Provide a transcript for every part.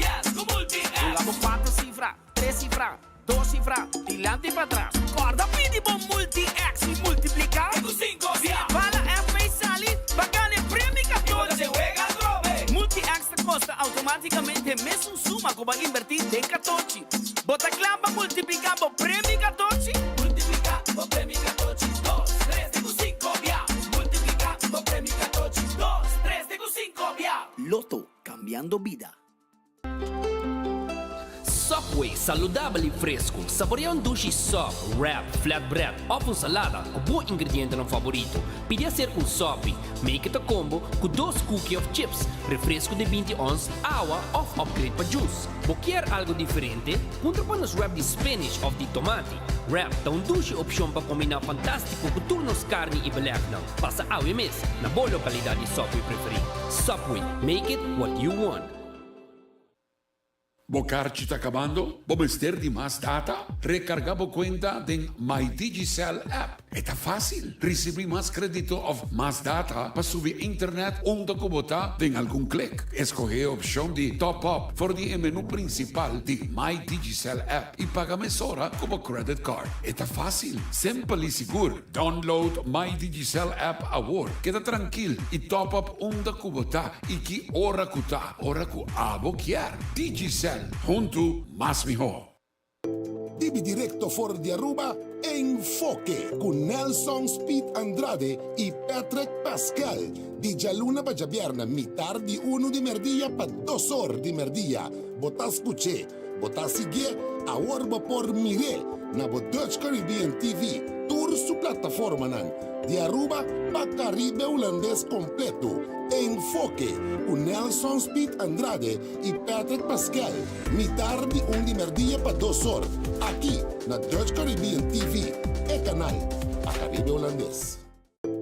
yes, con Multi-X. Jugamos 4 cifras, 3 cifras, 2 cifras, dilante y para atrás. Guarda mínimo Multi-X y multiplica. Con 5 via. Para la FA Sally, va a ganar premio Y cuando 14. se juega al robe. Multi-X te costa automáticamente mes un suma que va a invertir de 14. Bota clava multiplicando premio 14. Multiplica con premio 14. 2, 3, con 5 via. Multiplica con premio 14. 2, 3, con 5 via. Loto, cambiando vida. Subway, saudável e fresco. Saboreia um duche soft, wrap, flatbread, ou salada, com bom ingrediente no favorito. Pide a ser um sop, make it a combo com 2 cookies of chips, refresco de 20 ons, água ou upgrade para juice. Quer algo diferente? Contra para nos wrap de spinach ou de tomate. Wrap dá um duche opção para combinar fantástico com turnos carne e belegna. Passa ao mês, na boa localidade de Subway preferido. Subway, make it what you want. Bocarci está acabando? ¿Bomester de más data? Recargamos cuenta de My Digicel app. Está fácil. Recibir más crédito of más data para subir internet onde kubota en algún clic. Escoge opción de top up por el menú principal de My Digicel app y paga mesora como credit card. Está fácil, simple y seguro. Download My Digicel app ahora. Queda tranquilo y top up onde kubota y que hora kuta, hora ku abo kier. Digicel. Junto más mejor. TV Directo for de Aruba, Enfoque, con Nelson Speed Andrade y Patrick Pascal. Di Luna Bajabierna, mitad de 1 de merdilla para 2 horas de merdilla. Botas escuché, botas sigue, ahora por mire, na Dutch Caribbean TV, tour su plataforma nan. De Aruba pa Caribe holandés completo. Enfoque con Nelson Speed Andrade y Patrick Pascal. Mitad de 1 de merdilla para 2 horas. Aquí, na Dutch Caribbean TV, el canal a Caribe holandés.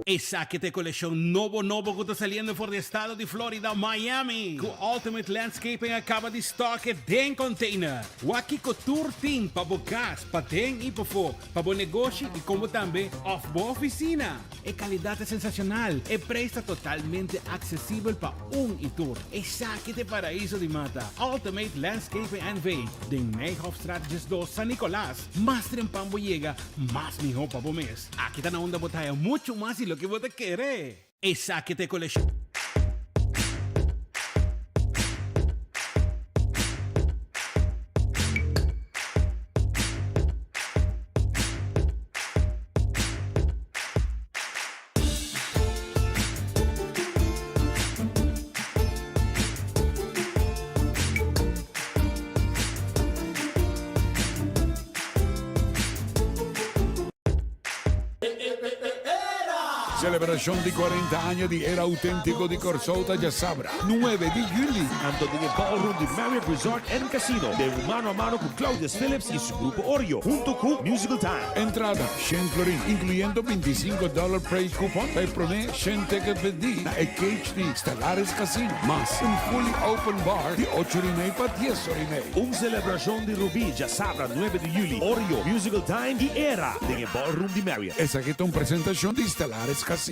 Esa que te colección novo que está saliendo por el estado de Florida, Miami. Con Ultimate Landscaping acaba de stock den container. Waki Tour Team para bocas, para den y para fo, para bom negócio y como también off boa oficina. E calidad es sensacional. E precio totalmente accesible para y tour. Esa que te paraíso de mata. Ultimate Landscaping and Veg. Den Meijhofstraat 2 San Nicolás. Más trempambo llega, más mejor para vos mes. Aquí está una onda botella mucho más y lo que vos te querés. Esa que te colección. Celebración de 40 años de Era Auténtico de Corsota, ya sabrá. 9 de julio. Ando en el Ballroom de Marriott Resort and Casino. De mano a mano con Claudius Phillips y su grupo Oreo. Junto con Musical Time. Entrada, 100 florín, incluyendo $25 price coupon. Para poner 100 tickets vendí. Na EKHD Stellaris Casino. Más un fully open bar de 8:30 para 10:30. Un celebración de Rubí, ya sabrá, 9 de julio. Oreo, Musical Time y Era. En el Ballroom de Marriott. Esa que está una presentación de Stellaris Casino.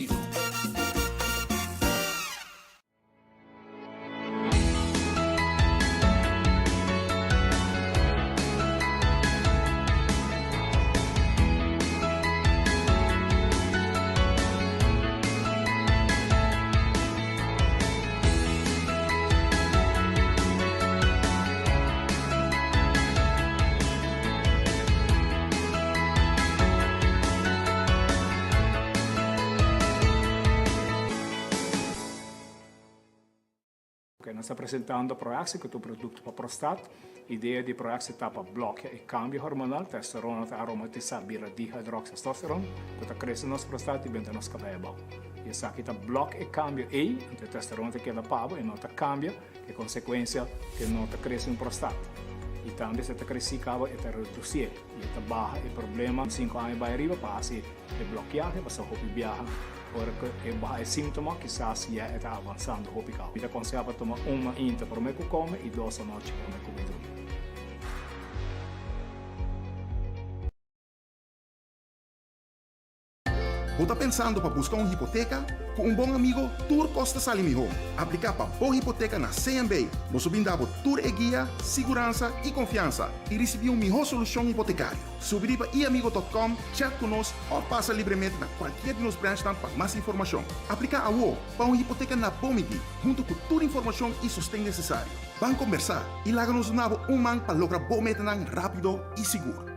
Ok, nós está apresentando a Proaxi, que é o produto para prostate. A ideia de Proaxi está para bloquear o câmbio hormonal, testosterona está aromatizar vira dihidroxtestosterona, que está crescendo nosso prostate e bem nosso cabelo. E essa aqui está bloqueia o câmbio aí, então a testosterona está queda pavo e não está cambia, que é consequência que não está crescendo o prostate. E também se está crescendo cabo e está reduzir, e está barra o problema 5 anos para arriba, passa a bloquear, passa a roupa viaja. Porque é síntoma que já está avançando o hospital. Eu aconselho tomar uma inta para o meu come e 2 à noite para o meu comer. Você está pensando para buscar uma hipoteca? Com um bom amigo, Tour Costa Salimi Home. Aplicar para boa hipoteca na CMB. Nós brindamos Tour e guia, segurança e confiança. E receber uma melhor solução hipotecária. Subir para iamigo.com, chat conosco ou passa livremente na qualquer de nos branches para mais informação. Aplicar a WO para uma hipoteca na Bomigi, junto com toda a informação e sustento necessário. Vamos conversar e larga-nos um man para lograr bom metanang rápido e seguro.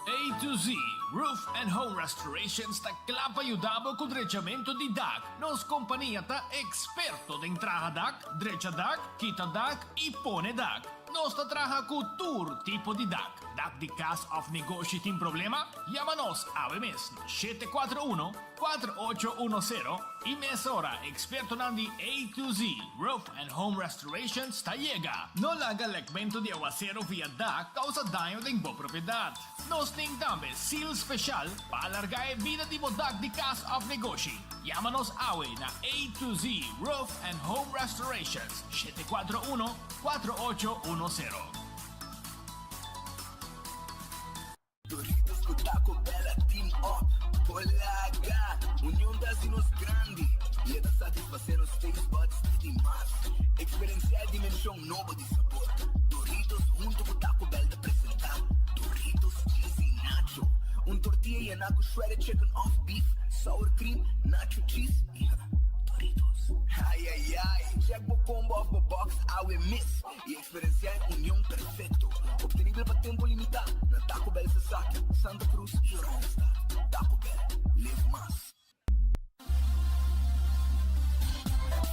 A to Z Roof and Home Restorations ta klapa ayudabo con drechamento di DAC. Nos companhia ta experto de entrada DAC, drecha DAC, quita DAC e pone DAC. Nos ta traja com tour tipo de DAC. DAC di caso of negócio tem problema? Llama-nos a mes 741-4810 e mesora experto nandi A to Z Roof and Home Restorations ta llega. No laga lekmento de aguacero via DAC causa daño de bo propriedad. Nos tem também seal special para alargar a vida de DAC di caso of negócio. Llama-nos awe na A to Z Roof and Home Restorations 741-4810. Doritos com Taco Bella Team Up. Polaga, união das inos grande. E é da satisfazer os taste buds de demais. Experienciar a dimensão nova de sabor. Doritos junto com Taco Bell de apresentar. Doritos cheesy nacho. Tortilla e naco shredded chicken off beef. Sour cream, nacho cheese e Doritos. Ai, ai, ai. Check o combo of the box, awe miss. E experienciar união perfeito. Obtenível para tempo limitado. Na Taco Bell Sasaki, Santa Cruz e Ronstadt. Taco Bell, live más.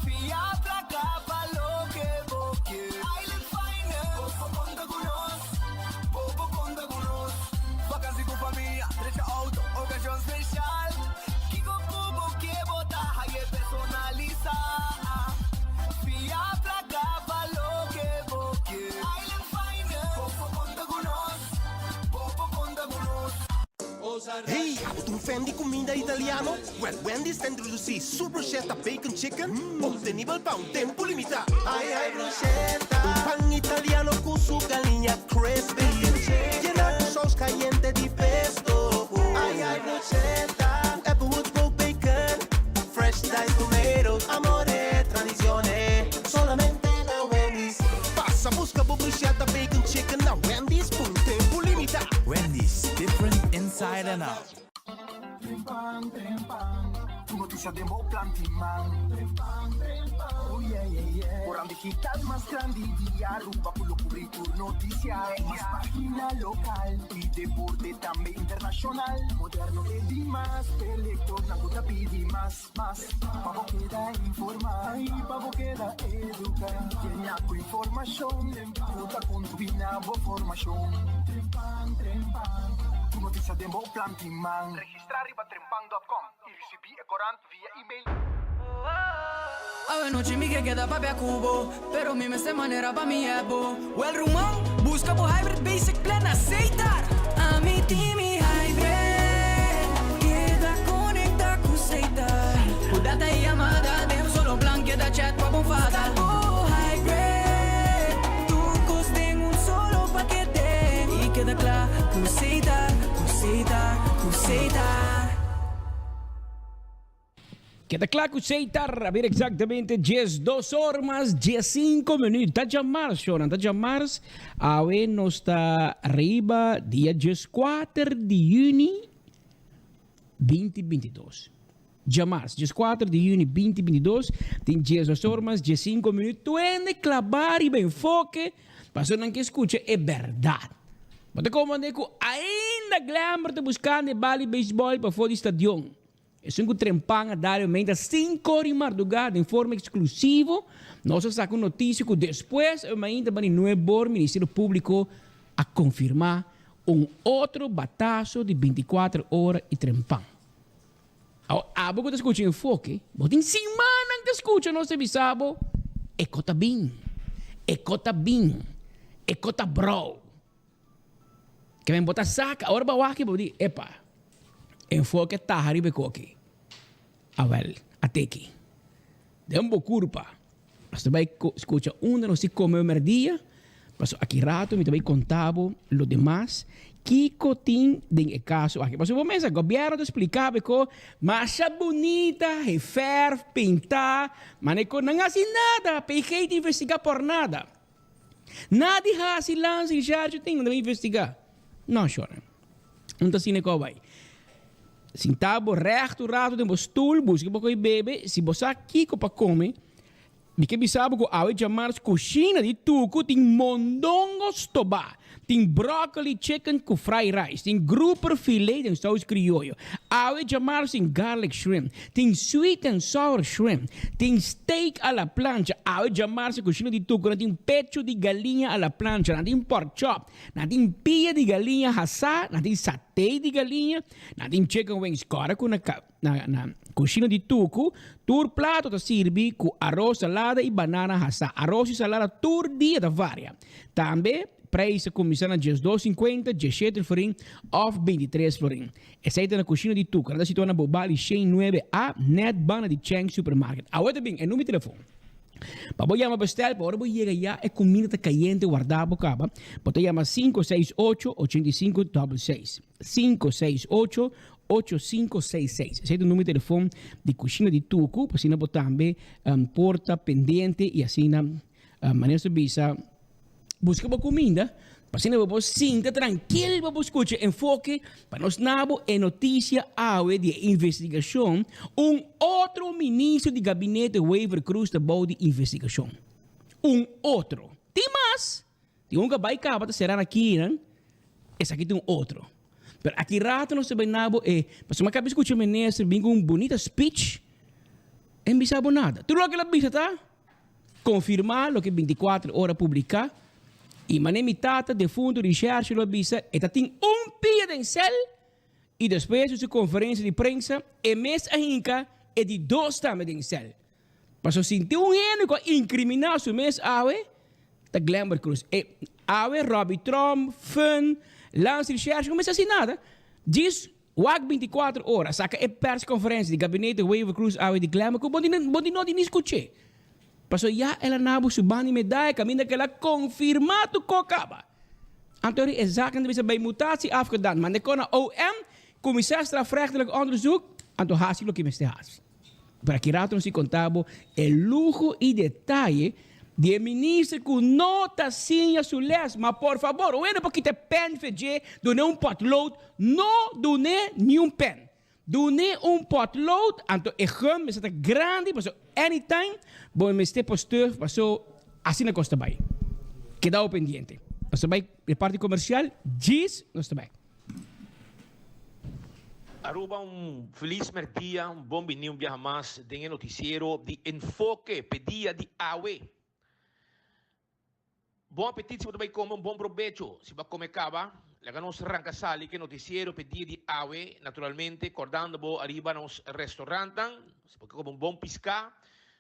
Fiat acaba lo que vos quieres. Island Finance, Popo conta con nos. Vacancy con familia, derecha auto, ocasión especial. Kiko Popo que bota, hay personaliza. Fiat acaba lo que vos quieres. Island Finance, Popo conta con nos. Hey, tu un fan di comida italiano? Well, Wendy's sta introducendo su bruschetta bacon chicken, obtenibile per un tempo limitato. Ai ai bruschetta, un pan italiano con su galinha crispy, llena con sauce caliente di pesto. Ai ai bruschetta, applewood smoked bacon, fresh diced tomatoes, amore, tradizione, solamente na Wendy's. Passa, busca bruschetta bacon chicken na Wendy's per un tempo limitato. Wendy's, different inside and out. Trempang, tu noticia de mo plantiman. Oh yeah, yeah, yeah. Orang digital más grande día, rumba por lo cubrir noticias. Más página local y deporte también internacional. Moderno e más, electrónico te pidi más. Pavo queda informar y pavo queda educar. Llena con información, puta combina bo formación. Trempang. Tu noticia de mo plantiman. Registrar riba trempang.com e recebi corante via email. A noche mi que queda papi a cubo, pero mi me se manera pa mi ebo. Well rumão, busca por hybrid basic plan aceitar. A mi team hybrid, queda conecta com aceitar. O data e amada, deu solo plan que da chat pa bonfada. Oh hybrid, tu coste un solo paquete e queda claro, aceitar. Queda claro que aceitar, a ver exatamente 10, 2 horas, 15 minutos. Está já março, Shonan, está já março. Awe nos está arriba, dia 4 de junho 2022. Já março, 4 de junho 2022, tem 10 horas, 15 minutos. Tu é clavar e bem foque, para não que escute, é verdade. Mas como ainda glamour te buscando bali beisebol para fora do estádio. É um trempang a dar aumenta 5 horas em madrugada em forma exclusiva. Nós sacamos notícia que depois ainda vai no Ministério Público a confirmar outro batazo de 24 horas e trempang. A boca te escuta em foque, mas em semana te escuta nosso bisabo, é cota bem, é cota bro. Que vem botar saca, agora bawa que pode, epa, enfoque tá haribe coque, avel, até aqui, dê curpa, nós vai escutar onde nós se comeu merdia, Paso aqui rato me também contava lo demais Kiko tem de caso aqui. Paso vamos o governo explicava que massa bonita, refer, pintar, mas não assim nada, porque investigar por nada. Nada assim lança em charge tem de investigar. Não chora. Não tá assim que vai. Sentado reto rato de stoel, busca pouco bebe, se você Kiko para comer. De que bisabo que ao chamar cozinha de tuco tem mondongos toba, tem broccoli chicken com fried rice, tem grouper filet de saus criollo, ao chamar sem garlic shrimp, tem sweet and sour shrimp, tem steak à la plancha, ao chamar cozinha de tuco, tem pecho de galinha à la plancha, tem pork chop, tem pia de galinha assada, tem satay de galinha, tem chicken wings cara com na cozinha de tuco, tur prato da sirvi com arroz, salada e banana assada. Arroz e salada tur dia da varia. Também preço começando a 2,50, 17 florin of 23 florin. Essa na cozinha de tuco, ela situada na Bobali 9A, net bana de Cheng Supermarket. Agora bem, é número de telefone. Para você chamar bestel, para você chegar já é comida tá caliente guardada acaba. Pode chamar 568-8566. 568-8566. Esse é o número de telefone de cozinha de Tuco, para assim você também porta pendente e assim maneira de visa busca uma comida, para assim você sinta tranquilo para você escutar enfoque para nós nabo é notícia de investigação outro ministro de gabinete Waiver Cruz da boa de investigação. Outro. Tem mais. Tem que vai acabar será aqui, né? Esse aqui tem outro. Pero aqui rato nós também nabo mas uma cabeça escuta ministro bem com bonita speech, não bisabo nada. Tudo o que ela bisa tá? Confirmar o que 24 horas publicar. E mané mitata de fundo de recherche lo bisa, eta tem pia de cel e depois de conferência de prensa, e mês ainda é de 2 também de cel. Mas sentiu ano que incriminar o mês tá Glamour Cruz. E Robbie Trump, Fun, lance de recherche, começa assim nada. Diz, 24 horas, saca a press conferência de gabinete Waiver Cruz de Glamour, que bom não de escutar. Paso ya ela nabo subani medalha caminha que ela confirmado cocaba. Antori exatamente bisa bij mutatie afgedaan, maar de kona OM commissaris strafrechtelijk onderzoek anto hasi lo que me has. Para que rato se contabo el lujo y detalle de ministro com nota sinha su les, mas por favor, o ene porque te pen fedje, done potlood, no done ni pen. Done potlood, anto gum is het grande, paso anytime, bom me este posteur, paso assim na costa bay. Quedado pendiente. Paso bay, de parte comercial, diz, no está bay. Aruba feliz dia, bom vinho, viaja mais, tem noticiero de enfoque, pedia de AWE. Bom apetite se você vai comer bom provecho. Se vai comer cava, lega nos arranca sali que noticiero pedir de AWE, naturalmente, acordando bo arriba nos restaurantes, se pode comer bom pisca,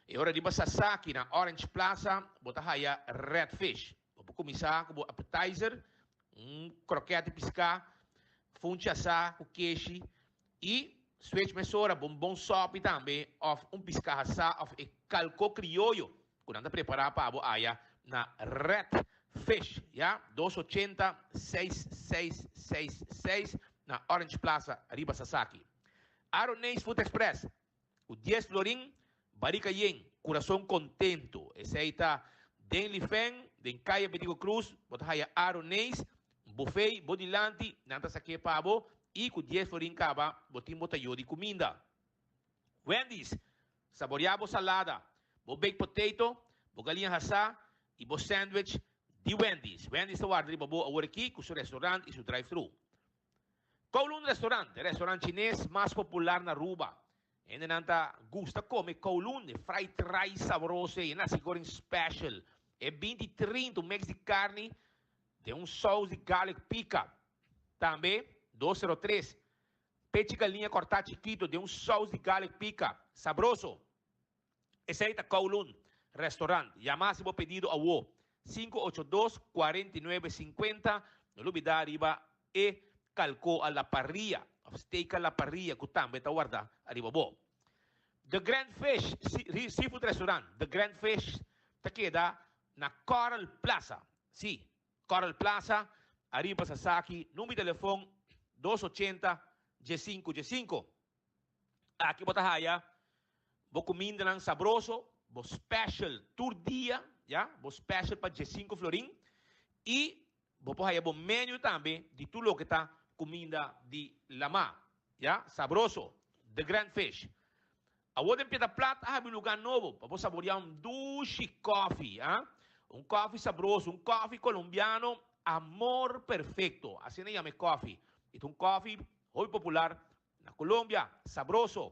e ora arriba Sasaki na Orange Plaza, bota haya redfish. Vou começar com appetizer, croquete pisca, funcha sa, com queijo, e switch mesora, bom sopa também, of pisca sa, of calco criollo, quando anda preparar para bo haya na Red Fish, ja? 280-6666 na Orange Plaza, arriba Sasaki. Aronês Food Express, o 10 florin, barica yen, coração contento. Esse aí tá Den Lifen, Den Caia Bedigo Cruz, botahaya Aronês, buffet, bodilante, nanta saque pabo, e com 10 florin caba, botim botayo de comida. Wendy's, saboreabo salada, bo baked potato, bo galinha assada, e bo sandwich de Wendy's. Wendy's está guardando bo aqui com seu restaurante e seu drive-thru. Kowloon restaurante chinês mais popular na Aruba. Ainda nanta gusta comer Kowloon, fried rice saboroso e nasi goreng special. É 20-30 mix de carne, tem sauce de garlic pica. Também 203 peixe de galinha cortado chiquito, tem sauce de garlic pica, saboroso. Esse aí tá Kowloon Restaurante. Llamasse o pedido ao 582-4950. No olvidar arriba e calco a la parrilla. Steak a la parrilla. Que também está guardado arriba bo. The Grand Fish Seafood Restaurant. The Grand Fish está queda na Coral Plaza. Sí, Coral Plaza, arriba Sasaki, número de teléfono 280-G5. Aqui botahaya, vou comida nang sabroso, vou special tour dia, ya, vou special para G5 Florim e vou pôr bom menu também de tudo que tá comida de lama, ya, sabroso, the grand fish. A outra pita plata, um lugar novo para saborear douche coffee, ah? Coffee sabroso, coffee colombiano, amor perfecto. Assim se chama coffee. É coffee muito popular na Colômbia, sabroso.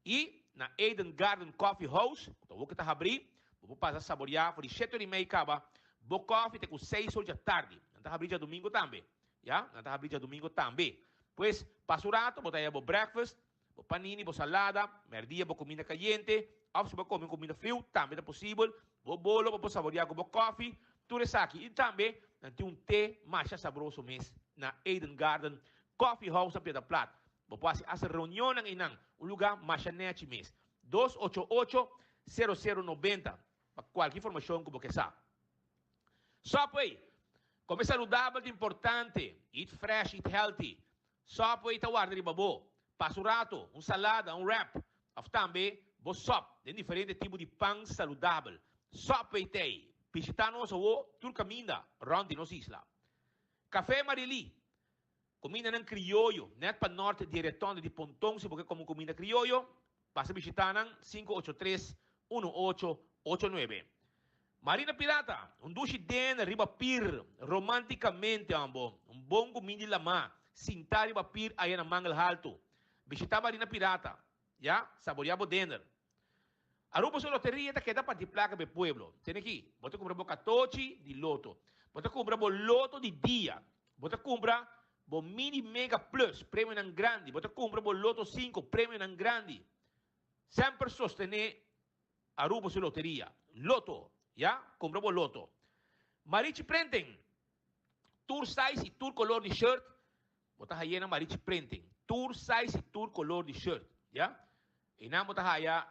E na Eden Garden Coffee House, então que está abrir, vou passar a saborear, por 7h30 acaba, vou coffee até com 6 horas da tarde. Não está abrir já domingo também, já? Não está abrir já domingo também. Pois, passo o rato, vou dar breakfast, vou panini, vou salada, merdia, vou comida caliente, ou se vou comer comida frio, também é possível, vou bolo, vou saborear com coffee, tudo isso aqui. E também, tem té mais sabroso mesmo, na Eden Garden Coffee House na Pedra Plata. Vou fazer essa reunião em lugar mais nete mesmo. 288-0090, para qualquer informação que você sabe. Subway, comer saudável é importante, eat fresh, eat healthy. Subway está guardando de babo. Passo rato, salada, wrap. Ou também, vou sop, de diferentes tipos de pão saudável. Subway tem. Visitar nós ou tudo caminho, round nos isla. Café Marili. Comida ng criollo, net para norte direto de Pontong, se você como comida criollo, passa visitar ng 583-1889. Marina Pirata, douche den riba pir, romanticamente ambo, bom comida lama, sinta riba pir aí na Mangal Alto. Visitar Marina Pirata, ya, saborear dinner. Aruba sa loteria ta queda para placa be pueblo. Tem aqui, você compra boca tochi de loto. Você compra bo loto de dia. Você compra bo mini mega plus, prêmio ng grande. Você compra bo loto 5, prêmio ng grande. Sempre sostener Aruba sa loteria. Loto, ya? Compra bo loto. Marichi Printing. Tour size e tour color de shirt. Você hayena Marichi Printing. Tour size e tour color de shirt, ya? Inamo tahaya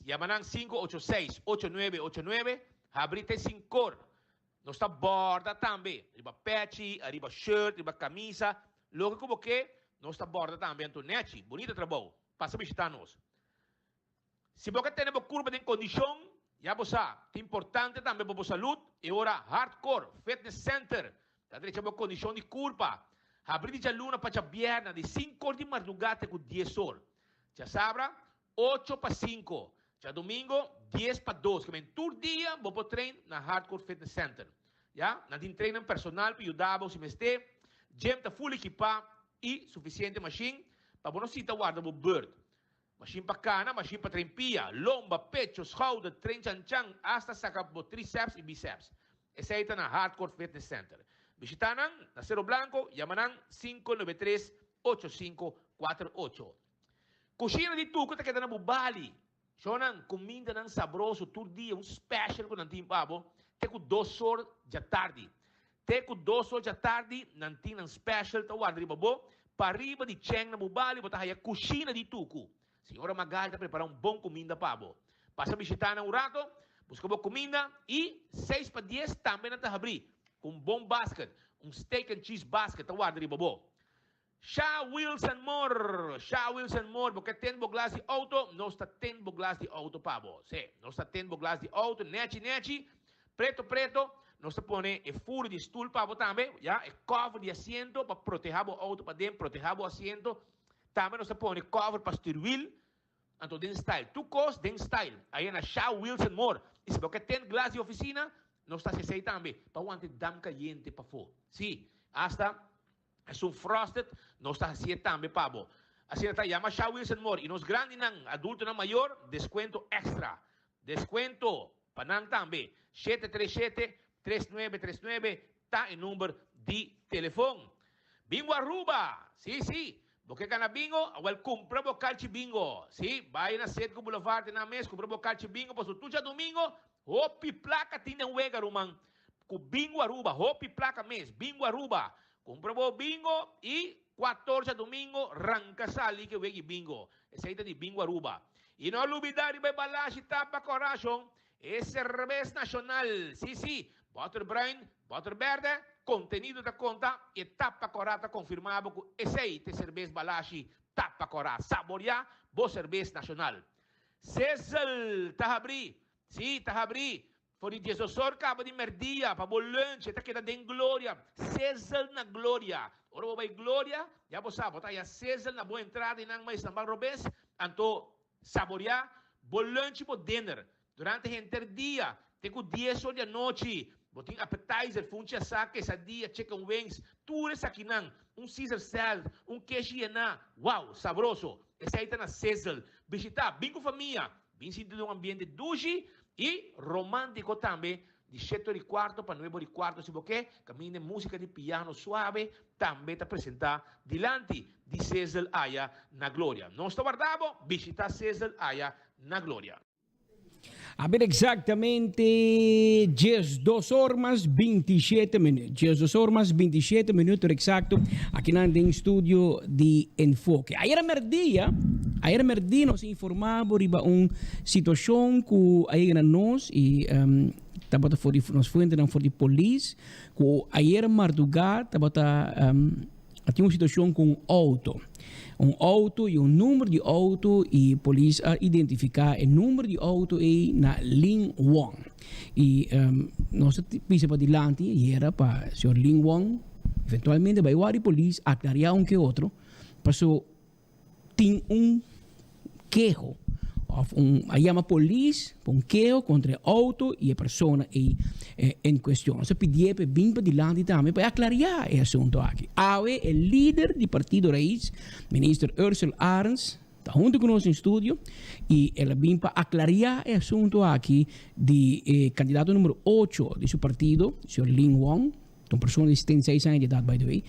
Yamanang 586-8989, abrite 5 não está borda também, riba patchy, riba shirt, riba camisa, logo como que não está borda também, então nete, bonito trabalho, passa a visitar nós. Se você tem uma curva de condição, já você, é importante também para a saúde, e ora Hardcore Fitness Center, está direito uma condição de curva, abrite já luna para a vierna, de 5 horas de madrugada com 10 horas, já sabra, 8 para 5. Já domingo, 10 para 2. Que vem todo dia, vou para treino na Hardcore Fitness Center. Já? Na tem treino personal para ajudar você a mestre. Gym está full equipado e suficiente machine para você não guardar o bird. Machine para cana, machine para trempia, lomba, pecho, shoulder, tren chan-chan, hasta sacar o tríceps e bíceps. Essa aí está na Hardcore Fitness Center. Visitanan na Cerro Blanco, llamanan 593-8548. Coxina de tuco está quedando no Bali. Sonan comida ng sabroso todo dia, special ko ng timpabo. Te ko 2 horas da tarde. Te ko 2 horas da tarde, nanti ng special tawad riba bo. Pariba di Cheng na Bubali, botahaya coxina de tuco. Senhora Magalha prepara bom comida pabo. Passa a visitar na Urato, busca boa comida e 6 para 10 também na abrir. Com bom basket, steak and cheese basket tawad riba bo. Shaw Wheels and More, porque tem glass de auto, não está tendo glass de auto, pabo. Sim, não está tendo glass de auto, neti, preto, não está põe furo de stool, pabo também, já, cover de assento para proteger o auto para dentro, proteger o assento, também não está põe cover para steering wheel, então den style, tu cost, den style, aí na Shaw Wheels and More, e se porque tem glass de oficina, não está se sei também, para o dam caliente para fora, sim, hasta é frosted, não está assim também, pabo. Assim está, chama Shaw Wheels and More. E nos grandes, adulto na maior, desconto extra. Desconto, panang também. 737-3939, está em número de telefone. Bingo Aruba, sim. Porque na bingo, well, compra bocal de bingo. Sim, vai na Setco Boulevard na mês, compra bocal de bingo, pois tu já domingo, hopi placa tinha um wega, rumang. Com bingo Aruba, hopi placa mês, bingo Aruba. Compra o bingo e 14 domingo arranca sali que vem bingo. Essa aí de bingo Aruba. E não olvidar de balashi tapa coração. É cerveja nacional. Sim. butter bruin, butter verde, contenido da conta e tappa corata confirmado com esse te cerveja balashi tappa corata, saborear bo cerveja nacional. Cesal tahabri, sim, tahabri. For di Jesus acaba de merdia, para bom lanche, tá queda em glória. Cesal na glória. Ora vai glória, já você sabe, tá? Já Cesal na boa entrada e não mais na robes, anto saborear, bom lanche, bom dinner. Durante o interdia, tem com 10 horas da noite, botin appetizer, funcha saque, sadia, chicken wings, tudo isso aqui não. Caesar salad, queijo na, wow, saboroso. Esse aí tá na Cesal. Visitar, bem com família, bem sentido um ambiente duche e romântico também. De 7 de quarto para 9 de quarto, se você caminha música de piano suave, também está apresentar diante de Cesal Aya na Glória. Não está guardado, visitar Cesal Aya na Glória. A ver exactamente 2 horas 27 minutos. 2 horas 27 minutos exacto aqui no estúdio de Enfoque. Ayer merdia nos informava sobre uma situação que aí nós e estava for nos fuentes for de polícia que ayer madrugada estava tinha uma situação com um auto e um número de auto e a polícia identificar o número de auto é na Ling Wong e nós pisa para dilante e era para o senhor Ling Wong eventualmente vai a polícia aclarar um que outro passou tem quejo aí chama polícia quejo contra o auto e a pessoa em questão. Nós pedimos para vir para dilante também para aclarar esse assunto aqui. Awe, o líder do partido Raiz, ministro Ursula Arns, está junto conosco no estúdio e ela vem para aclarar esse assunto aqui de candidato número 8 de seu partido, o senhor Ling Wong, uma pessoa de 76 anos de idade, by the way,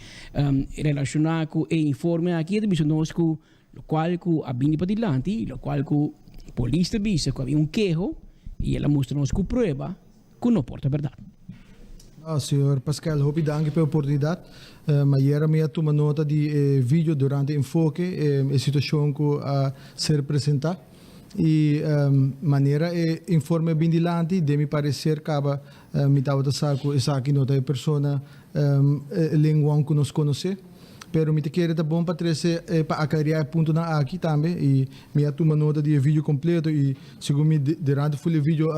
relacionado com o informe aqui de conosco, o qual a vindo para dilante, o qual a polícia disse que havia um quejo e ela mostrou-nos com prova que não porta a verdade. Senhor Pascal, hope danke pela oportunidade. Ayer me tomou nota de vídeo durante o enfoque, a situação que a se representa e maneira informe bem dilante, de me parecer acaba me estava a saco essa aqui nota de pessoa língua que nos conhece. Pero me te quero tá bom para trazer para aclarar ponto na aqui também e me tomou nota de vídeo completo e segundo me durante o vídeo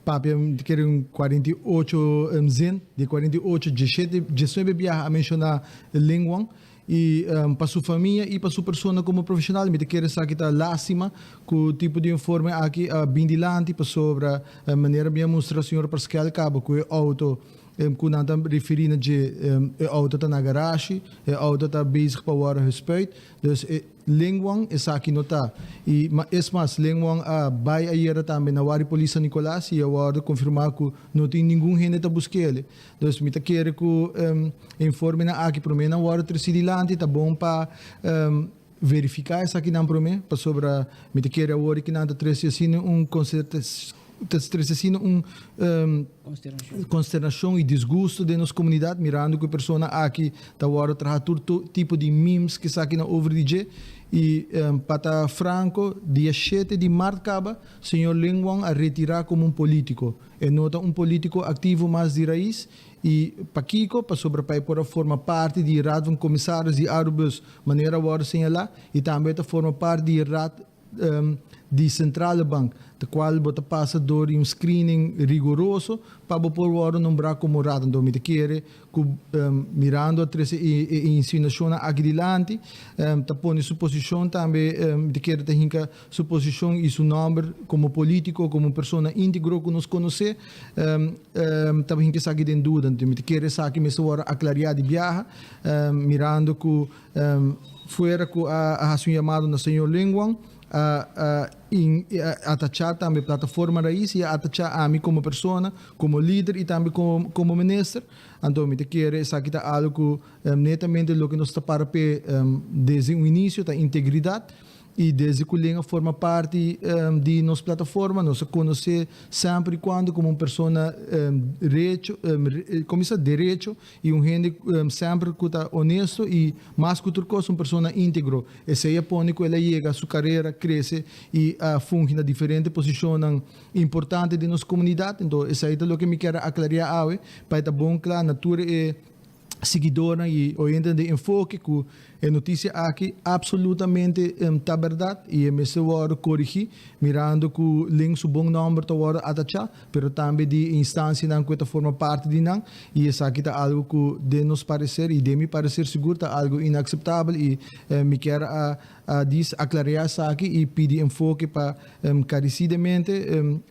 papi te quero 48 zen de 48 17 viaja a mencionar língua e para sua família e para sua pessoa como profissional me te quero saber que lástima que o tipo de informe aqui bem dilante para sobre a maneira de mostrar o senhor Pascal cabo que o auto quando estamos referindo que o auto está na garagem, o auto está bezig para o respeito, então Lingwang é aqui não está. E mais, Lingwang vai ayer também na Wari Polícia Nicolás e a Wari confirmar que não tem nenhum gente que busca ele. Então, me quero que informe na aqui para mim na Wari Trecidilante, está bom para verificar essa aqui não para mim, para sobre me quero a Wari que não está trazendo consternação e desgosto de nossa comunidade, mirando que a pessoa aqui está agora traz todo tipo de memes que está aqui na over DJ e para Franco, dia 7 de março acaba, o senhor Ling Wong a retirar como político. É nota político ativo mais de raiz e para Kiko, para sobre para por forma parte de Radvan Comissários de Arbus, maneira agora senhalar, e também forma parte de de Central Bank, da qual bota passa por screening rigoroso para por nombrar como rato. Então, me quer mirando a três insinuações aqui adiante, tá pondo suposição também, me quer ter hinca suposição e seu nome como político, como pessoa íntegro que nos conhece, tá hinca saque de dúvida. Então, me quer saque me sua aclarar de viagem, mirando que fora que a chamado na senhor Lingwang atachar também a plataforma raiz e atachar a mim como pessoa, como líder e também como ministro. Então, me quero saber algo netamente o que nos está para desde o início da integridade e desde que Lenga forma parte de nossa plataforma, nós conhecemos sempre e quando como uma pessoa com direito e um gente sempre que está honesto e mais que outra coisa, uma pessoa íntegro. Essa é a ponto que ela chega, sua carreira cresce e funge na diferente posição importante de nossa comunidade. Então, essa é o que me quero aclarar para estar bom claro, natura é seguidora e oyente de enfoque que a notícia aqui absolutamente está verdade e é mesmo hora corrigir mirando que o link su bom número está hora atachar, pero também de instância não que forma parte de não e isso aqui está algo que de nos parecer e de me parecer seguro está algo inaceitável e me quero aclarar isso aqui e pedir enfoque para carecidamente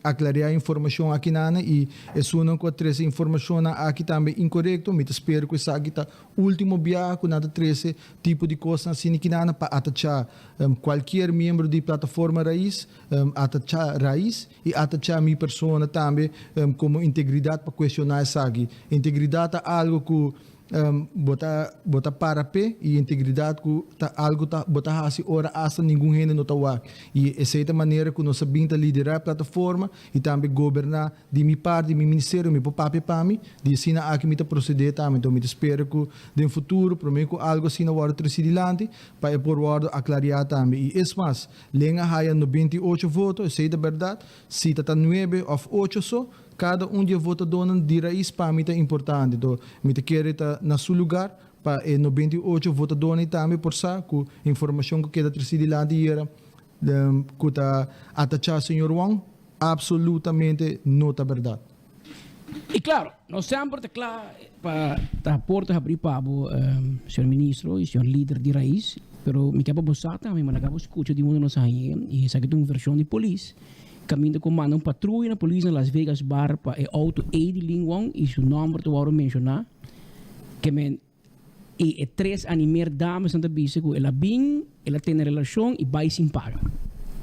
aclarar a informação aqui nana e isso não que essa informação aqui também incorreto, me espero que isso aqui está último viagem que nada treze tipo de coisa assim que nana para atachar qualquer membro de plataforma raiz atachar raiz e atachar minha pessoa também como integridade para questionar isso aqui. Integridade é algo que botar para pé e integridade que tá algo tá botar assim ora hasta ninguém ainda não tá lá e essa é a maneira que nós sabemos liderar a plataforma e também governar de minha parte de meu ministério meu papel para mim de assim a que me tá proceder também então me espero que no futuro para mim que algo assim na hora trazer adiante para por hora aclarar também e é mais lenga haya 98 votos essa é a verdade se tá 9 ou 8 só cada dia vota dona de raiz para mim é importante. Então, me quero estar na seu lugar para 98 vota dona também por sa com informação que queda trazer lá de era que está atachar senhor Wang absolutamente não é verdade. E claro, nós sempre está claro para a porta abrir para o senhor ministro e senhor líder de raiz, pero me quero botar também, mas acabo escutar de mundo nós aí e essa aqui é uma versão de polícia. Caminho comanda patrulha na polícia em Las Vegas bar para auto Eddie Lingwang e seu nome tu vou mencionar que men e 3 animer damas na bisa que ela bem ela tem relação e vai sem paga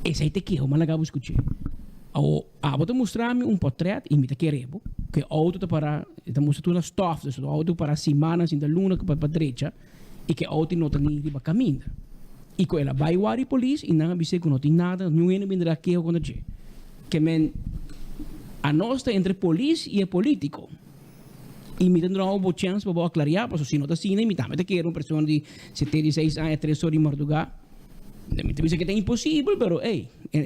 esse aí te que eu malagabo escutei ao vou mostrar-me portrait e me te querebo que auto para te mostrar na stuff do auto para semanas em da luna que para direita e que auto não tem nem para caminho e que ela vai wari polícia e não bisa que não tem nada nenhum vendrá que eu quando que men a nossa entre polícia e político e me tendrá uma chance para aclarar porque se não está assim me também quero uma pessoa de 76 anos 3 horas em Portugal me diz que é impossível pero é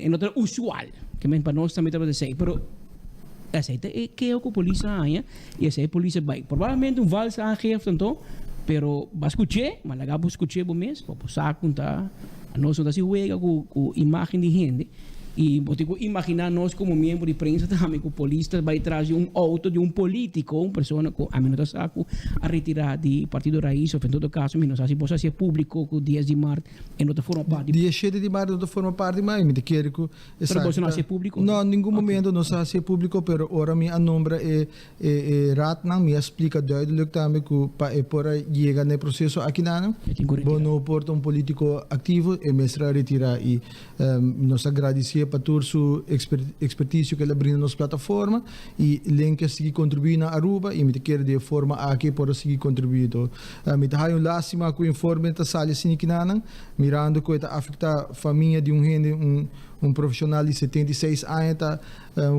não é usual que men para nós também está dizer pero essa é que é o que a polícia aí e essa é a polícia vai provavelmente valsa a jefe tanto pero vai escutar mas lá vou escutar bom mês para passar contar a nós não está se juega com imagem de gente e vou imaginar nós como membro de prensa também que o polícia vai trazer auto de político, uma pessoa que a menos saco a retirar de partido raiz ou em todo caso, menos assim possa ser público que 10 de março e não forma parte. Dia 7 de março não forma parte mais, me quero que pero você não ser público? Não, em nenhum momento não ser público, pero ora minha nombra é Ratnang me explica duidelijk também que para chegar no processo aqui não, bom não porta político ativo e mestra retirar e nós agradecemos para toda a sua expertise que ela brinda na nossa plataforma e link seguir contribuir na Aruba e me quero de forma aqui para seguir contribuir. Me tá aí lástima que o informe está saindo assim que não, mirando que está afetar a família de um profissional de 76 anos está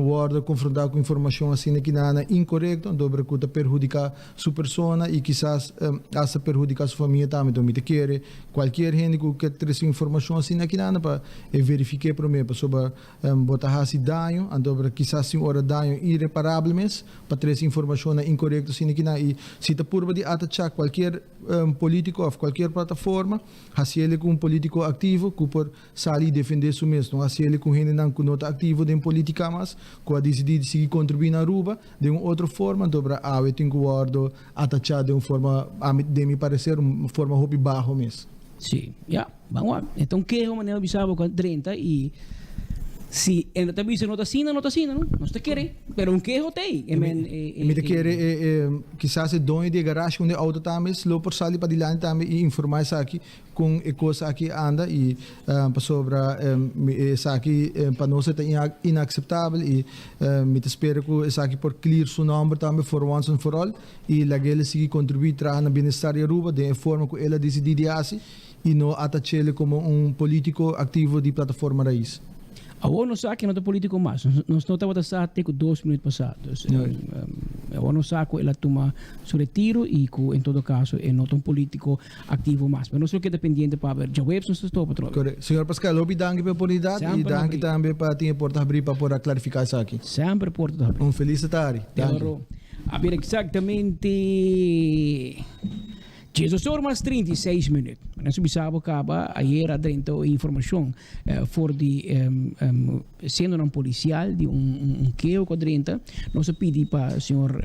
guarda confrontar com informação assim que não é incorreta, dobra que está perjudicar sua pessoa e quizás essa perjudicar sua família também. Então me quero qualquer gente que traz informação assim que não para verificar para mim sobre botar esse dano, dobra quizás sim hora dano irreparável para trazer informação incorreta assim que não e se está por de atachar qualquer político ou qualquer plataforma, assim ele com político ativo que por sair defender seu mesmo, assim ele com gente não nota ativo de política mas que decidir seguir contribuir na Aruba de uma outra forma, dobra eu tenho que guardo atachar de uma forma de me parecer uma forma hobby baixo mesmo. Sim, já, vamos lá. Então que é uma maneira bizarra com 30 e se ele está dizendo não está assim, não está querendo, pero um queijo tem. Me quer quizás é dono de garagem onde auto também, lo por sair para dilante também e informar isso aqui com a coisa aqui anda e para sobre isso aqui para nós é inaceitável e me espero que isso aqui por clear seu nome também for once and for all e lá ele seguir contribuir para na bem-estar de Aruba de forma que ela decidir de assim y no atacharle como un político activo de Plataforma Raíz. Agora não sabe que não é político mais. Nós não estamos a ter 2 minutos passados. Agora não sabe que ela toma seu retiro e que, em todo caso, é não um político ativo mais. Mas nós somos dependentes para ver. Já webs não estou para correto. Senhor Pascal, obrigado pela oportunidade e danke também para ter porta abrir para poder clarificar isso aqui. Sempre porta abrir. Feliz tarde. A ver exatamente 16 horas 36 minutos. Nós sabemos que ayer adentro informação for de sendo um policial de queo quadrenta, nós pedimos para o senhor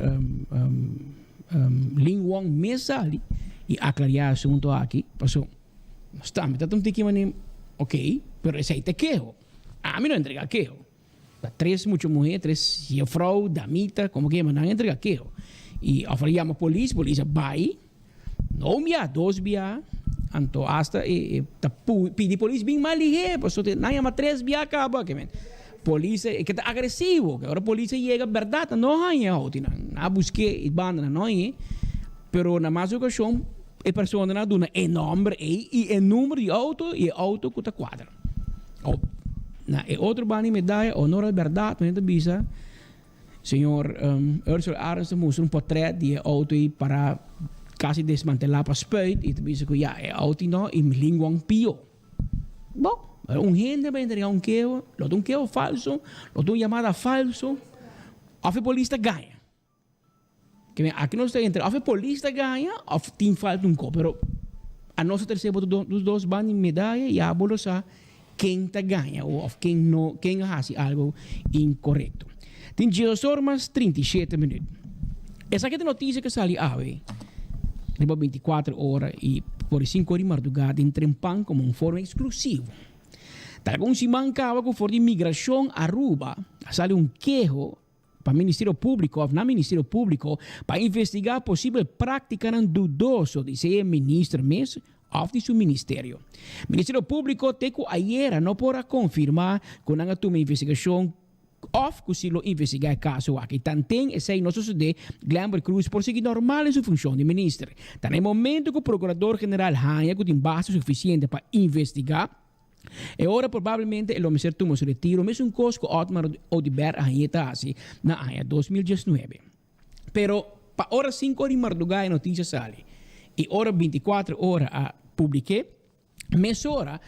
Ling Wong Mesali e aclarar o assunto aqui. Passou, está me tá que mané, ok, pero esse aí te queo. A mim não entrega queo. Três muitas mulheres, 3 frau, damita, como que não entrega queo. E oferecemos a polícia vai. Não via, 2 via, então hasta pedi polícia bem mal ligeiro, porque não há 3 via acaba, que polícia que está agressivo, que agora a polícia chega verdade, não há não busquei e banda não é, pero na mais ocasião a pessoa não dá é nome e número de auto e auto que está quadra. Na é outro bani medalha honor à verdade, não é bisa. Senhor Ursula Arens mostrou portrait de auto e para quase desmantelar para spuit e também que já é auto não e linguang pio. Bom, gente vai entregar queo, lo queo falso, lo chamada falso, a polícia ganha. Que aqui nós temos entre a polícia ganha, a tem falta copo, pero a nossa terceira dos 2 van em medalha e a bolosa quem tá ganha ou quem faz algo incorreto. Tem 16 horas 37 minutos. Essa aqui é a notícia que saiu hoje. Leva 24 horas e por 5 horas de madrugada em Trempan como forma exclusivo. Talvez se mancava com for de imigração a Aruba, sale quejo para o Ministério Público, na Ministério Público, para investigar possível prática dudoso de ser ministro mesmo ou de seu ministério. O Ministério Público tem que ayer não pode confirmar que não há uma investigação of que se lo investigar caso aqui. Também esse é nosso de Glamber Cruz por seguir normal em sua função de ministro. Está no momento que o procurador-geral Hanya que tem base suficiente para investigar. E ora provavelmente ele vai ser tomado seu retiro, mesmo coisa que Otmar Odibert está assim na ano 2019. Pero para hora 5 horas de madrugada a notícia sai. E hora 24 horas a publiquei, mas hora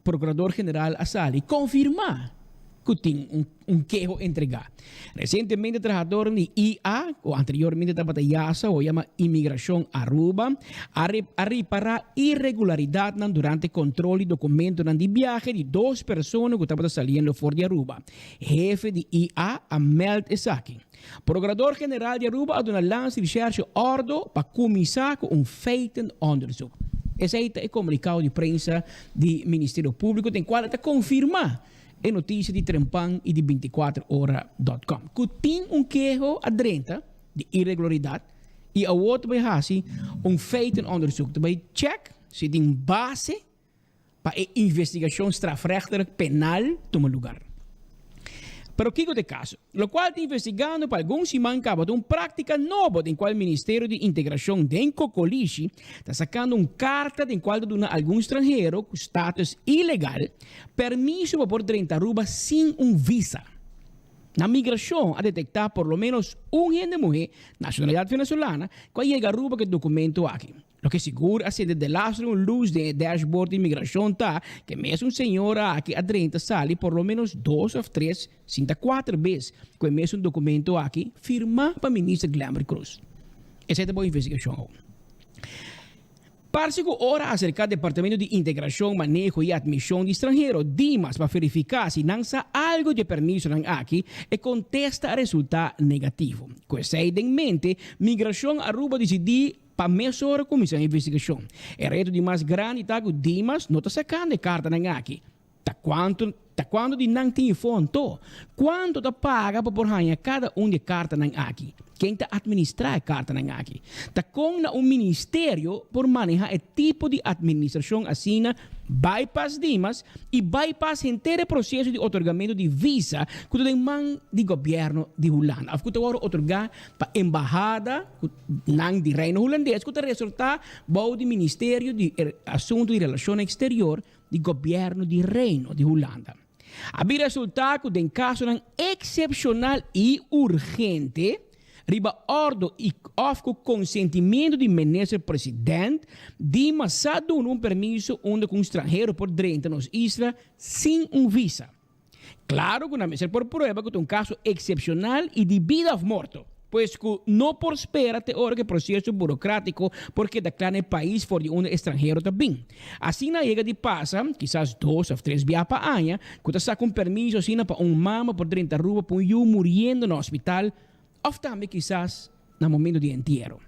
procurador-geral a sali confirmar que tem quejo entregar. Recentemente, o trabajador de IA, ou anteriormente trabalhava IASA, ou chama Imigração Aruba, a reparar irregularidade durante o controle de documentos de viagem de 2 pessoas que estavam saindo fora de Aruba. Jefe de IA, Amel Esaki. Procurador-geral de Aruba ha dado lance de recherche ordo para começar com feito onderzoek. Esse é o comunicado de prensa do Ministério Público, tem qual está confirmar a notícia de Trempan e de 24horas.com. Que tem quejo adrenta de irregularidade e a outro vai fazer feito onderzoek. Tu vai check se tem base para a investigação strafrechtelijk penal tomar lugar. Pero o que é o caso? O qual está investigando para alguns se mancava de uma prática nova em qual o Ministério de Integração de Cocolichi está sacando uma carta em qual dá a algum estrangeiro com status ilegal permisso para poder entrar a Aruba sem visa. Na migração, a detectar por lo menos gente mulher, nacionalidade venezuelana, que chega a Aruba com documento aqui. Lo que segura acende de lastro luz de dashboard de imigração tá que mesmo senhora aqui adrenta sale por lo menos 2 ou 3, 4 vezes com o mesmo documento aqui firma para o ministro Glamber Cruz. Essa é a boa investigação. Parece que ora acerca do Departamento de Integração, Manejo e Admissão de Estrangeiros, DIMAS, para verificar se não há algo de permisso aqui e contesta resultado negativo. Com essa ideia em mente, Migração Aruba decidiu para meia hora começar a investigação. O reto de mais grande está que o Dimas não está sacando carta aqui. Tá quanto Ta quando di nang tem fonto, quanto ta paga para por hanha cada de carta nang aqui. Quem ta administra a carta nang aqui. Ta com na ministério por manejar o tipo de administração assina bypass Dimas e bypass inteiro processo de otorgamento de visa que tem man de governo de Holanda. Af que agora otorgar para embajada nang de Reino Holandês que resulta bom de Ministério de Assunto de Relações Exterior de governo de Reino de Holanda. Abi resultado de caso excepcional e urgente, riba ordo e of consentimento de ministro-presidente, Dimas sa dando permisso onde com estrangeiro por dentro nos isla sem visa. Claro que não é por prueba que é caso excepcional e de vida ou morte. Pois que não por espera até hora que processo burocrático porque declara o país for de estrangeiro também. Assim na chega de passa, quizás 2 ou 3 dias para ano, que está com permisso assim para mama por 30 ruas para morrendo no hospital, ou também quizás no momento de entierro.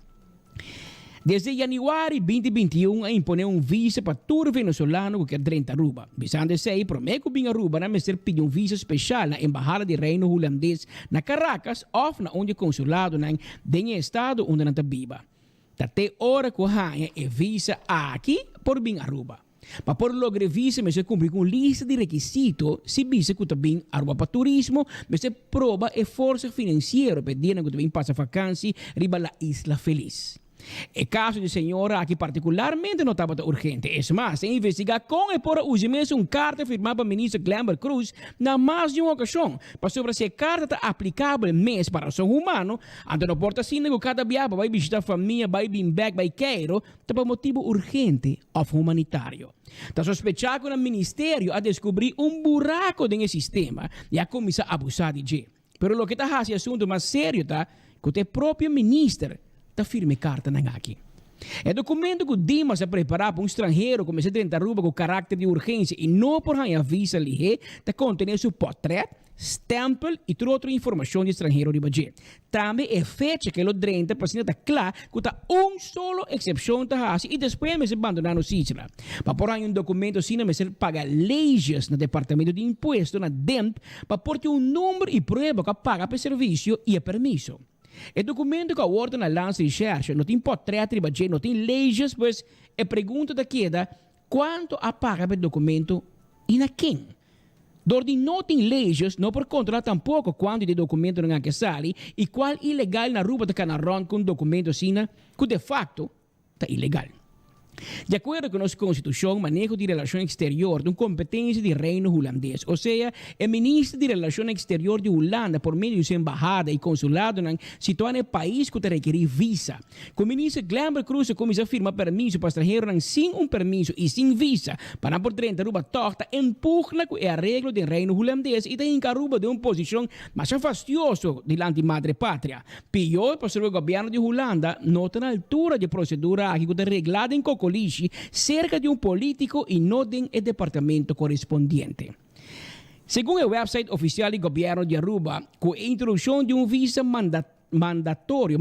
Desde januário 2021, imponer visa para todo venezuelano que é 30 ruba. Visando sei, promete que a ruba na ser pedir visa especial na Embajada de Reino Holandês na Caracas ou na onde consulado na den estado onde não está viva. Até hora que a visa aqui por bem a ruba. Para por lograr visa, você cumprir com lista de requisitos, se visa que também arroba para turismo, você prova esforço financeiro pedindo que também passa vacância riba la Isla Feliz. O caso de senhora aqui particularmente não estava urgente. É mais, se investigar com e por uso carta firmada para o ministro Glamber Cruz na mais de uma ocasião, para sobre se a carta está aplicável mesmo para o ser humano, ando não porta assim que cada viagem vai visitar a família, vai vir back, vai queiro, está por motivo urgente ou humanitário. Está sospechado que o ministério a descobrir buraco no sistema e a começar a abusar de gente. Pero o que está fazendo assunto mais sério tá que o próprio ministro ta firme carta na aqui. É documento que o Dimas se prepara para estrangeiro começar a tentar roubar com caráter de urgência e não por a visa ali, ta contém seu portrait, stempel e toda outra informação de estrangeiro de budget. Também é fecha que o 30 para ser claro que está solo exceção ta e depois me se abandonar no sítio. Para por aí documento assim me se paga leis no departamento de imposto na DEMP para por número e prova que paga para serviço e permisso. O documento que a ordem lança recherche não tem portrait, não tem leis, pois a pergunta da queda quanto a paga pelo documento e na quem? Dorde não tem leis, não por controlar tampouco quanto de documento não há que sali e qual ilegal na rua de canarron com documento assim, que de facto está ilegal. De acordo com a nossa Constituição, manejo de relações exterior de competência do Reino Holandês, ou seja, o ministro de Relações Exterior de Holanda, por meio de sua embajada e consulado, situa no país que requer visa. O ministro Glamber Cruz começa a firmar permisso para estrangeiros sem permisso e sem visa, para por 30 ruba torta, empurra o arreglo do Reino Holandês e tem encaruba de uma posição mais fastidiosa diante da madre pátria. Pior, para o governo de Holanda, nota na altura de procedura aqui que está reglada em Cocoliche cerca de político e não tem o departamento correspondiente. Segundo o website oficial do governo de Aruba, com a introdução de visa mandatório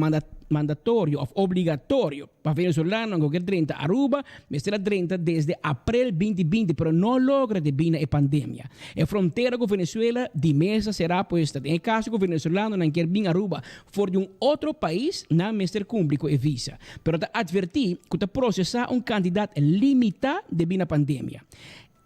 ou obrigatório para venezuelanos em qualquer 30 Aruba, será 30 desde abril 2020, mas não logra devido à pandemia. A fronteira com Venezuela de mesa será posta. Em caso que o venezuelano não quer vir a Aruba for de outro país, não ser cumpre com a visa. Pero advertir que está processar candidato limitado devido à pandemia.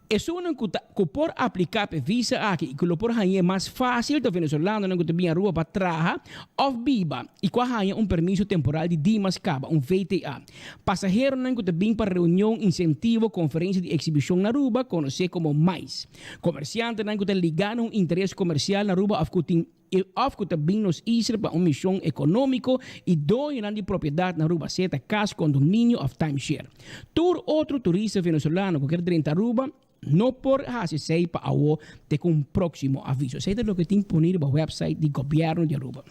Isso não que por aplicar a visa aqui, que o por é mais fácil do venezuelano não que vir a rua para trabalhar ou viva e com a permisso temporal de Dimas Caba, VTA. Passageiro não que vir para reunião, incentivo, conferência de exibição na Aruba, conhecido como mais. Comerciante não que ligar interesse comercial na Aruba, of que também nos isla para uma missão econômica e dono de propriedade na Aruba, seta casa, condomínio ou timeshare. Todo outro turista venezuelano que quer 30 Aruba, não por sei para o ter um próximo aviso. Isso é o que tem disponível no website do governo de Aruba.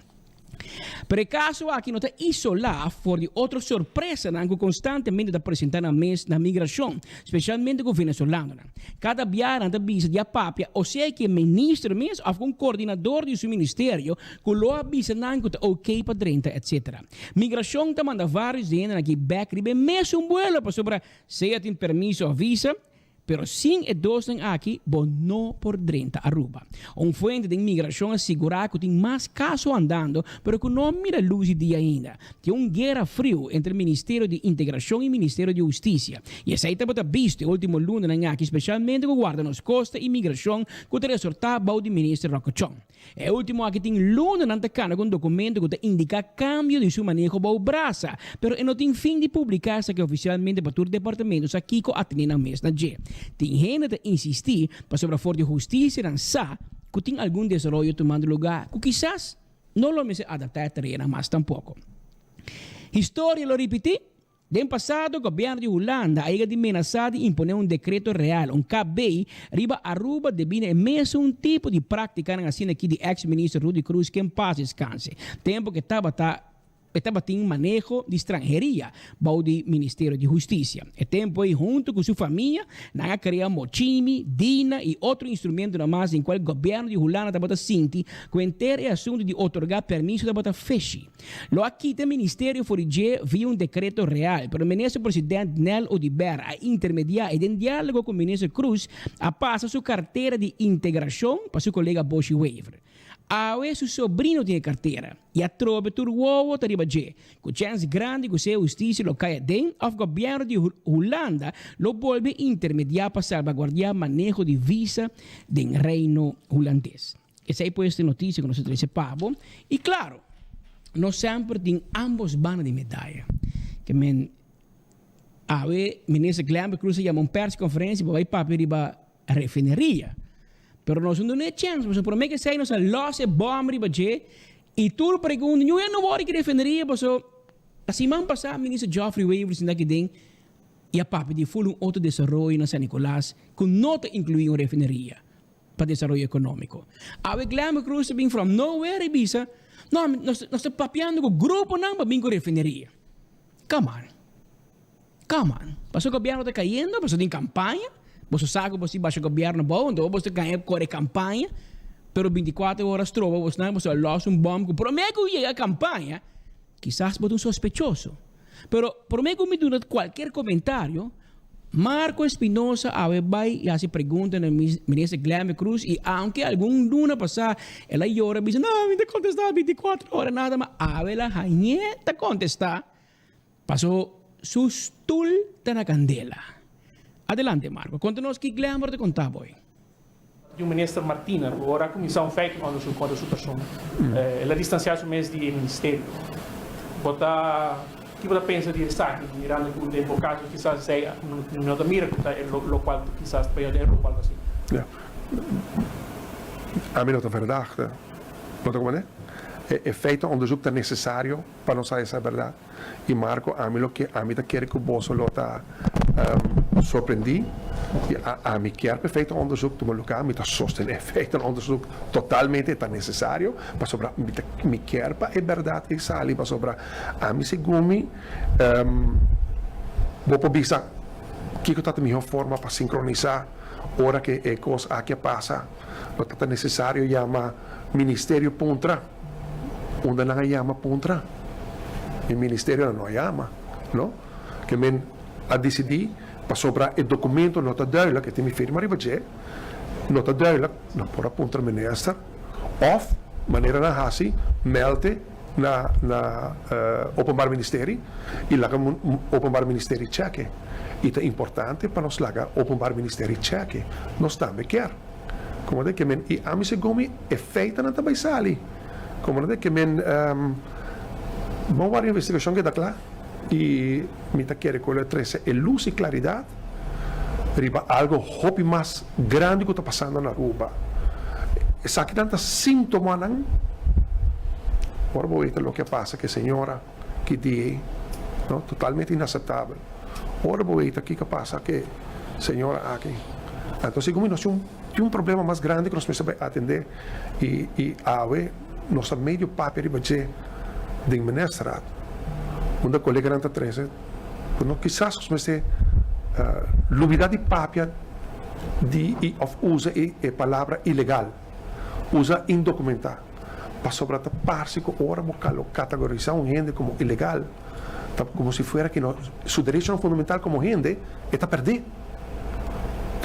Por acaso aqui não está isolado por de outra surpresa que constantemente está apresentando na migração, especialmente com o venezuelano. Cada viagem da visa de papia, ou seja que o ministro mesmo, ou um coordenador do seu ministério, que lo avisa que está ok para 30, etc. Migração está mandando vários dias aqui back, mesmo um vuelo para sobre se tem permisso ou visa, Pero sin edosan aqui, bom não por 30 Aruba. Fuente de imigração assegura que tem mais casos andando, pero que não mira luz de dia ainda. Tem guerra frio entre o Ministério de Integração e o Ministério de Justiça. E essa aí está visto o último lunes aqui, especialmente com guarda nos costas e imigração, que está resortado ao ministro Rocochon. É o último aqui tem lunes na cana com documento que indica cambio de seu manejo ao braço, pero não tem fim de publicar que oficialmente para o departamento aqui com a na mês na G. Tem gente que insistir para sobre a Força de Justiça e sa que tem algum desenvolvimento tomando lugar, que quizás não lo me se adaptar a terreno, mas tampouco. História lo repeti. No passado, o governo de Holanda ha amenaçado de imponer decreto real, KB, riba Aruba devine mesmo tipo de prática assim aqui de ex-ministro Rudy Cruz, que em paz descanse. Tempo que estava tendo manejo de estrangeria para o Ministério de Justiça. É tempo aí, junto com sua família, na criar Mochimi, Dina e outro instrumento na mais em qual o governo de Holanda está sinti com o inteiro assunto de otorgar permisso para feche. Lo aqui tem Ministério Forige via decreto real, pero o ministro presidente Nel Odiber a intermediar e em diálogo com o ministro Cruz a passar sua carteira de integração para seu colega Bosch Weaver. Awe su sobrino tem carteira e a trobe tur uovo tariba je. Com chance grande que seu justiça lo caia den of governo de Holanda lo volve intermediar para salvaguardar manejo de visa del reino holandês. Essa é esta notícia que nós recebemos. E claro, nós sempre tem ambos banas de medalha. Que men awe ministro Guilherme Cruz chama uma press-conferência para ir para a refineria. Pero nós não temos chance, mas por mim que sei nós losse bom riba je e tudo pergunta, eu não vou que refineria, mas a semana passada o ministro Geoffrey Weaver se daqui dentro e a papo de full outro desenvolvimento na San Nicolás que não inclui uma refineria para desenvolvimento econômico. A Guilherme Cruz vem from nowhere e bisa, não, nós estamos papiando com o grupo não para vir com refineria. Come on. Passou o governo está caindo, passou em campanha. Você sabe que você baixa o governo bom, então você ganha corre campanha, pero 24 horas trova, você não você lança bomba, por mim que chega a campanha, quizás bote sospechoso. Pero por mim que me dá qualquer comentário, Marco Espinosa vai e hace pergunta no ministro Guilherme Cruz e aunque algum luna passar, ela llora, diz, não, me contestar 24 horas nada, mas ela rainha contestar, passou sustul na candela. Adelante, Marco. Conta-nos que Guilherme te contava hoje. O ministro Martina, agora a comissão feita com a situação, ela distanciou-se mesmo do ministério. O que você pensa de saque, mirando o tempo caso, quizás seja, não da mira, o qual quizás pode errar algo assim. A mim não é verdade. Não é como é? É feito onderzoek necessário para nós saber essa verdade. E Marco, a mim quer que o bolso lo está surpreendi. A mim quer feito onderzoek te lugar, me está sostener feito onderzoek totalmente tá necessário para sobre me quer para é verdade e sali para sobre a mim segundo vou pobisa que está a melhor forma para sincronizar hora que é coisa que passa. Lo está necessário chama Ministério Puntra. Onde não chama Puntra. O Ministério não chama, não? Que men a decidir para sobre o documento não está duidelijk, que tem firma ribaje, não está duidelijk, não pode Puntra minister, of maneira na hasi melde na Openbaar Ministerie e lá o Openbaar Ministerie cheque. E é importante para nós lá Openbaar Ministerie cheque. Nós também quer. Como é que men e a mim se gomi é feita na também sali. Como é que men vamos ver a investigação que dá lá e me está querendo com a 13 é luz e claridade riba algo hopi mais grande que está passando na Aruba. Essa que tanta sintoma não agora vou ver o que passa que a senhora que diz não totalmente inaceitável. Agora vou ver o que passa que a senhora aqui. Então como nós tem problema mais grande que nós precisamos atender e nossa meio papel de administrar onde a colega não está 13 não quizás nós precisamos lubidade de papel de usa a palavra ilegal usa indocumentada para sobre a parte que ora vou categorizar gente como ilegal como se fosse que seu direito fundamental como gente está perdido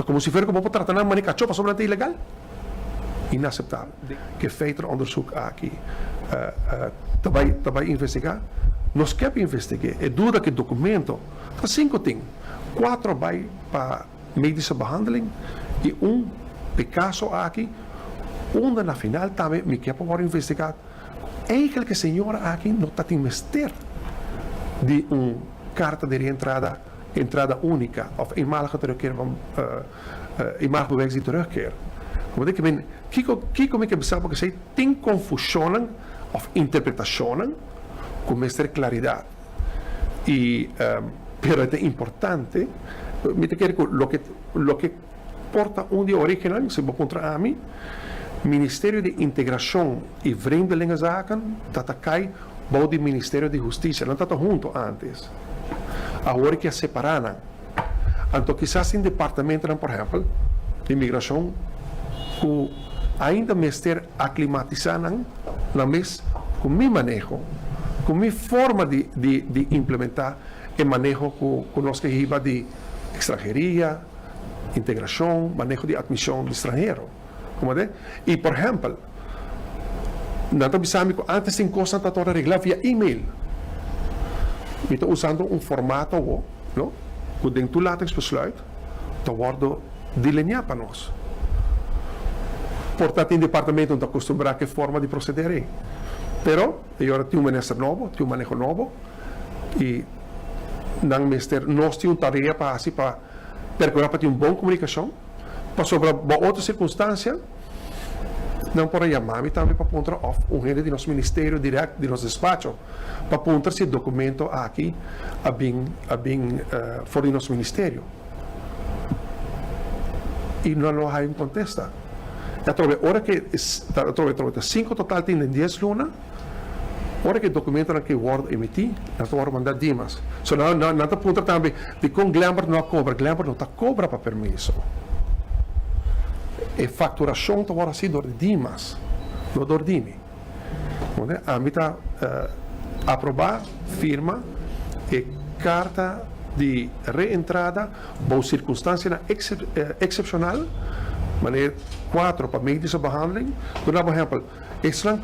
Como se fuera como para tratar de manicacho para sobre ilegal. Inaceptável. Que feito onderzoek aqui também investigar. Nós queremos investigar. É dúvida que documento. Tá 5 ting. 4 vai para medische behandeling e caso aqui. Na final também me quer para investigar. Eigenlijk a senhora aqui não está investir de carta de entrada única of eenmalige terugkeer van eenmalige bewijs terugkeer. Omdat ik ben, kiko ik besef que sei tem confusionen of interpretationen com mestre claridade. Pero é importante, me te quero lo que porta de original, se vou contra a mim, Ministerio de Integração e Vreemdelingenzaken, dat cai bouw do Ministério de Justiça, não está junto antes. Agora que separaram. Então, quizás em departamento, por exemplo, de imigração, que ainda me estar aclimatizando na mes com meu manejo, com minha forma de implementar o manejo com nós que iba de extranjeria, integração, manejo de admissão de estrangeiro. E, por exemplo, nós sabemos que antes de coisas está toda arreglada via e-mail. Estou usando formato, no? Que dentro do latingsbesluit te worden delineado para nós. Portanto, em departamento não está acostumado a que forma de proceder é. Pero, agora tem ministro novo, tem manejo novo, e nós temos tarefa para percorrer para ter boa comunicação, para sobre outra circunstância, não por chamar também para apontar gente de nosso ministério direto, de nosso despacho, para apontar se documento aqui a bem fora do nosso ministério. E não há um contesta. Hora que 5 total tem 10 luna, hora que o documento que Word emitir, nós vamos mandar dimas. So não aponta também de com Glamour não cobra, Glamour não está cobra para permisso. E facturação está agora assim do dimas, não do ordine. A mim está aprovar, firma e carta de reentrada, boa circunstância excepcional, maneira 4 para medische behandeling. Por exemplo, Island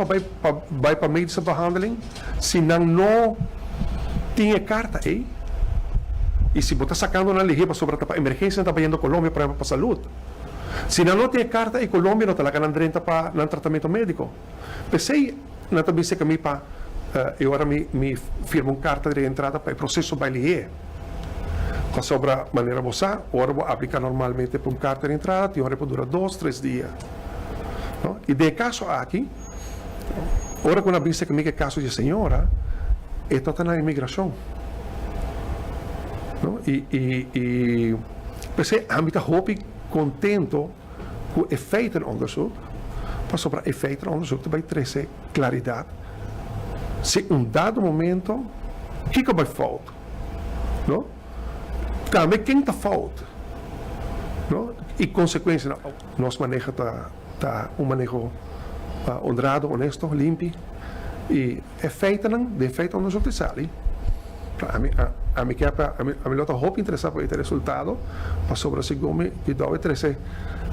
vai para medische behandeling, se não tinha carta aí, e se você está sacando uma ligeira sobre a emergência, está indo a Colômbia para a saúde. Se não tem carta em Colômbia, não está lá ganhando para o tratamento médico. Pensei, não também sei que me para eu agora me firmo carta de entrada para o processo baile. Sobre a maneira você, agora vou aplicar normalmente para carta de entrada, e agora dura 2-3 dias. No? E de caso aqui, agora quando abri que caso de senhora, é toda na imigração. No? E pensei, a mim está contento com o efeito do onderzoek, para sobre o efeito do onderzoek vai trazer claridade. Se dado momento, o que vai faltar? No? Também quem está falta, e consequência, nosso manejo está manejo honrado, honesto, limpo, e é feito onde nós utilizamos. A mim está muito interessado por esse resultado, para sobre o segundo, que deve trazer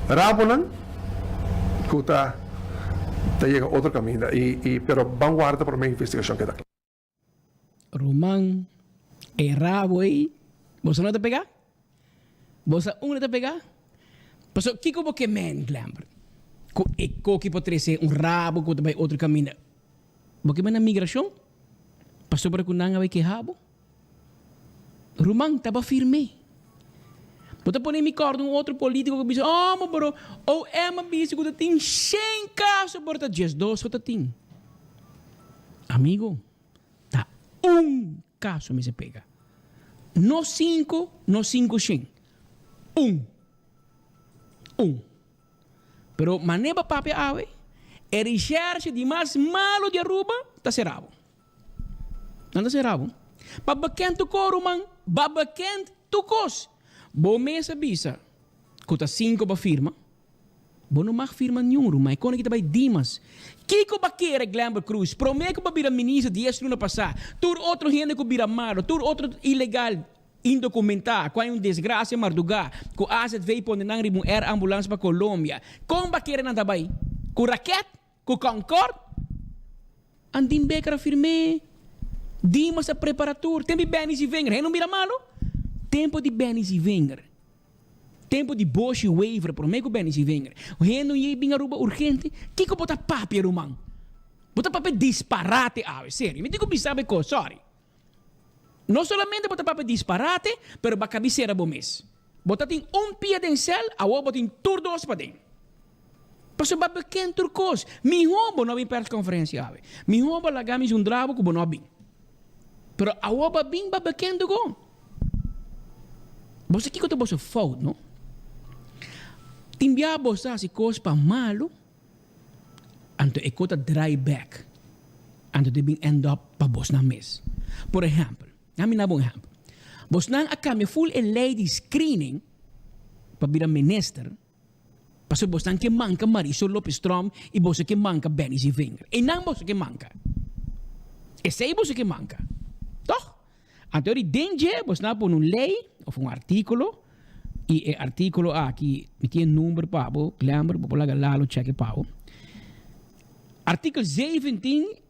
rabonan, que está chega outro caminho, pero vanguarda para a minha investigação que está. Román, é rabo aí. Você não te pegar? Você não te pegar? Porque que como que men Glamour? Que pode ser rabo que vai outro caminho. Porque na migração? Passou para que não vai que rabo? Román estava firme. Você pode me cortar outro político que diz, mas bro, ou é uma bicha que tem 100 casos por ter 2 que tem. Amigo, tá caso me se pega. No 5, 100. Pero maneba papi ave, e recherche de mais malo de Aruba, está cerrado. Não está cerrado. Babakent tu corumang, babakent tu cos. Bo mesa bisa, kuta 5 ba firma, bo não mag firma nenhum, mas quando kita vai Dimas, Kiko ba querer Glamour Cruz, promete que ba vira ministro 10 luna passar, tur outro gente que vira malo, tur outro ilegal, indocumentado, quando desgraça marduga, com AZV pode não ribum ambulância para Colômbia, como vai querer andar daí? Com raquete, com Concorde, andim becar firme, dimos a preparatura, tempo de Benis e Wenger, não mira malo? Tempo de Benis e Wenger, tempo de Bosch e Waiver, por meio Benis e Wenger, o reno e bem aruba urgente, que que bota papel, irmão? Bota papel disparate, sério, me digo que sabe coisa, sorry. Não solamente bota papel disparate, pero ba cabeceira bom mês. Bota tem pia de cel, a outra tem turdos para dentro. Passo ba pequeno turcos. Mi homem não vem para a conferência, ave. Mi homem lá gamis drabo que não vem. Pero a outra bem ba pequeno go. Você que eu te bosso fault, não? Timbia bossa se coisa para malo, anto e cota dry back, anto de bem end up para boss na mês. Por exemplo, namin na bong exemplo. Bos nang akami full and lady screening pabira minister. Paso bos nang ke manka Marisol Lopez Strom e bos ke manka Benny Wenger. E nang bos ke manka. E sei bos ke manka. Toch? Antori dengue bos na pon un lei of un articolo e articolo aqui mi tiene numero pabo, clamber popolaga lalo check pabo. Artikel 17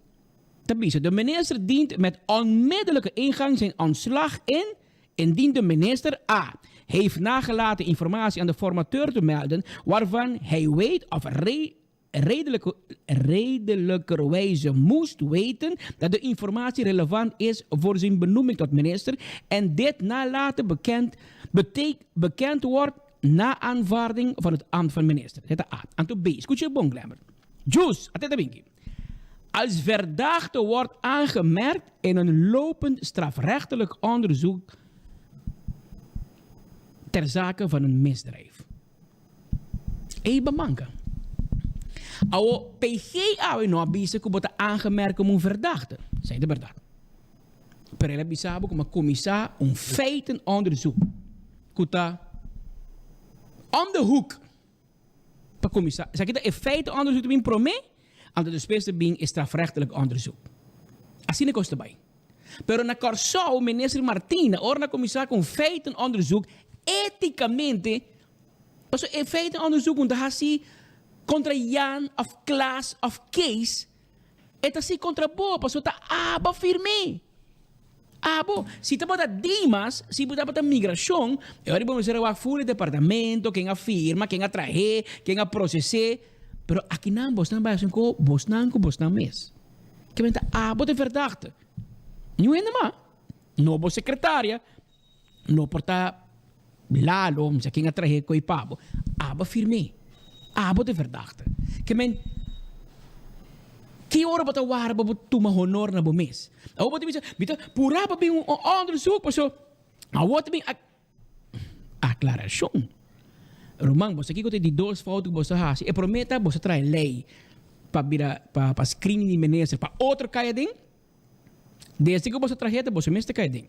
de minister dient met onmiddellijke ingang zijn ontslag in, indien de minister A. heeft nagelaten informatie aan de formateur te melden, waarvan hij weet of redelijkerwijze moest weten dat de informatie relevant is voor zijn benoeming tot minister en dit nalaten bekend wordt na aanvaarding van het ambt van minister. Dat is A. En toen B. Scootje bonglemmer. Juice, atenta binky. Als verdachte wordt aangemerkt in een lopend strafrechtelijk onderzoek ter zake van een misdrijf. Even manken. Awo PG awe no abise ko bota aangemerkt om een verdachte. Zij de verdad. Perele bisabo como comissa een feitenonderzoek. Kuta om de hoek. Pa comissa. Zeg je dat een feitenonderzoek te promé? Aan de despesa bing is strafrechtelijk onderzoek. Assim ne kosta bij. Pero na Corso, minister Martina, orna commissaris con feitenonderzoek, eticamente, also in feitenonderzoek, want daar zie contra Jan of Klaas of Kees, et assim contra Bo, paso ta aba firme. Abo, si te bota Dimas, si te bota migração, eu ribo me será full departamento, quem a firma, quem a traje, quem a processé, pero aqui não, bos não vai assim com bos não mes. Que venta abo de verdachte. Não é nada. Não bo secretária, não porta lalo, mas quem a traje coi pabo. Abo firme. Abo de verdachte. Que men que hora bota war bo tuma honor na bo mes. Ou bota bita pura ba bing onderzoek, so a wat bing aclaração. Romang, você aqui que tem dois fotos que você faz, e prometa você traz lei para screening de minister, para outro caidinho. Desde que você traz você mesmo caidinho.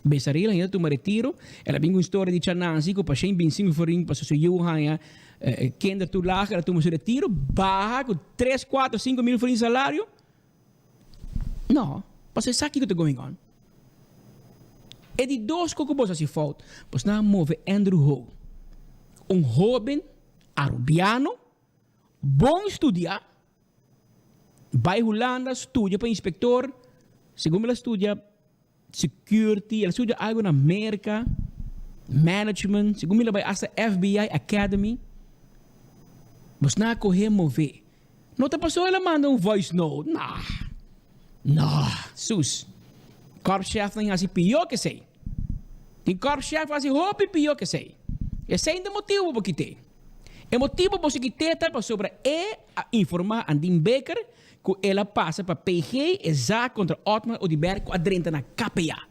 Besarila ainda tu me retiro, ela vem com história de Chanansi, que para 125 forinhos, para seu Johan, kinder tu lager, tu me retiro, barra com 3, 4, 5 mil forinhos salário. Não, você sabe o que está going on. E de dois que você se falta, você não move Andrew Ho. Jovem arubiano, bom estudar, vai Holanda, estuda para inspector, segundo ela estuda security, ela estuda algo na América, management, segundo ela vai essa FBI Academy, mas não correr mover. Não te passou, ela manda voice note, não, sus, corpo-chefe não é assim pior que sei, tem corpo-chefe assim roupa pior que sei. Esse é o motivo para que tem. O motivo para que tem é sobre informar a Dean Baker que ela passa para PG e za contra Otmar Odiberg que adrenta na KPA.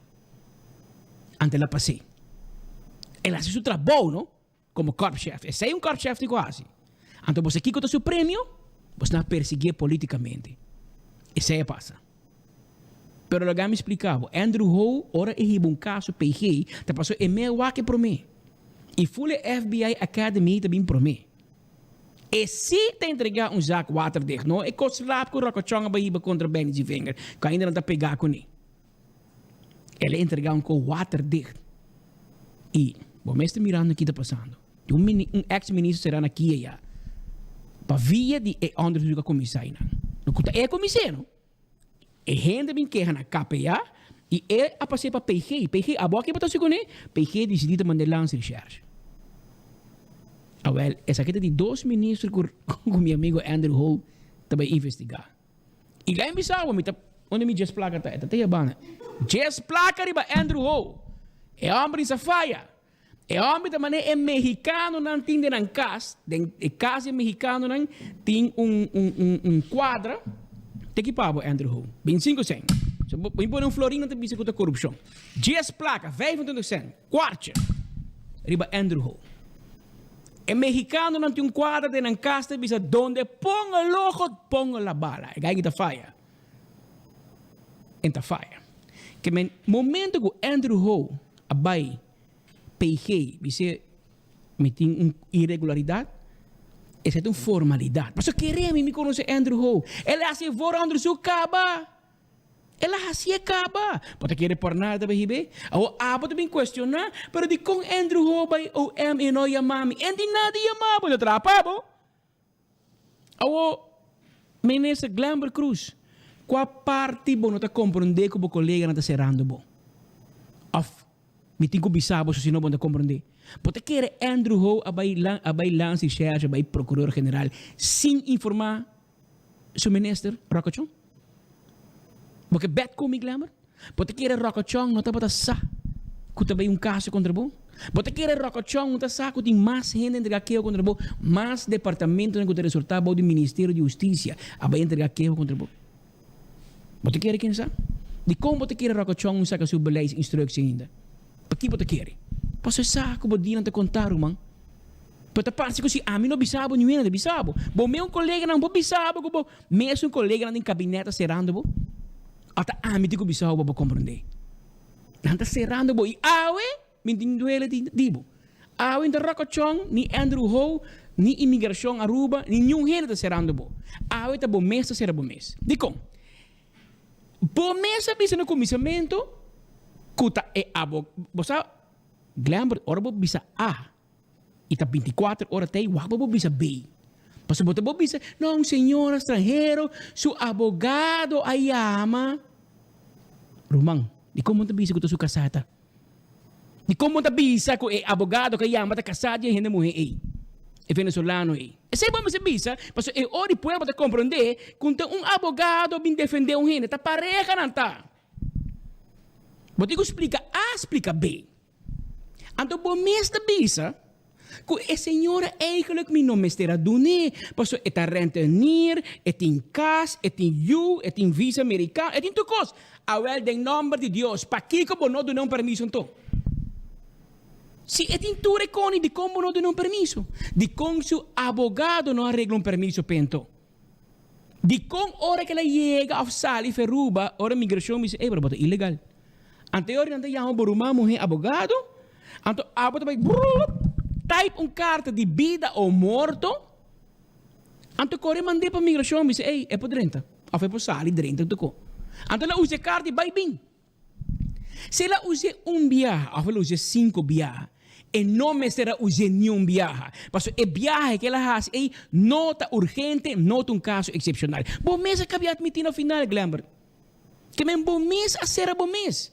Ante ela passei. Ela faz seu trabalho, não? Como corpo-chefe. Esse é corpo-chefe de quase. Então você aqui com o seu prêmio, você não perseguir politicamente. Esse é passa. Pero logo me explicava, Andrew Ho, ora é um caso PG, te passou e meio que para mim. E full FBI Academy também para mim. E se te entregar zaak water dicht, não? Ik kon slaap com rocochonga bahiba contra Benny de Wenger. Que ainda não está pegar com ele. Ele entregar com water dicht. E, bom, me está mirando aqui, está passando. Um ex-ministro será aqui e já. Para via de onderzoek a commissaris. É comissário. E gente bem que na KPA e a passar para PG. PG, a boa que para se conhecer, PG decidiu mandar lançar recherche. Well, essa aqui de 2 ministros com meu amigo Andrew Ho também investigar. E lá em Bissau, onde me just placa tá a bana. Just placa riba Andrew Ho. É homem em Safaia. É homem também é mexicano não tem de nan casa, de casa mexicano não tem quadra. Tem que pagar Andrew Ho. 25 cent. Se põe um florinho não tem que corrupção. Just placa 25 cent. Quarto. Riba Andrew Ho. É mexicano não tem quadra de nan casa bisa donde ponga el ojo, ponga la bala. É gai que tá faia. Enta faia. Que men momento que Andrew Ho abai PG, bisa meting irregularidade, essa é uma formalidade. Mas eu queria me conhecer Andrew Ho. Ele assim fora Andrew Ho caba. Ele assim caba. Pode querer por nada bem. Ou pode bem questionar, pero de com Andrew Ho vai o e no yamami. E de nada yamabo, ele trapabo. Ou ministro Glamber Cruz, qual parte bom não tá compreender que o colega não está serando bom. Of me tenho bisabo se não pode compreender. Pode querer Andrew Ho abai lance chefe, abai procurador general sem informar seu ministro Rocochon. Porque bet comigo lembra? Pode querer Rocochon não tá para sa, que também caso contra bom. Pode querer Rocochon não tá sa, que tem mais gente entregar que contra bom, mais departamento que tem resultado do Ministério de Justiça abai entregar que contra bom. Pode querer quem sabe? De como pode querer Rocochon não saca seu beleza instrução ainda. Para que pode querer? Paso saco bo di não te contaram, man. Pata parte que se a mim não bisabo nenhum de bisabo. Bo meu colega não bo bisabo, bo mesmo colega não em gabinete serando bo. Ata a mim digo bisabo bo compreender. Não tá serando bo e awe me duele dibo. Awe inda Rocochon ni Andrew Ho ni imigração Aruba ni nenhum gente tá serando bo. Awe tá bo mês tá será bo mês. Dico. Bo mês bisa no comissamento kuta e abo. Bosa Glamber, ora bo bisa A. Ita 24 horas tem, wabo bo bisa B. Paso bo bisa, não, senhor estrangeiro, su abogado ayama. Rumang, di como ta bisa ko to su kasata? Di como ta bisa ko abogado kay yama ta kasada yung hindi mo E venezolano E se vamos bisa, paso ori pueblo te compreender, kung abogado bin defender hindi, ta pareja nanta. Bo digo explica A, explica B. Então, bom mês da bisa, que a senhora eigenlijk me não me estará dune, passo eta rentenir, em casa, em you, em visa americana, em tu coisa. Awel, em nome de Deus, para que como não dá um permisso então? Se em tu recone de como não dá um permisso, de como seu abogado não arregla permisso pento. De como hora que ela chega ao sali ferruba, hora migração me diz, pero bota ilegal. Anterior não ia borumar morrer abogado. Então, type carta de vida ou morto. Então, corre mandei para a migração e diz, é por dentro. Ou foi para sali dentro. Então, ela usa carta e vai bem. Se ela usa viagem, ou ela usa 5 viagens, e não me será usar nenhum viagem. Porque é viagem que ela faz, é nota urgente, nota caso excepcional. Bom mês acabei de admitir no final, Glamber. Que men bom mês a ser bom mês.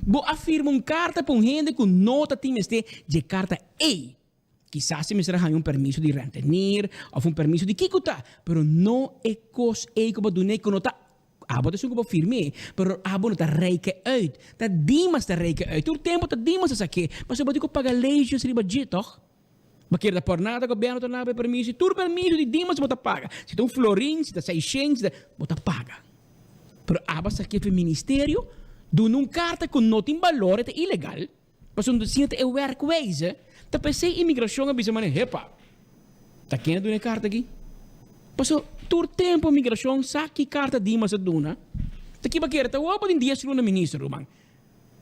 Bo afirma carta para gente com nota time de carta E. Quizás se me será um permisso de retenir ou permisso de kikuta, pero não é coisa que do que não tá. Pode ser que firme, pero não tá reike uit. Tá dimas tá reike uit. O tempo tá dimas essa aqui, mas eu vou ter que pagar leis se riba de toch. Porque da por nada governo tá nada permisso, tu permisso de dimas bota paga. Se tem florin, se tá 600, bota paga. Pero basta que o ministério do carta com nota em valor é ilegal. Mas onde se é werkwijze, tá pensei imigração a bisa mané, hepa. Tá quem do carta aqui? Passo todo tempo imigração saque carta de mas duna. Tá que baqueira, tá o em 10 luna ministro, man.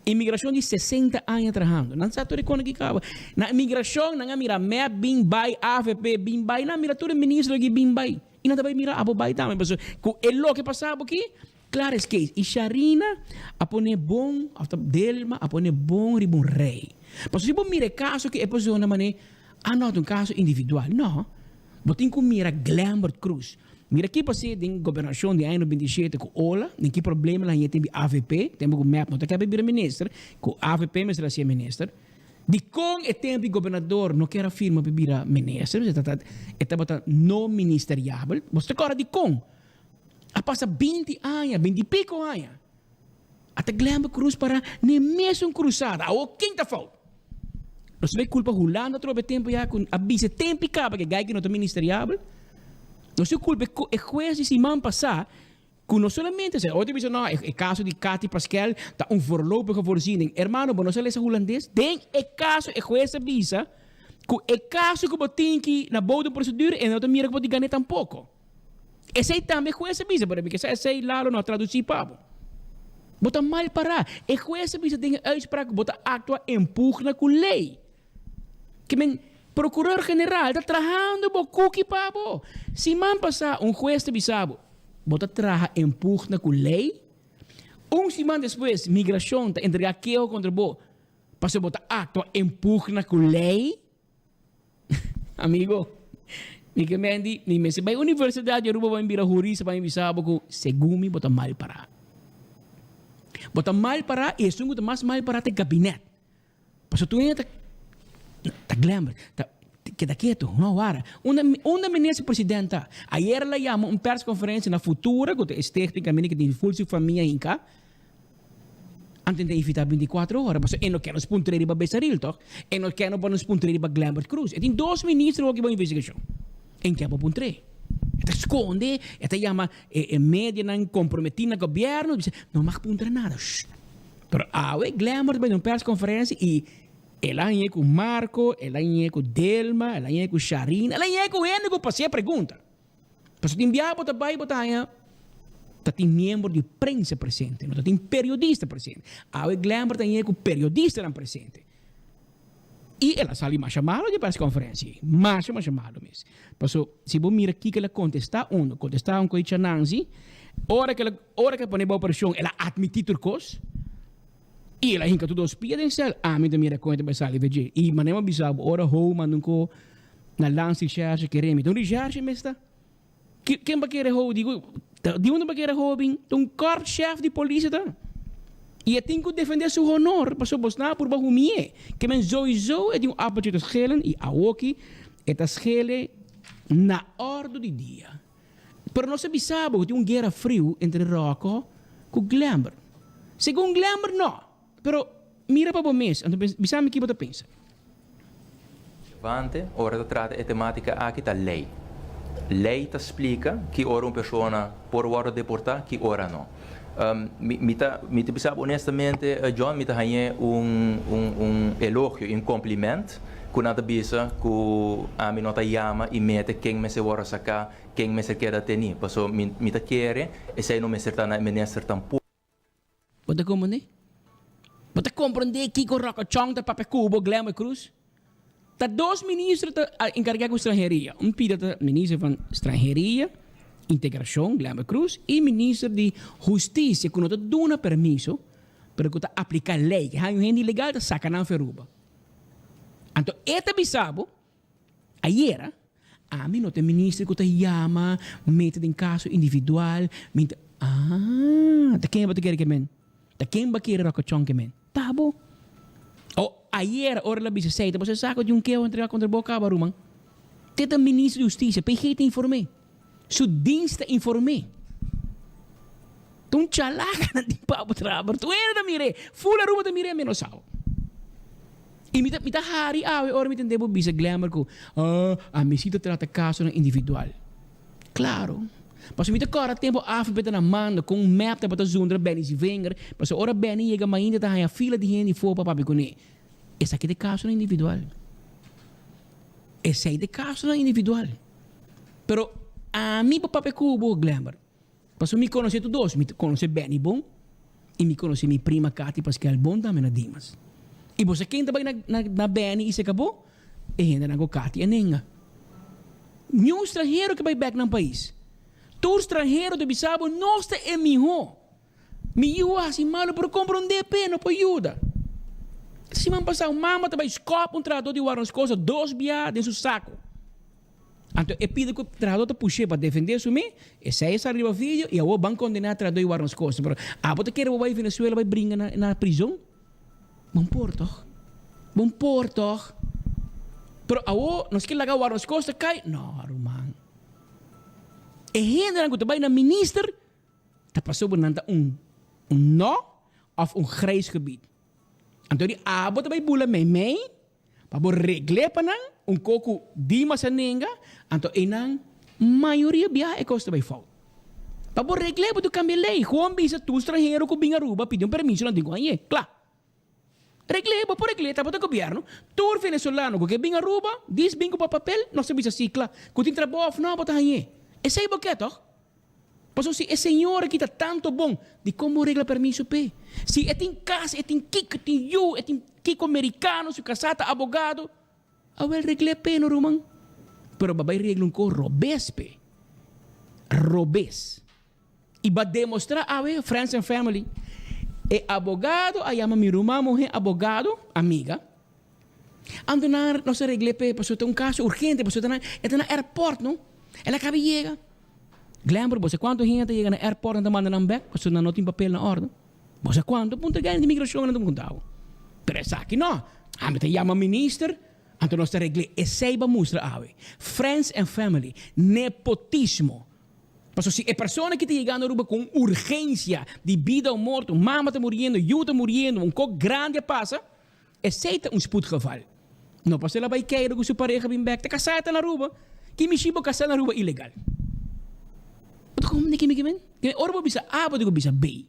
Imigração de 60 anos trabalhando. Não sabe tudo que acaba. Na imigração não mira me bim bai AFP bim bai na mira tudo ministro aqui bim bai. E não vai mira abo bai também, passo é lo que passava aqui. Claro es que, e Sharina, a pone bom, a Delma, a pone bom ribon rei. Mas se você mira caso que é pessoa na maneira, não é um caso individual, não. Você tem que mirar Glambert Cruz. Mira aqui passei em governação de ano 27 com Ola, nem que problema lá tem AVP, temos o map, não tem que haver ministro, com AVP mas ela é ministro. De com é tempo de governador não quer afirma para virar ministro, está não ministeriável. Você agora de com. A passa 20 anos, 20 e pico anos. Até Glambert Cruz para nem mesmo cruzada, ou quinta falta. Nós vemos culpa Hulanda, trobe tempo já com a vice tempo e capa que gai que não é ministeriável. Nós temos culpa é juez e semana passada, que não somente, outra vez não, é caso de Cathy Pascal, está voorlopige voorziening. Hermano, não sei se é holandês, tem é caso, é juez avisa, que é caso que você tem que na boa procedura e não tem mira que você ganha tampouco. Esse aí também é juez avisa, porque esse aí lá não traduzir para. Bota mal para. É juez avisa tem uitspraak, bota actua empurra com lei. Que men procurador general está trabajando por cookie pabo. Se man passar juez de bisabo, bota traja empurra com lei. Semana depois, migração está entregar queijo contra bo. Passa bota actua empurra com lei. Amigo, ni que mendi, ni me se vai universidade, Aruba vai virar jurista, vai bisabo com segumi bota mal para. Bota mal para e sungo mais mal para te gabinete. Passa tu entra tá Glambert, queda quieto, não hora. Uma ministra presidenta, ayer ela chamou uma press conferência na futura, que é tecnicamente que tem full sua família em cá, antes de evitar 24 horas, mas eu não quero nos puntreri para Bessaril, toh? Eu não quero para nos puntreri para Glambert Cruz. E tem 2 ministros que vão investigação. Em que é para puntrei? Ela esconde, ela chama média não comprometida com o governo, não mag puntre nada. Pero Glambert vai numa press conferência e ela ia com Marco, ela ia com Delma, ela ia com Sharina, ela ia com ele que passei a pergunta. Mas tem enviado para baixo botanha, tem membro de prensa presente, não tem periodista presente. A Glambert ia com periodista não presente. E ela sali mais chamado de press conferência, mais chamado mesmo. Passou, se você mira aqui que ela contesta um com a Nancy, hora que põe a operação, ela admitiu tudo coisa. E ela hinca tudo os pies em céu. Me também era conta para sair veja. E manema bisabo ora home nunca na lance charge que remi. Então charge mesta. Quem vai querer home digo, de onde vai querer home? Um corpo chefe de polícia tá. E tem que defender seu honor, passou bosna por baixo mie. Que men sowieso é de appeltje te schelen e awoki eta schele na ordem do dia. Pero não se bisabo que tem guerra frio entre Rocco e Glambert. Segundo Glambert não. Pero mira para o mês, então bisame que você pensa. Vante, ora trata a temática aqui da lei. Lei te explica que ora uma pessoa por hora deportar, que ora não. Me te honestamente, John, me te ganhei elogio, cumprimento, que nada bisa que a mim nota chama e mete quem me se vora sacar, quem me se quer ter. Passo me te quer, e se não me certa na ministra tampoco. Você compreende? Você compreende que o Rocco Chong da Papa Cubo, Glambert Cruz? Tá 2 ministros encarregados de estrangeria. Pida ministro de estrangeria, integração, Glambert Cruz, e ministro de justiça, que não te dá permisso para que aplicar a lei, que é um gente ilegal, que saca na feruba. Então, este bisabo, ayer, a mim não tem ministro que te chama, mete em caso individual, quem vai querer que men? Quem vai querer Rocco Chong que men? Tá bom. Ayer, ora la bicicleta, você sabe de que eu entregar contra a boca, Baruman? Teta ministro de Justiça, PG te informei. Su dienst te informei. Tung chalaga na di pa trabalho. Tu era da mire, fula ruba da mire menos sao. E mita hari awe ora mita debo bisa glamour ko. A misita trata caso ng individual. Claro. Mas mita kora tempo afbeta na mando com map te bata zundra Benny si venger. Mas ora Benny chega mainda ta haya fila di gente for papi kone. Esse aqui de caso individual. Esse aí de caso individual. Pero a mim papai cubo glamour. Passo me conhece tu dois, me conhece Benny bom e me conhece minha prima Cathy Pascal bom também na Dimas. E você quem também na Benny e se acabou? E ainda na Cathy e nenga. Nenhum estrangeiro que vai back no país. Tu estrangeiro de bisabo nós te emiho. Me eu assim malo por compreender pena por ajuda. semana passada, mama também escopa trator de umas coisas, 2 bias dentro do saco. Então, eu pido que o trator te puxe para defender isso, e sai essa arriba vídeo, e eu vou condenar o trator de umas coisas. Mas, você quer ir para Venezuela, vai brincar na prisão? Bom porto. Bom porto. Pero awo, nos kila ka waros costa kay, no, rumang. E hindi lang ko tabay na minister, tapos nanta no of grijs gebied. Anto die abo tabay bula may, pabo regle pa nang, koku di masanenga, anto inang maioria biya costa by fault. Pabo regle pa tu cambia lei, Juan bisa tu estrangeiro ko bingaruba, pediu permiso lang di ko anye, klar. Regle, por regle, tapos o governo, todo venezolano que vem a Aruba, diz bingo para papel, não se bisa cicla, que tem trabalho, não, bota aí. Esse aí boquete, ó. Pois se esse senhor que está tanto bom, de como regla permiso, pe. Se é tem casa, é tem kiko, tem you, é tem kiko americano, se casata, abogado, awel regle pe, no rumang. Pero babay regla ko robes, pe. Robes. E ba demonstrar, friends and family, e abogado, aí ama minha irmã, mulher, abogado, amiga. Ando na nossa regle, pastor, tem caso urgente, pastor, está na airport, não? Ela acaba de chegar. Lembra, você quanto gente chega na airport, não manda um back, pastor, não tem papel na ordem. Você quanto ponto ganha de imigração, não contava. Pero essa aqui não. A me te chama minister, então nossa regle, e saiba mostra, friends and family, nepotismo. Mas se a pessoa que está chegando a Aruba com urgência de vida ou morte, mama está morrendo, eu está morrendo, coisa grande passa, aceita spoedgeval. Não passa lá vai cair com sua pareja bem back, está casada na Aruba, que me chibo casada na Aruba ilegal. Mas como é que me quemen? Aruba bisa A, pode bisa B.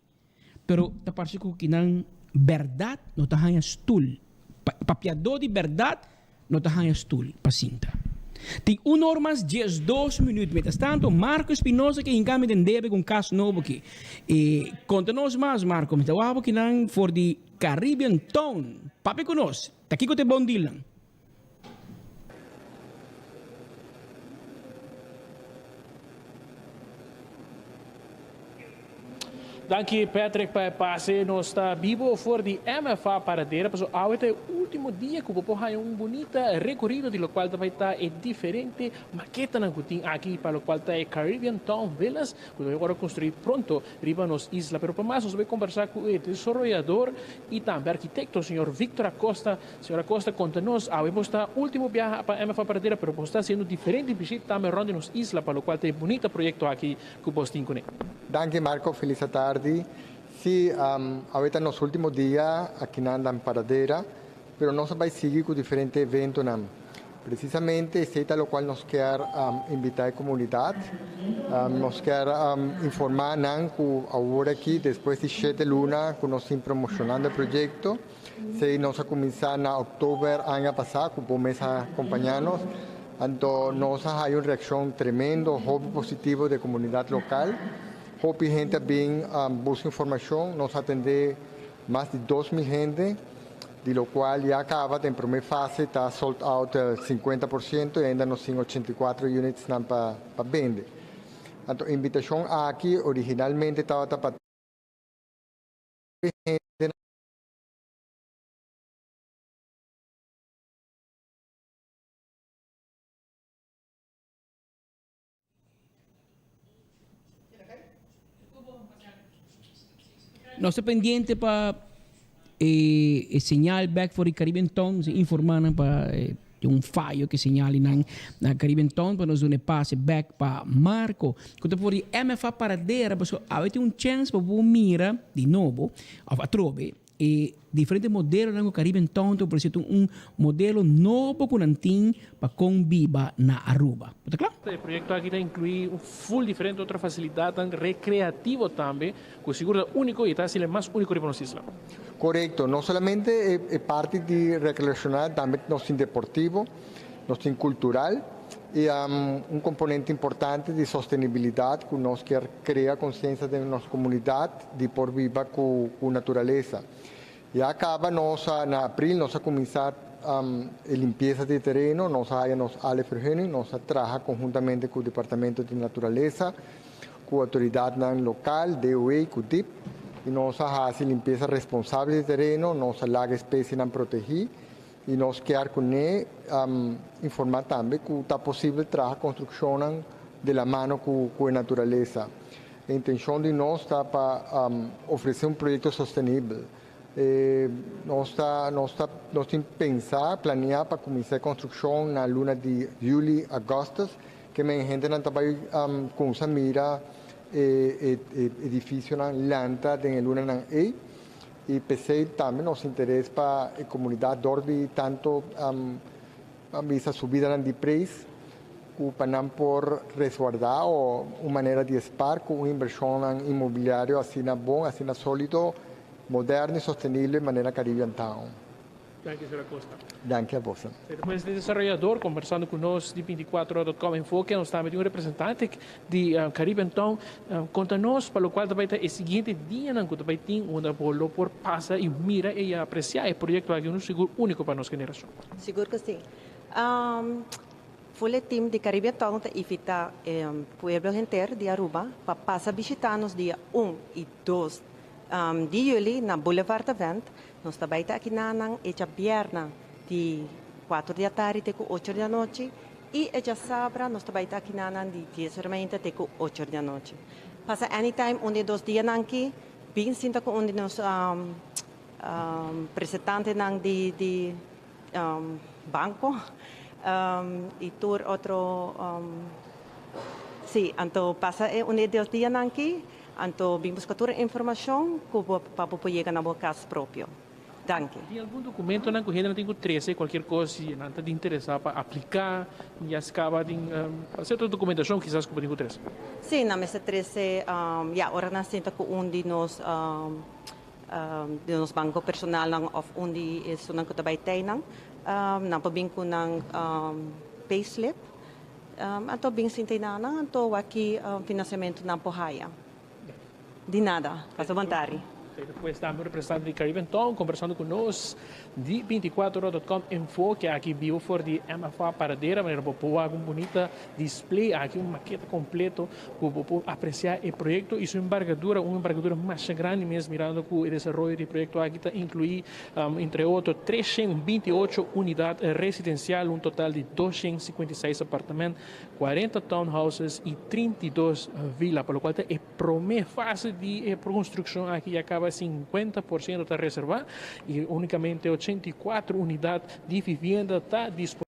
Pero ta parece que não verdade não está hanya stool. Papiador de verdade não está hanya stool, pacinta. Tem 1 hora mais 2 minutos. Mientras tanto, Marco Espinosa que encame den debe com caso novo aqui. E conta-nos mais, Marco. Então, eu que não for de Caribbean Town. Papi conosco. Tá aqui que eu te bom deal. Danke Patrick para passe nós está vivo for de MFA paradeira, mas hoje é o último dia que o povo tem bonita recorrido de lo qual vai estar é diferente maqueta na que aqui para o qual está Caribbean Town Villas, que vai agora construir pronto riba nos isla, pero para mais nós vamos conversar com o desenvolvedor e também arquitecto, senhor Victor Acosta. Senhor Acosta, conta-nos, hoje está último viaje para MFA paradeira, pero está sendo diferente visita também ronde nos isla, para o qual tem bonito projeto aqui que o povo tem com ele. Danke Marco, feliz tarde. Sí, ahorita en los últimos días aquí en Paradera, pero no se va a seguir con diferentes eventos. Precisamente es lo cual nos quer invitar a la comunidad, nos quer informar que ahora aquí, después de 7 lunas, que nos estamos promocionando el proyecto, se nos ha comenzado en octubre año pasado, que podemos acompañarnos. Entonces, nos hay una reacción tremenda, hobby positivo de comunidad local. Hope gente bien busca información, nos atende más de 2.000 gente, de lo cual ya acaba en primera fase, está sold out 50% y ainda nos tiene 84 units para vender. Entonces, invitación aquí originalmente estaba para gente. Nós estamos pendientes para señal back for the Caribbean Town, informar para fallo que señale na Caribbean Town para nos dar passe back para Marco. Quando for the MFA paradeira, porque tem chance para mirar de novo, a trove, diferentes modelos no Caribbean Town, por isso modelo novo que não tem para conviver na Aruba. Está claro? O projeto aqui inclui full diferente outra facilidade recreativo também, que seguro único e está sendo mais único para nós isla. Correcto, no solamente es parte de recreacional, también nos tiene deportivo, nos tiene cultural y un componente importante de sostenibilidad que nos crea conciencia de nuestra comunidad de por viva con naturaleza. Y acaba en abril, nos a comenzar limpieza de terreno, nos ale vergunning, nos trabaja conjuntamente con el Departamento de Naturaleza, con la autoridad local, DOE, con DIP, E nós fazemos limpeza responsável do terreno, nós laga espécies não protegidas e nós queremos informar também que está possível trabalhar construção de la mano com a natureza. A intenção de nós está para oferecer projeto sustentável. Nós temos pensar, planear para começar a construção na luna de julho, agosto, que a gente não trabalha com essa mira edifício na lanta de luna na e pensei também nosso interesse para a comunidade dormir tanto essa subida de preço para não por resguardar ou uma maneira de espar com uma inversão imobiliária assim bom, assim sólido, moderno e sustentável de maneira Caribbean Town. Danke, senhora Costa. Danke a você. Depois de desarrollador, conversando conosco de 24horas.com Enfoque, nós estamos de um representante de Caribbean Town, conta-nos para o qual também é o seguinte dia, que também tem onde o por passa e mira e apreciar o projeto aqui, um seguro único para a nossa geração. Seguro que sim. Foi o time de Caribbean Town que invita o povo inteiro de Aruba para passar a visitar-nos dia 1 e 2 de julho na Boulevard da Vent. Nós também estamos aqui na Ejaberna de 4 da tarde até 8 da noite e Ejasabra nós também estamos aqui na de 10 da manhã até 8 da noite. Passa anytime onde 2 dias aqui, bem sinta com onde nós representantes de banco e tur outro sim, então passa onde 2 dias aqui, então vimos buscar informação para poder chegar na boa casa próprio. Danke. Tem algum documento na corrida não tem que 13 qualquer coisa se não está de interessar para aplicar e acaba de fazer outra documentação quizás que tem que 13. Sim, na mesa 13 agora nós temos com de nos banco personal of onde isso não que também tem não pabing ko ng payslip ato bing sintinana ato waki financiamento ng Pohaya. De nada, pasabantari. Depois estamos representando de Caribbean Town, conversando conosco de 24horas.com Enfoque, aqui viu for de MFA Paradeira, mas para pôr um bonita display, aqui uma maqueta completa para apreciar o projeto e sua envergadura, uma envergadura mais grande mesmo, mirando que o desenvolvimento do projeto aqui está incluir, entre outros, 328 unidades residenciais, um total de 256 apartamentos, 40 townhouses e 32 vilas, pelo qual é promessa fase de construção aqui acaba 50% está reservado e unicamente 84 unidades de vivienda está disponível.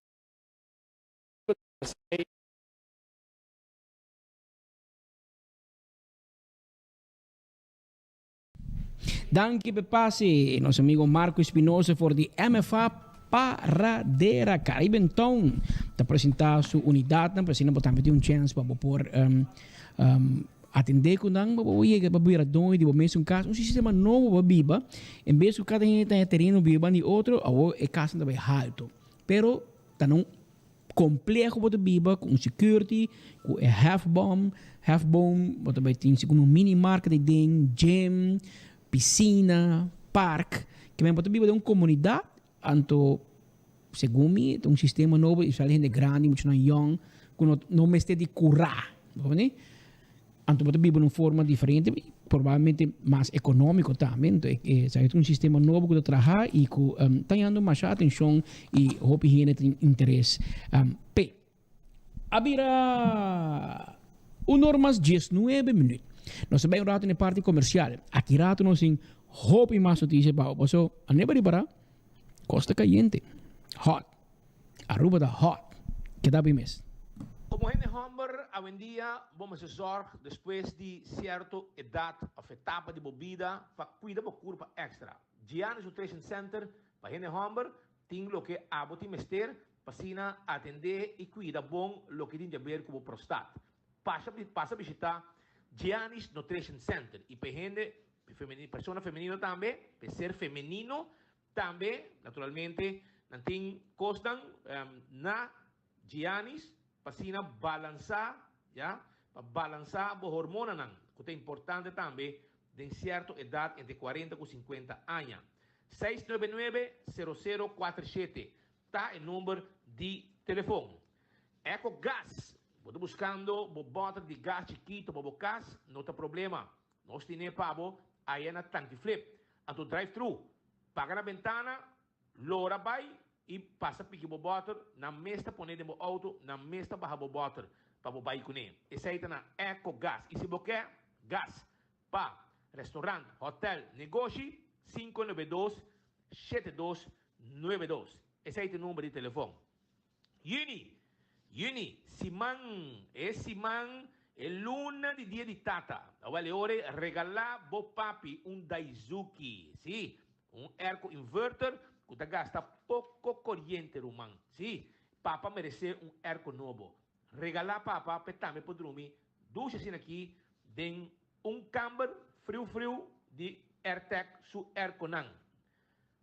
Danke per passe, nosso amigo Marco Espinosa for the MFA Paradeira Caribbean Town. Está apresentando sua unidade, para assim botar um chance para pôr atender com nang babawi que babira dong di mesmo caso um sistema novo babiba em vez de cada gente tem terreno biba de outro a é casa também alto pero tá não complexo para biba com security com half bomb bota bem tem como mini market de ding gym piscina parque que vem para biba de uma comunidade anto segundo mim um sistema novo e sale gente grande muito young com não meste de curar né anto pode viver numa forma diferente, provavelmente mais econômico também. É um sistema novo que trabalha e que está dando mais atenção e hope que tem interesse. Abira normas 19 minutos. Nós sabemos rato na parte comercial. Aqui rato nós em hope mais notícias para o so a neba para Costa Caliente, hot, Aruba da hot, que dá bem mesmo. Como gente Humber, hoje em dia, vamos sorrir depois de certa idade ou etapa de bebida para cuidar da curva extra. Giannis Nutrition Center, para gente Humber, tem o que a botim mester, para atender e cuidar bom o que tem a ver com o prostate. Passa a visitar Giannis Nutrition Center e para gente, pessoa feminina também, para ser feminino também, naturalmente, não tem costan na Giannis para balançar, já, para balançar a hormona não, que é importante também de certa idade entre 40 e 50 anos. 699-0047 está o número de telefone. Eco Gás, estou buscando bota de gás chiquito para o gás, não tem problema. Nós temos para aí na tanque flip, a tu drive-thru, paga na ventana, lora vai e passa pique o bottle, na mesta põe dentro do auto, na mesta barra o bottle, para o bairro com ele. Esse aí tá na Eco Gas. E se você quer gas para restaurante, hotel, negócio, 592-7292. Esse aí tem o número de telefone. Uni, Simão, é luna de dia de tata. Vale ora regalar bo papi Daizuki, sim, air inverter que gasta pouco corrente romano, sim. Papa merece air novo. Regalar papa petame por dormir, duas assim aqui, den camber frio de AirTech su air conan.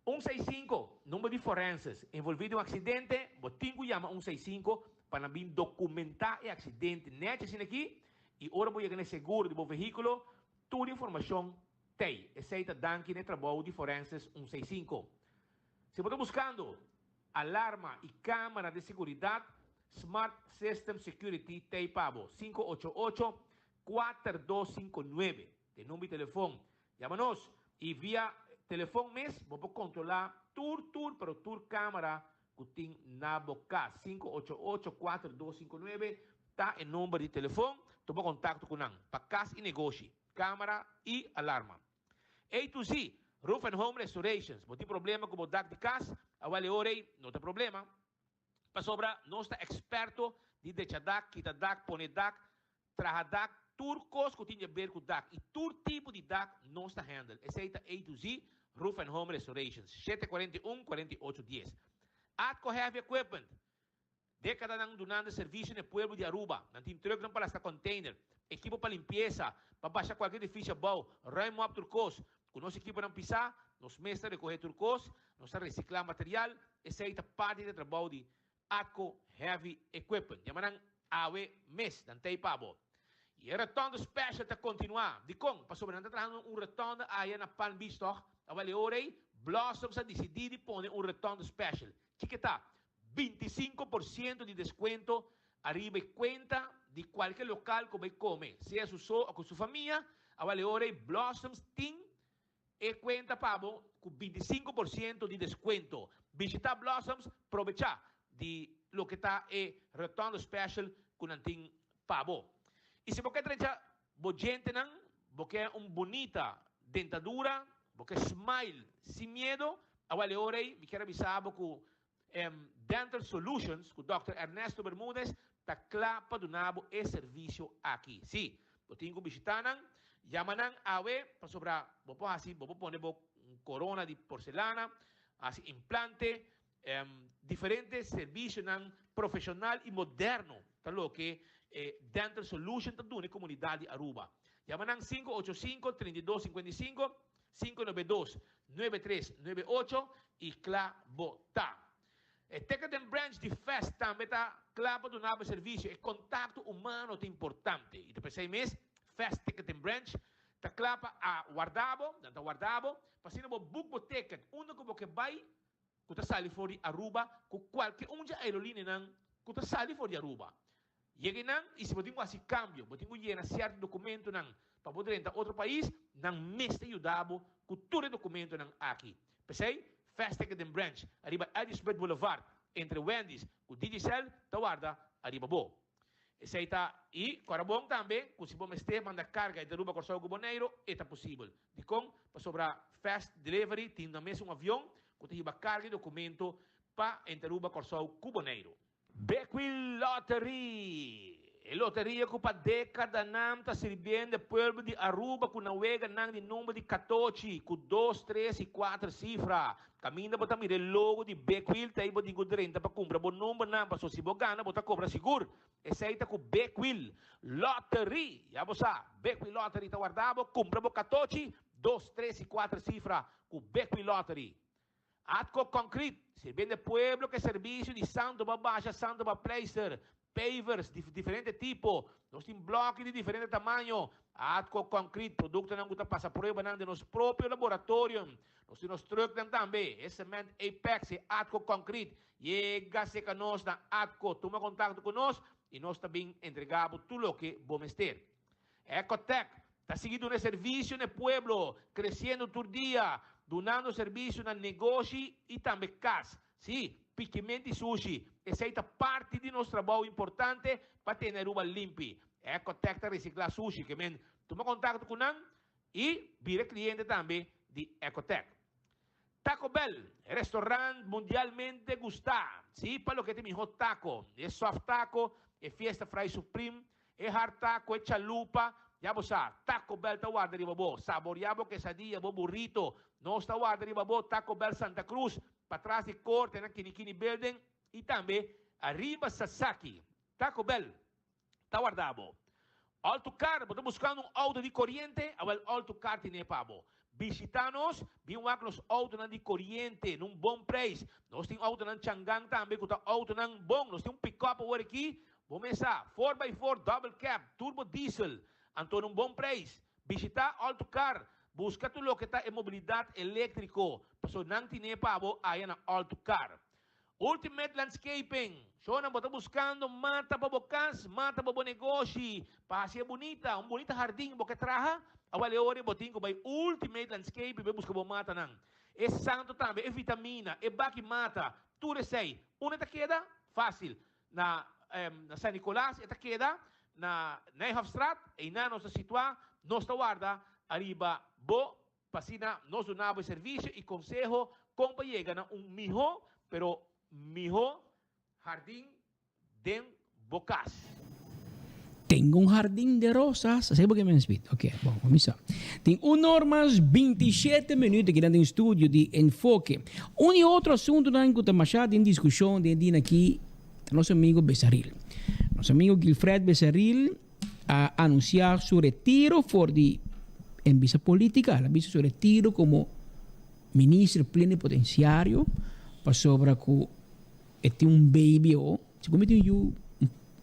165, número de forenses envolvido em acidente, botinho chama 165 para vir documentar o acidente. Nete assim aqui, e ora vou chegar no seguro do veículo, toda informação tem. Aceita danke no trabalho de forenses 165. Se você está buscando alarma e câmera de segurança, Smart System Security tem pabo 588-4259. Tem número de telefone. Chama-nos e via telefone mesmo, vou controlar tour, pero tour câmera que tem na boca. 588-4259. Tá em número de telefone, toma contato com nós. Para casa e negócio, câmera e alarma. A to Z, Roof and Home Restorations. Se tem problema com o DAC de casa, avale orei, não tem problema. Para sobra, nós está experto de deixar DAC, quitar DAC, pôr DAC, trazer DAC, turcos que tem a ver com DAC. E todo tipo de DAC nós está handle. Esse aí está A to Z, Roof and Home Restorations. 741-4810. Atco Heavy Equipment. Década nang donando serviço no pueblo de Aruba. Não tem truck para esta container. Equipo para limpeza, para baixar qualquer edifício bom. Raimo up turcos. Com nosso equipo não pisar, nos mestres recolher turcos, nos reciclar material. Essa é a parte do trabalho de Atco Heavy Equipment. Chamaram AWE MES, não tem pabo. E o retorno special está continuar. De como? Para sobreviver, trazendo retorno aí na Palm Beach, toch? Avale orei, Blossoms a decidir pôr retorno special. Que está? 25% de desconto arriba e conta de qualquer local que vai comer, seja su ou com sua família. Avale orei, Blossoms tem e conta pabo com 25% de desconto. Visitar Blossoms, aproveitar de lo que está e retorno special com anting pabo. E se você trecha gente não, você bonita dentadura, você smile sem medo, avale orei, me quero avisar com Dental Solutions, com o Dr. Ernesto Bermúdez, está claro para donar esse serviço aqui. Sim, eu tenho que visitar, chama para sobrar, vou pôr assim, vou pôr corona de porcelana, assim, implante, diferentes serviços profissional e moderno, tá que Dental Solutions está dando na comunidade Aruba. Chama 585-3255, 592-9398 e Clabota. E Ticket Branch de Fest também está claro para donar serviço. E contato humano é importante. E depois de mês, Fest Ticket Branch está claro para guardar, para se não book o ticket, onde que você vai, que está sali fora de Aruba, com qualquer aerolínea que está sali fora de Aruba. Cheguei e se você tem esse câmbio, você tem que ir a certo documento para poder entrar em outro país, não me está ajudando com todo o documento aqui. Pensei? Fast Ticket and Branch, arriba Edisbeth Boulevard, entre Wendy's, o Digicel, Tawarda, arriba bo. Esse aí está, e, para bom também, se você manda carga e derruba Corsão Cuboneiro, é possível. De com, para sobrar Fast Delivery, tem na mesa avião, que tem carga e documento para derruba Corsão Cuboneiro. Beckwil Lottery. A loteria que para década não está servindo o povo de Aruba com navega não de número de 14, com 2, 3 e 4 cifras. Caminha para mirar logo de Beckwil, tem que digo 30 para comprar bom número não, para se você gana, você compra seguro. Esse aí está com Beckwil Lottery. Já você sabe, Beckwil Lottery está guardado, compra bom 14, 2, 3 e 4 cifras com Beckwil Lottery. Atco Concrete, servindo o povo que é serviço de Santo Babaixa, Santo Baplacer. Pavers de diferente tipo, nós temos blocos de diferente tamanho, Atco Concrete, produto que está passando prova de nosso próprio laboratório, nós temos truck também, esse cement Apex, Atco Concrete, chega-se com nós na Atco, toma contato com nós e nós também entregamos tudo o que vamos ter. Ecotech, Está seguindo um serviço no pueblo, crescendo todo dia, donando serviço no negócio e também casa. Sim, piquimento e sushi. Essa é parte de nosso trabalho importante para ter Aruba limpo. Ecotec está reciclar sushi, que men toma contato com nós e vira cliente também de Ecotec. Taco Bell, restaurante mundialmente gustado. Sim, para o que tem melhor taco. É soft taco, é fiesta fry supreme, é hard taco, é chalupa. Ya bo sa, Taco Bell tawada riba bo. Saboreabo quesadilla bo burrito. Nós tawada riba bo Taco Bell Santa Cruz. Para trás de corte na Kinikini Building. E também arriba Sasaki. Taco Bell tawardabo. Autocar, estamos buscando um auto de corriente. Awal autocar tine pabo. Visitanos, biwak nos auto na de corriente num bom preço. Nós temos auto na Changang também, que auto na bom. Nós temos um pick-up aqui. Vamos começar. 4x4 double cab, turbo diesel. Anto num bom preço. Visitar Autocar. Busca tudo o que está em mobilidade elétrica. Paso nang tinepabo, ayan na Autocar. Ultimate Landscaping. So, na bota buscando mata para bocas, mata para negócio. Pasia bonita, bonita jardim, boca traja. Awale ore botin ko by Ultimate Landscaping, be busca bo mata nang. É santo também, é vitamina, é baki mata. Tudo sei. Una ta queda fácil. Na San Nicolás, esta queda na Nijhofstraat, e na nos situa, nos guarda, arriba, bo, pasina, nos donava serviço e consejo, como chega na mijo, pero mijo jardim de bocas. Tengo un jardín de rosas. ¿Sabes por qué me invito? Ok, vamos a comenzar. Tengo 1 hora más 27 minutos aqui dentro do estúdio de Enfoque. E outro assunto que estamos em discussão de aqui, nosso amigo Besaril. Nosso amigo Gilfred Besaril ha anunciado su retiro en visa política, ha visto su retiro como ministro plenipotenciario, para sobre que tiene un baby o, se comete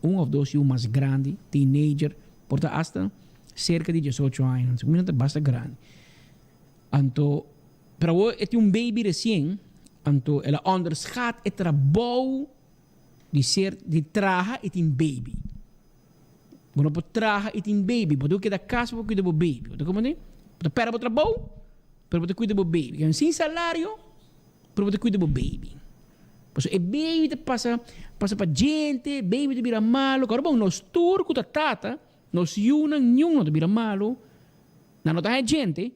um ou dois mais grande, teenager, porta hasta cerca de 18 anos, se comete bastante grande. Anto, pero hoje tem baby recém, anto ela onderschat het trabalho de traga e tem baby. Você pode traga e tem baby. Você queda casa para cuidar do baby. Você compreende? Você pera para o trabalho, para você cuidar do baby. Sem salário, para você cuidar do baby. Porque o baby passa para gente, baby te vira malo. Agora, bom, nós turcos da tata, nós yunan, não te vira malo. Não nota é gente.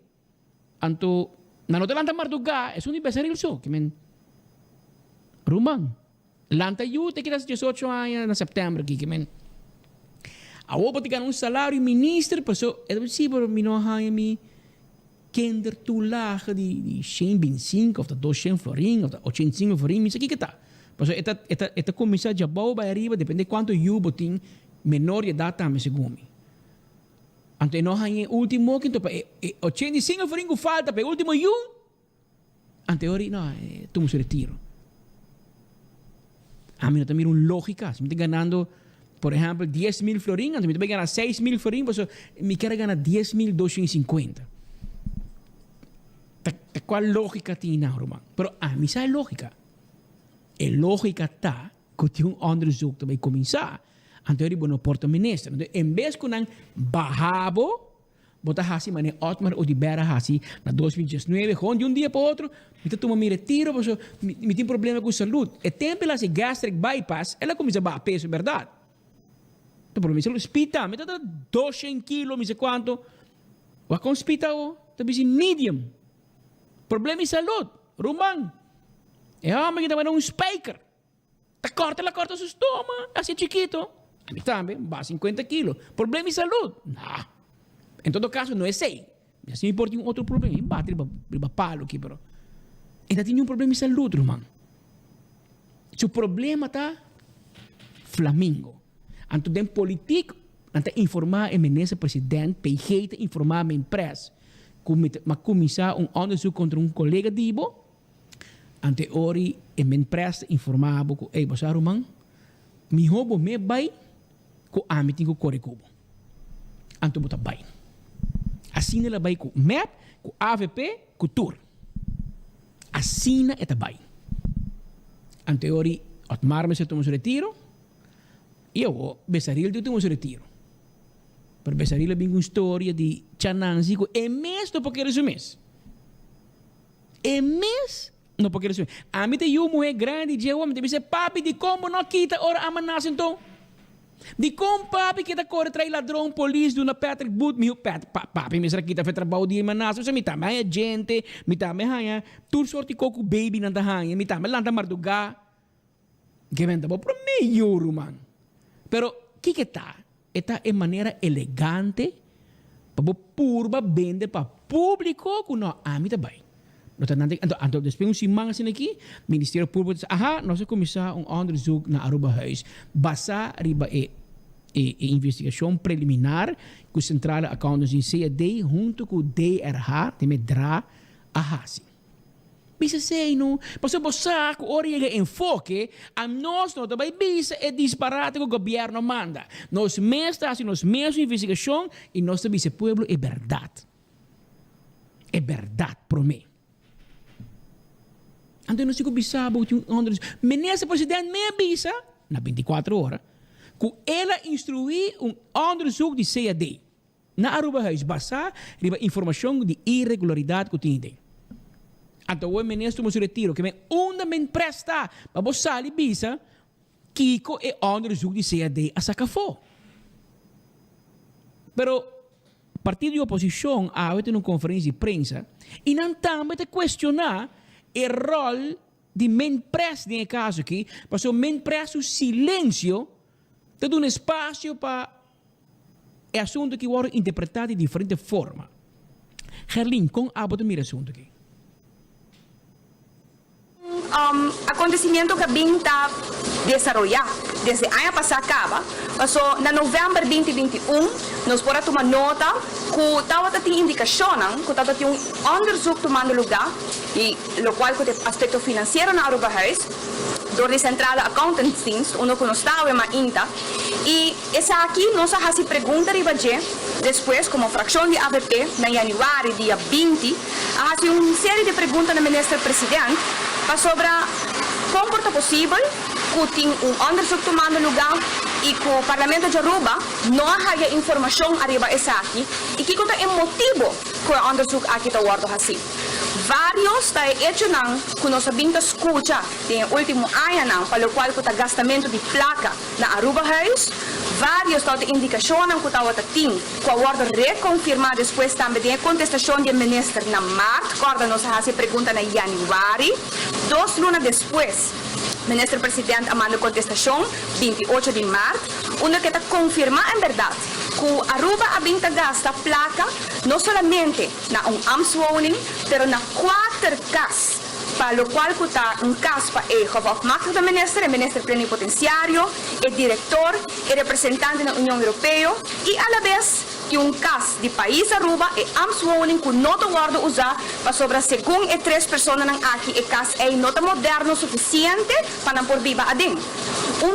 Anto, não nota lanta marduga, é um aniversário só. Que men, Rumang. Lanta yu, te quedas 18 anos na setembro aqui, que men. A opa te ganha salário ministro, passou, é possível, me não há me kinder toelage de 125 of 200 florin of 85 florin, isso aqui que tá. Passou, esta comissão de abau vai arriba, depende de quanto yu botin menor de idade também segundo. Então não há último que então 85 florin falta para último yu. Anteori não, tomo se retiro. A mí no también una lógica. Si me estoy ganando, por ejemplo, 10,000 florines, si me estoy ganando 6,000 florines, pues me quiero ganar 10,250. ¿Cuál lógica tiene, Román? Pero a mí esa es lógica. La lógica está que tiene un onderzoek que va a comenzar. Antes de bueno porta ministro. En vez de un bajabo, bota hasi mane Otmar o libera hasi na 2019, gewoon de um dia para outro, me toma me retiro, porque me tem problema com saúde. E tempo ela se gastric bypass, ela começa a baixar peso, verdade? Então, por exemplo, hospital, me dá 200 quilos, me sei quanto. O com hospital, talvez medium. Problema de saúde, rumang. É homem que também é speaker. Ela corta o seu estômago, assim chiquito. A mim também, vai 50 quilos. Problema de saúde? Não. Em todo caso, não é sei. Se me importa um outro problema, bate riba palo aqui, pero. Ainda tem um problema de saúde, irmão. Se o problema está Flamengo. Anto den político, anta informar a minister presidente, PG te informar a imprensa, mas começar onderzoek contra colega dibo, ante ori a imprensa informar que ei, você irmão, me roubo me vai, com a mim tenho correcubo. Anto bota vai. Assim ela vai com MEP, com AVP, com TUR. Assim ela vai. Anteori, Otmar me se tomou seu retiro, e eu, Besaril, eu tomo seu retiro. per besarila bing una storia di Chananzi, e mes no porque resumes. E mes no porque resumes. A mim tem uma mulher grande, de homem, me diz, papi, de como não quita ora amanas então? De como papi que tá corre trai ladrão polícia do Patrick Booth, meu papi me será que tá fez trabalho de amanas, você me tá mais gente, me tá mais hanha, tudo sorte coco baby nanda hanha, me tá mais lanta marduga. Que venta pro meio, man. Pero que tá? Está em maneira elegante para purba vender para público que não a mim também. Então depois um simang assim aqui, Ministério Público diz, nós vamos começar onderzoek na Aruba Huis, basa riba investigação preliminar com Centrale Accountancy CAD junto com o DRH, tem DRA, assim. Bisa sei não, pastor bosaco origa enfoque, a nós não também bisa é disparate que o governo manda. Nós mesmos fazemos nós mesmos investigação e nós também se pueblo é verdade. É verdade para mim. Então nós temos bisa botar ministro presidente me bisa na 24 horas, que ela instruir onderzoek de CAD na Aruba Huis basa riba informação de irregularidade que tem. Então o ministro mo retiro que me men presta para você bisa Kiko e onderzoek de CAD a sacafo. Pero partido de oposição a uma conferência de prensa e não também te questionar o rol de men presta nesse caso aqui, porque o men presta o silêncio te dá espaço para o assunto que vai interpretado de diferente forma. Gerlin, com a botar mira assunto aqui. Acontecimiento que está desarrollado desde el año pasado acaba, pasó en noviembre 2021, nos podemos tomar nota que estaba teniendo indicaciones, que estaba teniendo un onderzoek tomando lugar, y lo cual con el aspecto financiero en Aruba Huis, door de Centrale Accountantsdienst, uno que no estaba en INTA, y esa aquí nos hace pregunta ribaje, después como fracción de AVP, en januari, día 20, hace una serie de preguntas al ministro presidente, sobre como é possível que tenha onderzoek tomando lugar e que o Parlamento de Aruba não haja informação arriba essa aqui e que é o motivo que o onderzoek aqui está guardado assim. Vários está hecho que nós sabemos escuta no último ano para o qual está gastamento de placa na Aruba Huis. Vários estão indicações que está que agora reconfirmar depois também de contestação do ministro na março, quando nós fazemos pergunta na januari. 2 lunas depois, o ministro presidente manda contestação, 28 de março, onde que está confirmar em verdade que Aruba a gasta placa não somente na Amtswoning, mas na 4 casas. Para o qual está caso para o hoofdmachtig do ministro plenipotenciário, o diretor, o representante da União Europeia e, a la vez, que caso de país Aruba e Amtswoning que não guarda usar para sobrar segundo 3 pessoas aqui e caso é não moderno suficiente para por viva adem.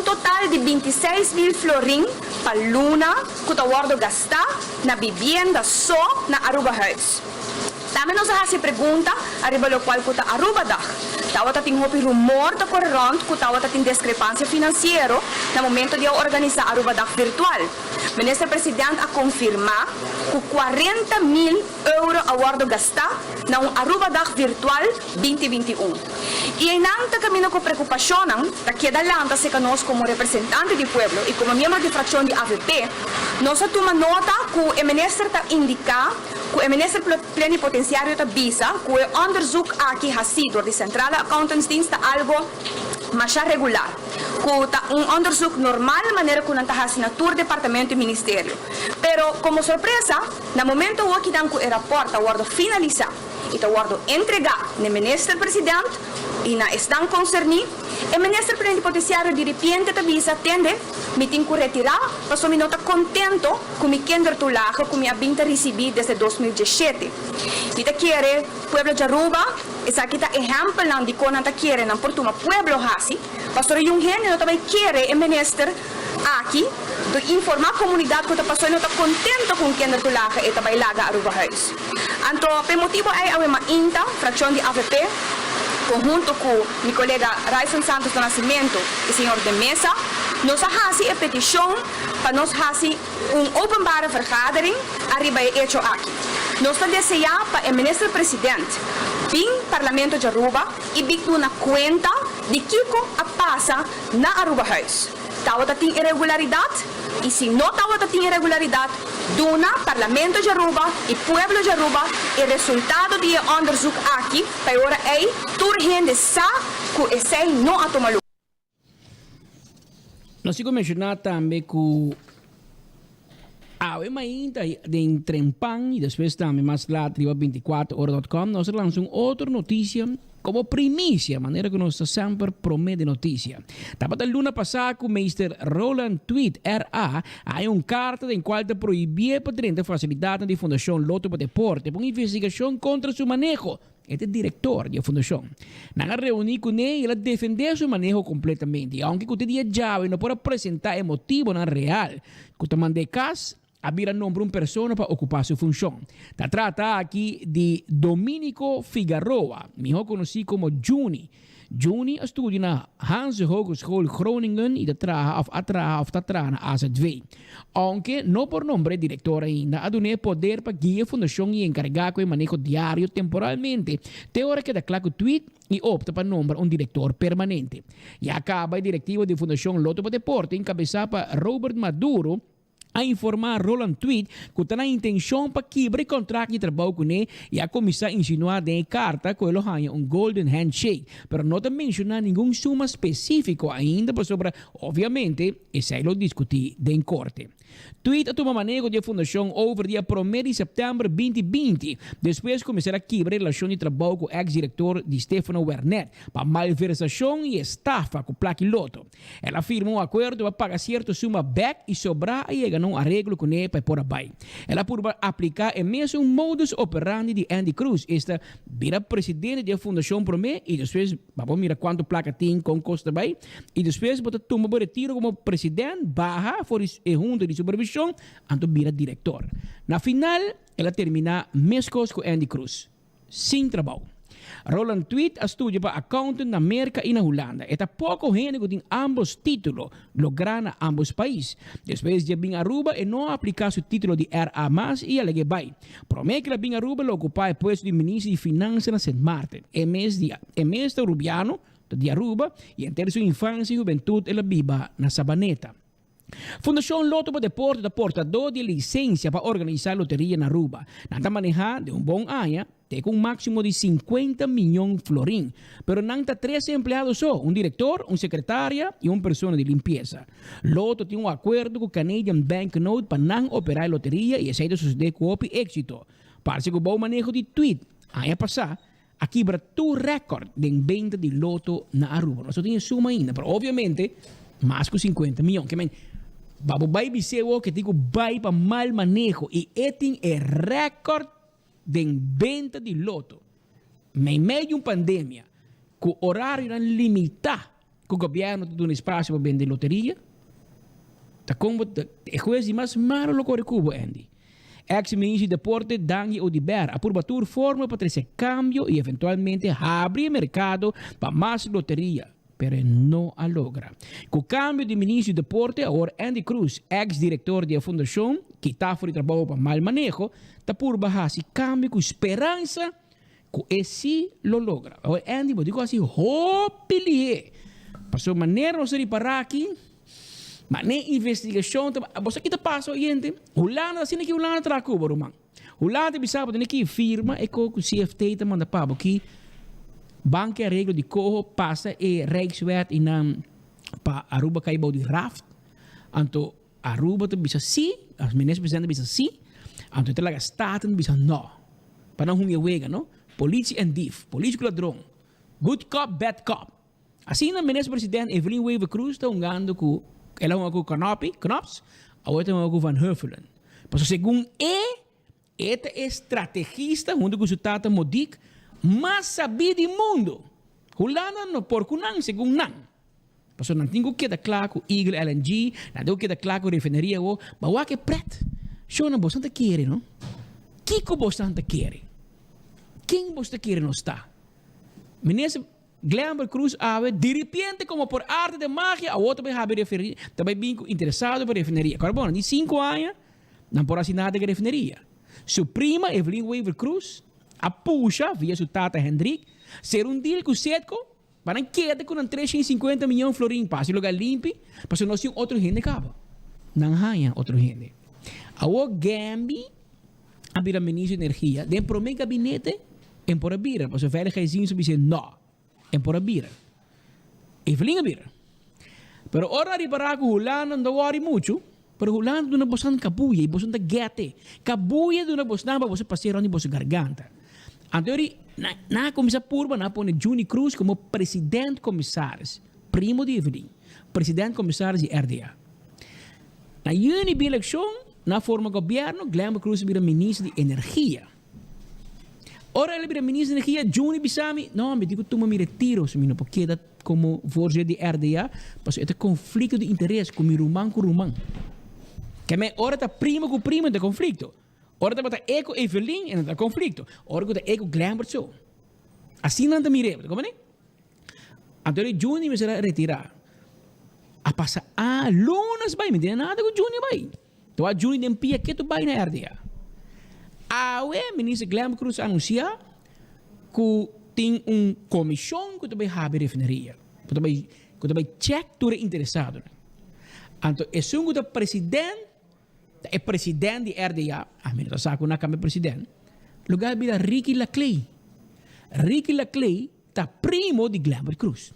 Total de 26.000 florin para luna que está guarda gastar na vivienda só na Aruba Huis. Também nos faz pergunta arriba lo qual kuta Aruba dah. Tawa tating hopi rumor ta corront ku tawa tating discrepância financeiro no momento de organizar Aruba dah virtual. O ministro presidente a confirmar que 40.000 euros a guardo gastar na Aruba dah virtual 2021. E em nanta caminho com preocupação da que da lanta se nós como representante do pueblo e como membro de fração de AVP, nós toma nota que o ministro está indicar que o ministro plenipotenciário está visa que o onderzoek aqui assim door de Centrale Accountantsdienst algo mais regular. Que onderzoek normal maneira que não está assinatura departamento e ministério. Pero como surpresa, no momento que dan que o rapport guardo finalizar e está guardo entregar no ministro presidente e na estão concerni, o ministro plenipotenciário de repente está visa atende, me tem que retirar, mas me não está contento com me kinder tulaga que me abinta recebi desde 2017. E te quer pueblo de Aruba, essa aqui está exemplo não de como te quer não por tuma pueblo hasi, pastor yung gênero também quer o ministro aqui de informar a comunidade que está passando e não está contento com kinder tulaga e também laga Aruba Huis. Então, por motivo é a INTA, fração de AVP, conjunto com meu colega Raison Santos do Nascimento e senhor de Mesa, nos faz a petição para nós fazer uma openbare vergadering arriba hecho aqui. Nós estamos desejando para o ministro-presidente vir parlamento de Aruba e vir uma conta de Kiko a passa na Aruba House. Tawata tem irregularidade e se não tawata tem irregularidade, dona parlamento de Aruba e pueblo de Aruba o resultado de onderzoek aqui para agora é turgente sa que esse não a tomar. Nós temos mencionar também que ainda de Trempan e depois também mais lá, 24horas.com, nós lançamos outra notícia como primícia, maneira que nós sempre promete notícia. Tapos a luna passada, o Mr. Roland Tweet, RA, há carta em qual te proibia para facilidade da Fundação Loto para Deporte, por investigação contra seu manejo. Este é o diretor da fundação. Na reunião com ele, ele defendeu seu manejo completamente. Aunque o dia já não pode apresentar o motivo na real, que te mandei caso, havia nombre uma pessoa para ocupar sua função. Se trata aqui de Domenico Figueroa, melhor conhecido como Juni. Juni estuda na Hans Hogeschool Groningen e trabalha na AZ2. Aunque não por nome diretor ainda, ha dado poder para guiar a fundação e encarregar com o manejo diário temporalmente. Teoria que declara o tweet e opta para nombrar um diretor permanente. E acaba o diretivo da Fundação Loto para Deporte, encabeçado por Robert Maduro, a informar Roland Tweet que tem a intenção para quebrar o contrato de trabalho com ele e a começar a insinuar em carta que ele ganha um golden handshake, mas não menciona nenhuma suma específica ainda, sobre, obviamente, isso é lo discutir em corte. Tweet a tomar manejo da fundação over dia 1 de setembro 2020, depois começar a quebrar a relação de trabalho com o ex-diretor de Stefano Wernet para malversação e estafa com o Plaque Loto. Ela afirmou um acordo para pagar certa suma back e sobrar e ganhar um arreglo com ele para pôr abaixo. Ela por aplicar o mesmo modus operandi de Andy Cruz, esta vira presidente da fundação Promé e depois vamos mirar quanto placa tem com Costa Bay e depois bota tomar o retiro como presidente barra for junta de supervisão, anto vira diretor. Na final, ela termina mescos com Andy Cruz, sem trabalho. Roland Tweet estudia para accountant na América e na Holanda. Eta pouco gente que tem ambos títulos, lograr na ambos países. Depois de vir a Aruba e não aplicar seu título de RA+, e alegue vai. Promete que ela vir a Aruba lo ocupar o posto de ministro de Finanças na St. Martin. É mês de Rubiano, de Aruba, e em sua infância e juventude, ela viva na Sabaneta. Fundação Loto para Deporte da portador de licença para organizar loteria na Aruba. Nada manejar de um bom ano, tem um máximo de 50 milhões florim. Pero não tem 13 empregados só, um diretor, um secretária e uma pessoa de limpeza. Loto tem um acordo com o Canadian Banknote para não operar a loteria e aceita suceder com êxito. Parece que o bom manejo de tweet, ano passado, aqui para tu recorde de venda de Loto na Aruba. Nós só temos suma ainda, mas obviamente, mais que 50 milhões. Que Babo vai dizer que digo vai para mal manejo e tem é recorde de venda de loto. Em meio de uma pandemia, com o horário limitado, que o governo tem um espaço para vender loteria, tá como é coisa mais malo lo corre cubo, Andy. Ex-ministro de Deporte, Dani Odiber, a porbatur forma para trazer cambio e eventualmente abrir mercado para mais loteria. Pero não a logra. Com o cambio de ministro de Deporte, agora Andy Cruz, ex-diretor da fundação, que está fora de trabalho para mal manejo, está por baixar esse cambio com esperança que esse lo logra. Agora Andy, eu digo assim, hopilie. Passou maneira não se parar aqui, mas nem investigação, você que está passando, gente, Holanda, assim que Holanda traz Cuba, Romão. Holanda, sabe, tem que firma, e com o CFT, está mandando para aqui, banca reglo de corro passa e Rijkswet in pa Aruba kaibaw di raft anto Aruba to bisa si as minister-presidente bisa si anto talaga staten bisa no panahon yung wega no politie and dief politie ladrong good cop bad cop assim na minister-presidente Evelyn Weaver Cruz ta ungando ku ela ko Knops aweta ko Van Huffelen pero según esta estrategista junto com o tata Modik mas sabido do mundo. Holanda no porco não, segundo não. Porque não tenho que dar claro com Eagle LNG, não tenho que dar claro com refineria, mas o que é preto. Só não bastante quer, não? Que bastante quer? Quem bastante quer não está? Ministro Glamber Cruz ave, de repente, como por arte de magia, a outro vai haver referir, também bem interessado por refineria. Agora, bom, de 5 anos, não por assinar de refineria. Sua prima, Evelyn Weaver Cruz, a puxa, via sua tata Hendrik, ser um deal com o Setco, para não quedar com 350 milhões de florim, para se lugar limpo, para se não ser outro gente acaba. Não há outro gente. A o Gambi, a bira ministro de energia, dentro pro meu gabinete, em por a bira, para se veiligheidszien se dizer, não, em por a bira. Evelyn a bira. Pero ora ribarago hulana não worry muito, pero hulana do na bosan kabuya, bosan da gete. Kabuya do na bosan ba você passear onde você garganta. Anteriori na comissa purba na pone Juni Cruz como presidente comissários, primo de Evelyn, presidente comissários de RDA. Na juni de eleição, na forma governo, Glamber Cruz vira ministro de energia. Ora ele vira ministro de energia, Juni Bisami, não, me digo tu me retiro, se me não porque como voorzitter de RDA, mas é conflito de interesse com Rumang com Rumang. Que me ora tá primo com primo de conflito. Ora tá eco Evelyn en tá conflito. Ora tá eco Glamber so. Assim não tá mire, como né? Então Juni me será retirar. A passa lunas vai, me tem nada com Juni vai. Então a Juni nem pia que tu vai na RDA. A ministro Glamber Cruz anuncia que tem comissão que também have refineria. Que também check tudo interessado. Então, é só que o presidente de RDA, a minha saco na câmara presidente, lugar vira Ricky Laclay. Ricky Laclay está primo de Glamber Cruz.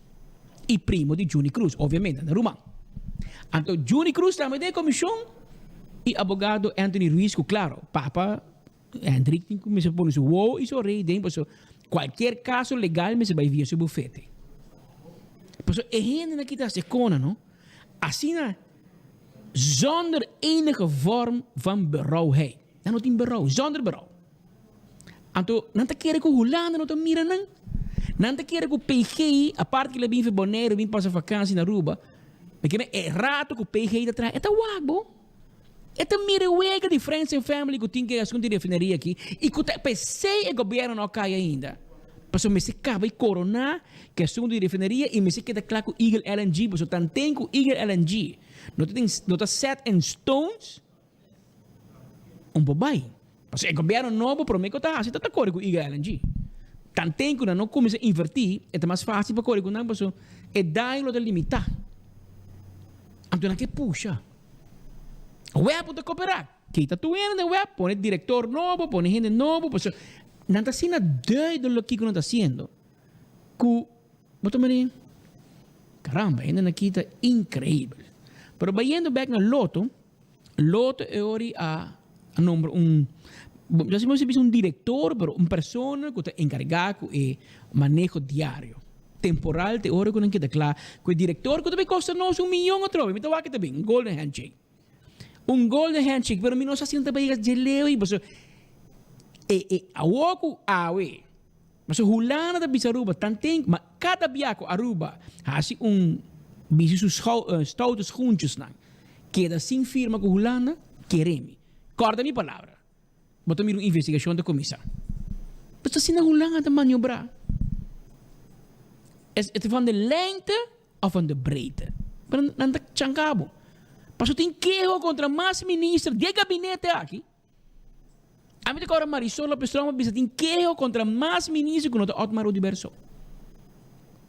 E primo de Juni Cruz, obviamente, na Rumang. Então, Juni Cruz também tem comissão e advogado Anthony Ruiz, claro, Papa Hendrik começou a pôr seu wow e seu rei dentro. Qualquer caso legal, mas vai via seu bufete. Pues é gente que está secona, não? Assim, zonder enige vorm van berouw heen. Dan não tem berouw, zonder berouw. Então, não te quer que o Holanda não te mira, não? Não te quer que o PGI, a parte que ele vem para Bonaire, vem passar vacança na Aruba, porque é rato que o PGI está atrás. É wagbo. É mira a diferença em família que tem que assunto de refineria aqui e que o PC e o governo não cai ainda. Porque me se acaba de coronar que assunto de refineria e me se queda claro com Eagle LNG, porque tanto tem com Eagle LNG. Não está set in stones um bobai. Porque o governo novo promete que está assim, está correndo com Eagle LNG. Tanto tem que não começa a invertir, é mais fácil para correr com não, porque é daí de limitar. Então, não que puxa. O web pode cooperar. Quita tu no web, pone diretor novo, pone gente novo, pues não está sendo doido do que não está sendo. Bota me caramba, ainda na quita incrível. Pero vayendo back na Loto é ori a nombre já se me um diretor, pero uma pessoa que está encarregado de manejo diário. Temporal, te ora que não queda claro. Que o diretor que também custa nós $1 milhão ou trobe, me tá que também, golden handshake. Golden handshake, pero não se siente para de leo e você a woku awe. Mas o hulana da bisaruba tanto, mas cada biaco aruba hasi bisu stoutes juntos não. Queda sem firma com hulana, quereme. Corta minha palavra. Bota mir investigação da comissão. Mas assim na hulana da maniobrar. É van de lengte of van de breedte. Mas não tá chancabo. Mas tem queijo contra mais ministro de gabinete aqui. A mim agora Marisol Lopes Troma bisa tem queijo contra mais ministro que não Otmar Odiverso.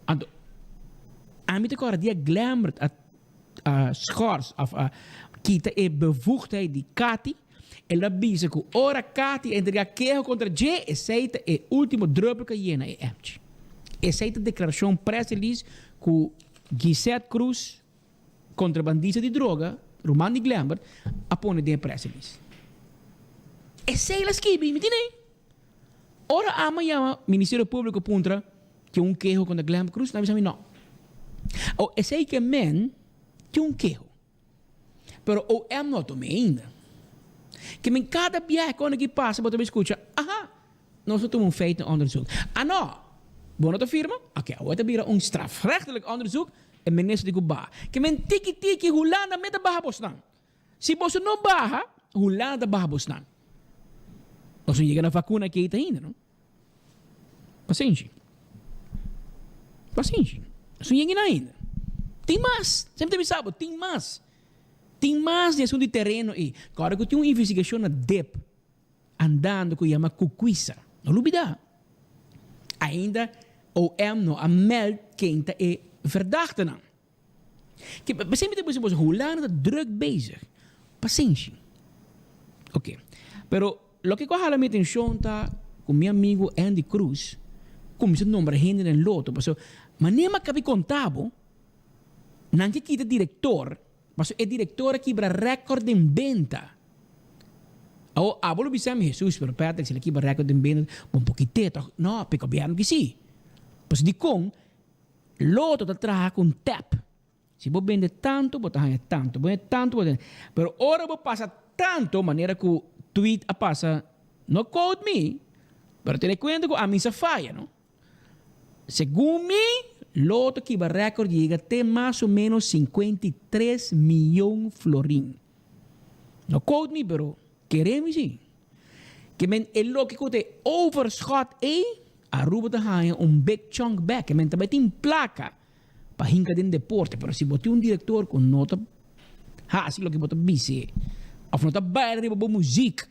Então, a mim agora dia Glamber a schors of kita e bevoegdheid die Kati ela bisa que ora Kati entrega queijo contra J aceita e último druppel que jena e empty. Aceita declaração press release que Gisette Cruz contrabandista de droga, Romani Glamber, apone de press release. E sei las que me entende? Ora amanhã Ministério Público puntra que queijo contra Glamber Cruz, não me não. O sei que men que queijo. Pero o não tome ainda. Que men cada viagem quando que passa, você escuta, nós temos feito onderzoek. Não. Bom, não firma? Ok, agora vira strafrechtelijk onderzoek en minister de Cuba. Que men tiki Holanda met de baha bosnan. Se você não barra, Holanda baha bosnan. Nós chega na vacuna que está ainda, não? Paciente. Paciência. Isso ninguém ainda. Tem mais. Sempre me sabe, tem mais. Tem mais de assunto de terreno e agora que tem uma investigação na DEP andando com chama Cucuisa. Não duvida. Ainda o não a meld quem é verdachte não. Que sempre depois você hoe lang dat druk bezig. Paciência. Ok. Pero lo que coja mi atención está con mi amigo Andy Cruz, como se nombra gente en el loto. Pero manema que vi contabo, nanke kita director, mas é diretor que quebra recorde em venda. O abolo bisam Jesus, pero Patrick se ele quebra recorde em venda, um pouquinho, não, porque bem que sim. Mas de com loto tá traga com tap. Se você vende tanto, você ganha tanto, vende tanto, pero ora você passa tanto maneira que o tweet a passa, não quote me, pero te cuenta que a mim se falha, não? Segundo mim, loto que vai recorde chega até mais ou menos 53 milhões florim. Não quote me, pero queremos sim. Que men é logo que te overschot a Aruba te ganha big chunk back. Que men também tem placa para hincar den deporte, pero se você um diretor com nota, assim lo que você bise, of nota baile de boa música,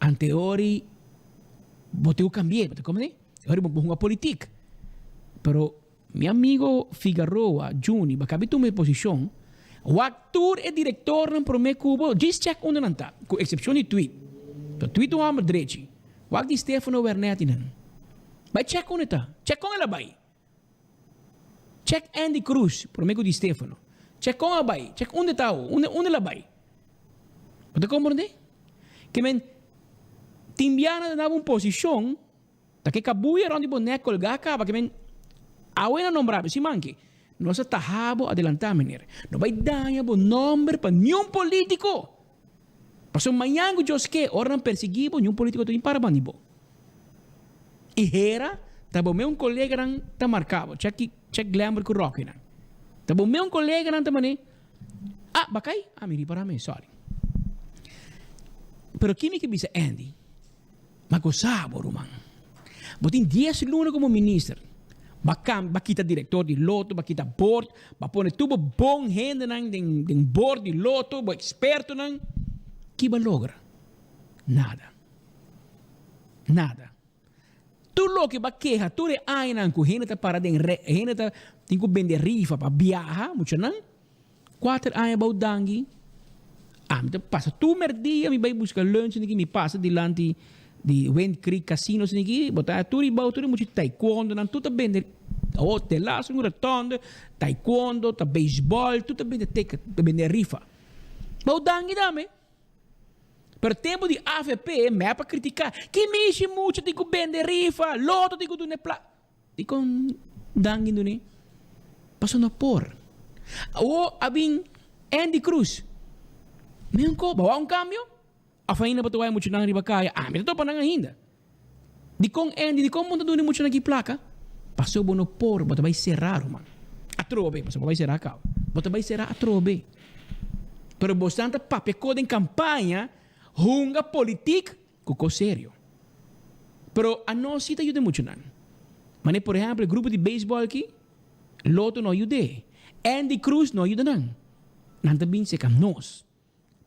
anteori, você o cambiar, você como né? Agora vamos uma política. Pero meu amigo Figueroa Juni, bakabi tu minha posição, o ator e diretor não promete Cuba, just check onde não está, com exceção de tweet. O tweet o homem direito, o ator de Stefano Wernetti não. Vai check onde está, check onde ela vai. Check Andy Cruz, promete de Stefano. Check onde ela vai, check onde está, onde ela vai. Você compreende? Que men timbiana na uma posição, tá que cabuia onde boneco colgar acaba que men awena nombrado si manque. Não se tahabo adelantar menir. Não vai dar o nome para nenhum político. Passou manhã que os que oram perseguido nenhum político tem para bandibo. E era, tá bom meu colega não tá marcado. Check glamour com rock não. Tá bom meu colega não tá mané. Ah, bakay? Ah, miri para mim, sorry. Pero kimi que bisa Andy? Magosabo rumang. Botin 10 luna como ministro. Bakita diretor de loto, bakita board, bapone tubo bom gente nang den board de loto, bo experto nang. Que ba logra? Nada. Nada. Tu lo que ba queja, tu re ai nang ku gente para den gente ta tinko bende rifa pa viaja, mucho nang. 4 ai ba dangi. Ah, me passa tu merdia, me vai buscar lunch niki, me passa dilante di Wind Creek Casino niki, botar tu riba, tu muito taekwondo, nan tudo bem, o telaço, um retorno, taekwondo, ta baseball, tudo bem, te bem rifa. Baudangi dame. Per tempo di AFP, me para criticar, que mexe muito, digo bem de rifa, loto digo do nepla, digo dangi do ne, passou na por. O abin Andy Cruz. Meron ko, bawa ang cambio? Afain na ba ito ay mucho nang ribakaya? Ah, may ito pa nang ainda. Di kong Andy, di kong munta doon mucho nag-iplaka. Paso bono por, bata bay serrar, man. Atrobe, paso bay serrar ka. Bata bay serrar atrobe. Pero bastante papeko din kampanya, hunga politik, kuko serio. Pero ano sita yun mucho nang. Mane, por ejemplo, grupo de baseball ki, loto no ayude. Andy Cruz no ayuda nang. Nantabing se kam nos.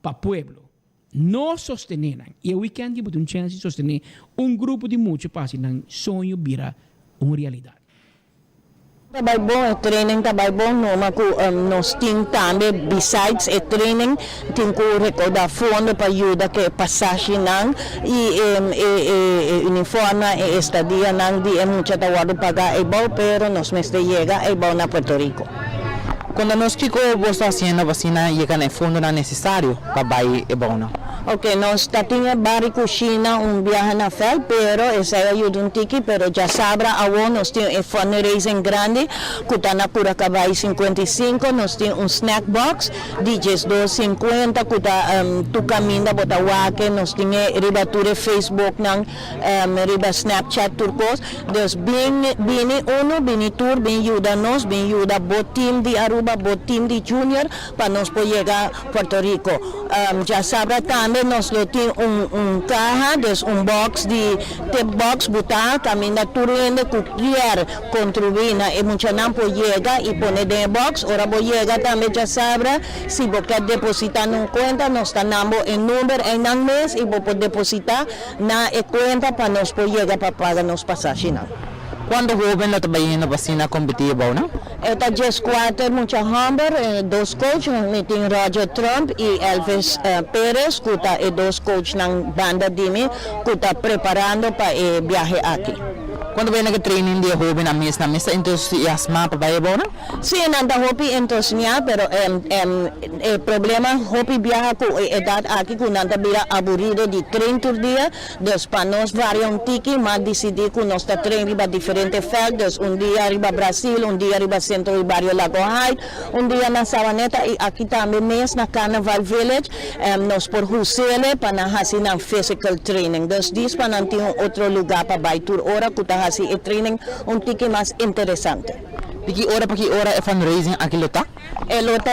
Pa pueblo, não sosteneram. E o weekend que botou chance de sostener grupo de muitos passos nang sonho vira uma realidade. Trabalho bom, o training trabalho bom, nós temos também, besides o training, temos que recordar fundo para ajudar que passagem não e uniforme e estadia não de muita tawado pagar e bom, pero nós mestre chega e bom na Puerto Rico. Quando nós que você fazendo a vacina chega no fundo não é necessário para ir é bom não. Ok, nós temos várias cochinas, viaje na fel, pero essa ajuda um tiki, pero já sabra agora nós temos fundraising grande, que está na pura cabai 55, nós temos snack box, DJs 250, que está tu caminho bota wake, nós temos ribature Facebook nang riba Snapchat turcos, dus bini tour, bini ajuda nós, bini ajuda bot team de Aruba, bot team de Junior, para nós poder chegar a Puerto Rico. Já sabra também también nos lo tiene un caja, des un box de tip box buta, también la turende cualquier contribina y mucha nampo llega y pone de box, ahora voy llega también ya sabrá si vos querés depositar en cuenta, nos está dando el número en el mes y vos podés depositar na cuenta para nos poder llegar para pagar nos pasajes. Quando joven lo trabalhando na vacina competitiva, não? Esta Jess Quarter, mucha Humber, dos coach, meeting Roger Trump e Elvis Perez, que está dos coach na banda Dimi, que está preparando para o viaje aqui. Quando vem na training de joven na mesa entusiasma para ir embora? Sim, nada hopi entusiasma, pero o problema hopi viaja com idade aqui que nada vira aburrido de 30 dias, dos para nós variam tiki, mas decidir que nós está treinando para diferentes feldas, dia arriba Brasil, dia arriba Centro e Barrio Lago Heights, dia na Sabaneta e aqui também mês na Carnival Village, nós por Husele para fazer na physical training. Dos dias para não ter outro lugar para baitur hora que está fazendo o training tiki mais interessante. De que hora para que hora é fundraising aqui lota? Lota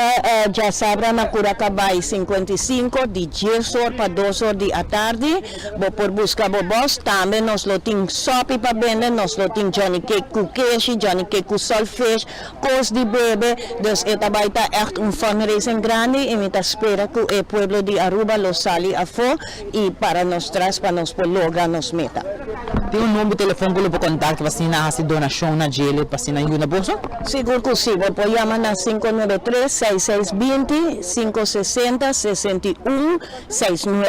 já sabrá na Curacabai 55, de 10 horas para 2 horas da tarde. Vou por buscar bobos, também nós lo tem sopa para vender, nós lo tem Johnny Cake com queijo, Johnny Cake com solfish, cos de bebê. Dus esta vai estar echt fundraising grande e me espera que o pueblo de Aruba lo sali a fo e para nós traz para nós por lograr nos meta. Tem número de telefone para contato para assinar a donação na gele para assinar na bolsa? Seguro que sim, pode chamar na 593-6620, 560-61, 69.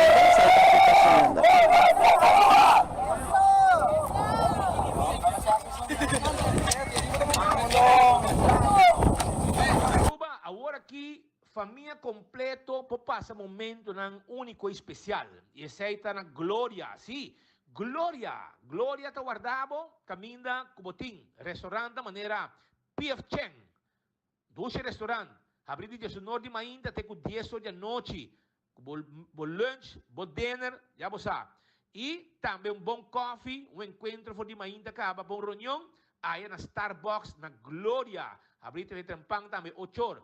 Agora aqui, família completo, passa momento nang único e especial. E essa está na Glória, sim. Glória tá guardado, caminha cubotim, restaurante da maneira P.F. Cheng, 12 restaurante, abrindo de 19 de manhã até com 10 horas da noite, com lunch, dinner, já você sabe. E também bom coffee, encontro for de manhã acaba, bom reunião, aí na Starbucks, na Glória, abrindo de tempang também 8 horas.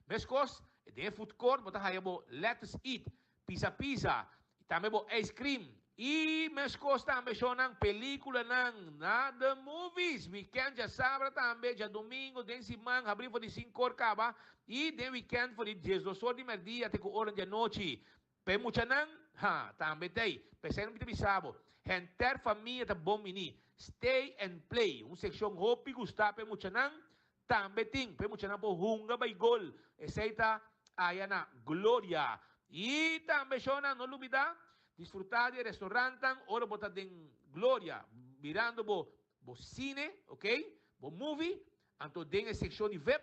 Mescos, de food court, você aí let's eat, pizza, também ice cream. E mescos também sonang película nang nada movies weekend já sábado também já domingo den semana abrir for de 5 horas acaba e den weekend for de 12 horas de meio-dia até 4 horas da noite pe mucha nang também tem pensando que bisabo enter família tá bom mini stay and play section hopi gusta pe mucha nang também tem pe mucha nang po hunga by gol essa aí na Glória e também sonang no lubida disfrutar de restaurante, ora botar de Glória, mirando bo cine, ok? Bo movie, anto den a seção de web,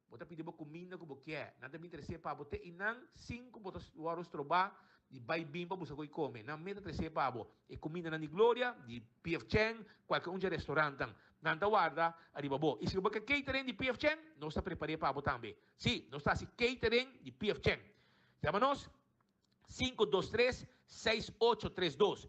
botar pedir bo comida que bo quer. Nada me interessa para botar inang 5 botar waros trobar de bai bimba busa coi come. Não me interessa para bo e comida na de Glória, de P.F. Cheng, qualquer restaurante. Nanta guarda, arriba bo. E se bo que catering de P.F. Cheng, nós está preparado para bo também. Sim, nós está se catering de P.F. Cheng. Chama-nos 523-6832.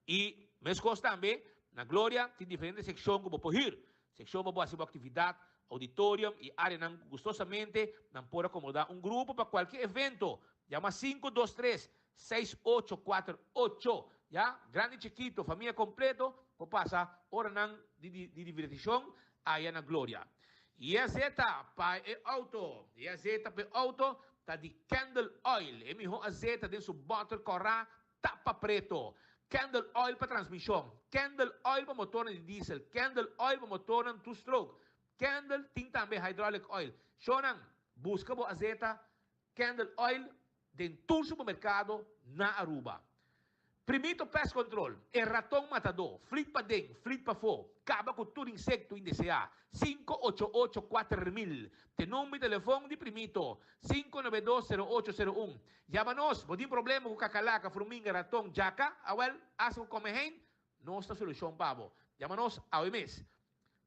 E mescos também, na Glória, tem diferentes secções que vou ir. Secção para fazer atividade, auditorium e área não gostosamente, não pode acomodar grupo para qualquer evento. Chama 523-6848. Já, grande chiquito, família completo, para passar hora de diversão aí na Glória. E a zeta para auto, tá de Candle Oil. E melhor azeite dentro do bottle corra tapa preto. Candle Oil para transmissão. Candle Oil para motor de diesel. Candle Oil para motor de two-stroke. Candle tem também hydraulic oil. Shonan, busca o azeite Candle Oil dentro do supermercado na Aruba. Primito Pest Control, ratão matador, flit para dentro, flit para fora, acaba com todo insecto indeseado. 588-4000. Tem número de telefone de Primito, 592-0801. Chama-nos, não tem problema com cacalaca, formiga, ratão, jaca, asa com comehen, nossa solução para você. Chama-nos ao mês.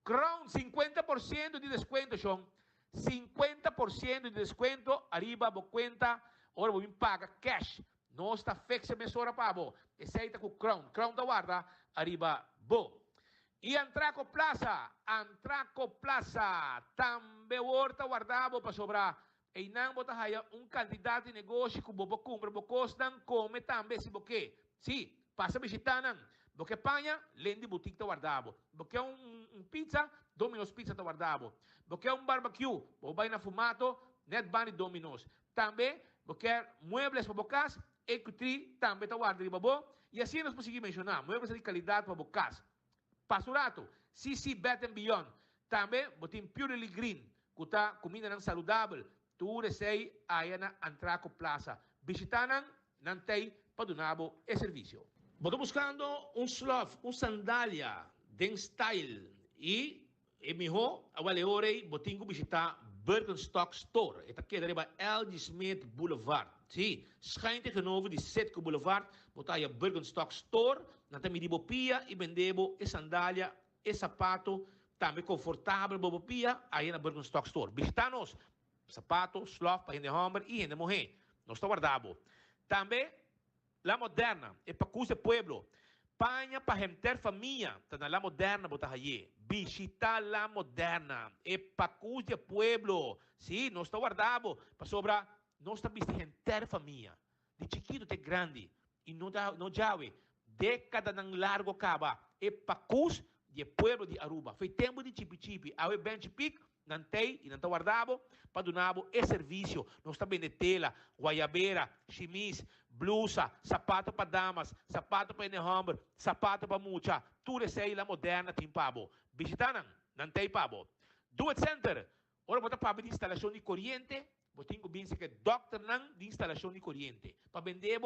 Crown, 50% de desconto, Sean. 50% de desconto, arriba, boa conta, ora vou paga cash. Não está fixa mesora para você. Essa com Crown. Crown da guarda, arriba, bo. E Antraco Plaza. Também horta guardado para sobrar e não bota haya candidato de negócio que bobo compra, bo costam, come também se boque. Sim, passa visitando. Boque panha, lendi boutique ta guardavo. Boque pizza, Domino's Pizza ta guardavo. Boque barbecue, bo vai na fumato, net bani Domino's. Também, boque muebles para bocas, equity, também ta guarda de babo. E assim nós conseguimos mencionar, muebles de qualidade para bocas. Pasurato, CC Bet and Beyond. Também, botim Purely Green, kuta comida não saudável. Tu resei aí na Antraco Plaza. Visitanan, nantei, padunabo e serviço. Estou buscando sloth, sandália, den style. E melhor, agora botinho visitar Birkenstock Store. Esta aqui é LG Smith Boulevard. Sim, schijnt tegenover de Setco Boulevard. Botar a Birkenstock Store. Nanta me dibo pia e vendebo e sandália e sapato. Também confortável, bobo pia, aí na Birkenstock Store. Visita-nos. Sapato, sloth, para gente homem e gente mulher. Nós estamos guardando. Também, La Moderna, é para custo de pueblo. Panha para gente família, tá na La Moderna, botar aí. Visita La Moderna, é para custo de pueblo. Sim, nós estamos guardando. Para sobra, nós estamos vestindo gente família. De chiquito até grande. E não já, década não largo acaba. É para custo de pueblo de Aruba. Foi tempo de chipi-chipi. Aí, bench pick. Nantei e não guardavo, padunavo e serviço. Nós também de tela, guaiabeira, chimis, blusa, sapato para damas, sapato para enehombre, sapato para mucha. Tudo isso aí La Moderna tem pabo. Visitaram, nantei pabo. Do It Center, ora bota pabo de instalação de corrente, botinho bem que doctor não de instalação de corrente. Para vender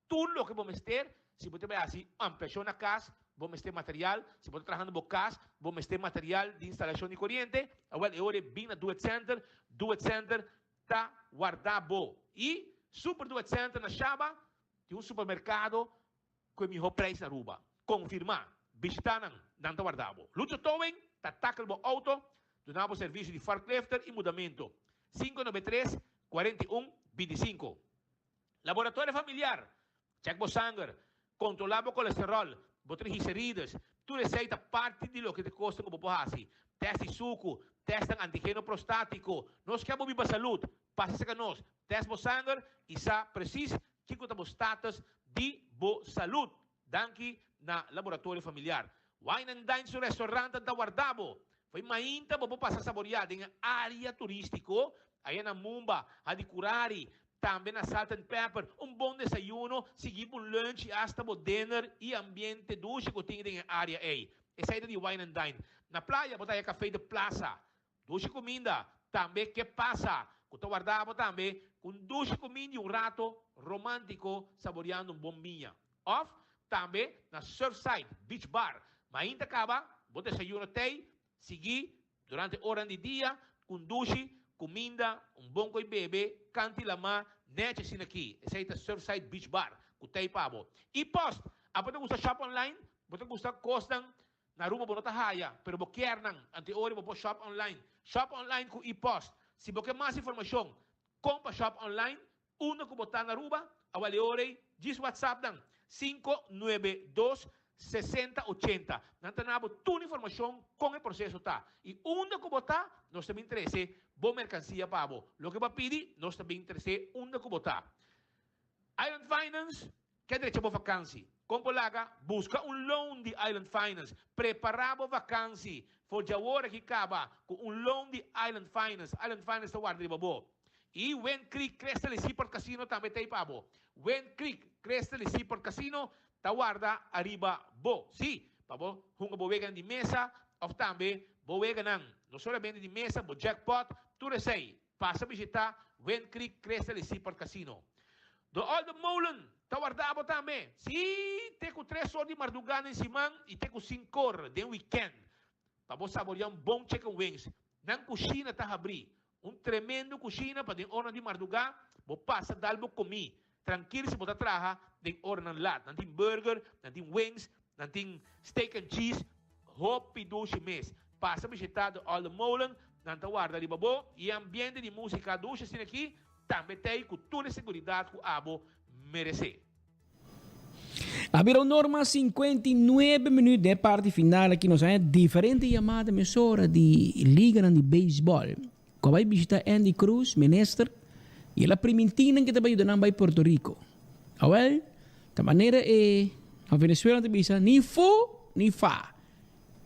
tudo o que vamos ter, se você vai assim, ampliação na casa, vamos ter material, se você está trabalhando no casa, vamos ter material de instalação de corrente, agora bem na Do It Center está guardado. E Super Do It Center na Chaba, tem supermercado com o melhor preço na Aruba. Confirmar, visitar não está guardado. Luto Towing, está tacando o auto, donamos serviço de forklifter e mudamento. 593-4125. Laboratório familiar, check o sangue, controlar o colesterol, triglicérides, tu receita parte de lo que te custa como pohasi. Teste de suco, teste antígeno prostático. Nós queremos viva saúde. Passa a nós, teste o sangue e sabe preciso que temos status de boa saúde. Danke na laboratório familiar. Wine and Dine no restaurante da Guardabo. Foi mainta para passar saborear em área turístico. Aí na Mumba, a de Curari. Também na Salt and Pepper, bom desayuno, seguir um lunch hasta o dinner e ambiente duche que tem na área A. Essa é de Wine and Dine. Na praia, botar café de plaza. Duche comida. Também que passa? Que tu guardava também com duche comida e rato romântico saboreando bom vinho. Off, também na Surfside Beach Bar. Mas ainda acaba, botar desayuno tem, seguir durante hora de dia com duche, comida, bom coi bebê, canti lama, nete sin aqui. Esse aí é Surfside Beach Bar, kutay pabo. E post, apa te gusta shop online? Apa te gusta costan na Aruba bonota haya, pero boquer nang ante ori mo po shop online. Shop online ku e-post. Se boquer mais informação, compra shop online, uno ku botar na Aruba, awali ori, diz WhatsApp nang 592 6080. Nantanabo toda informação com o processo tá. E onde que botar, nós também interessa boa mercancia para você. Lo que vai pedir, nós também interessa onde que botar. Island Finance, quer dizer boa vacância. Como laga, busca loan de Island Finance. Preparar boa vacância. For já hora que acaba com loan de Island Finance. Island Finance está guardando de babo. E Wen Creek Crystal Seaport Casino também tem para você. Wen Creek Crystal Seaport Casino tawarda arriba bo. Si, pabo, hunga bowegan di mesa, of tambe, bowegan ng, no solamente di mesa, bo jackpot, tu resay, pasa visita, Wen Creek Crystal Seaport Casino. Do all the molen, tawarda abo tambe, si, teku 3 horas de madrugada em simang, e teku 5 horas de weekend, pabo saborear bom chicken wings, nang kusina tahabri, tremendo kusina, pa din hora de madrugada, bo pasa dalbo comi, tranquilo se botar traja de hora ng lat. Nanting burger, nanting wings, nanting steak and cheese, hopi doce mes. Passa visitado all the molen, nantawarda de babo, e ambiente de música doce assim aqui, também tem cultura e segurança que o abo merece. Abbiamo norma 59 minuti da parte finale, aqui nós temos diferente chamada emissora de liga de beisebol. quando vai visitar Andy Cruz, minister, e la primintina que trabalha na Bai Porto Rico. Awel, da maneira é a Venezuela te bisa ni fu ni fa.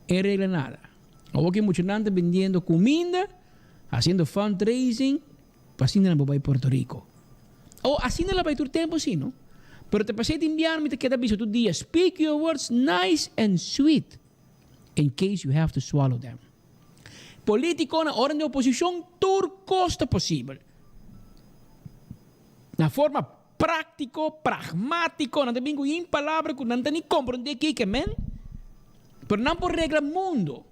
É regla nada. Ou que muita gente vendendo comida, fazendo fundraising, passando na Bai Porto Rico. Ou assim na Bai tempo sim, não? Pero te passei de enviar-me te queda biso tu dia. Speak your words nice and sweet in case you have to swallow them. Político na hora de oposição, tudo costa possível. Na forma prático, pragmático, não tem em palavra que não tem nem compreender aqui que men. Pero não por regra mundo.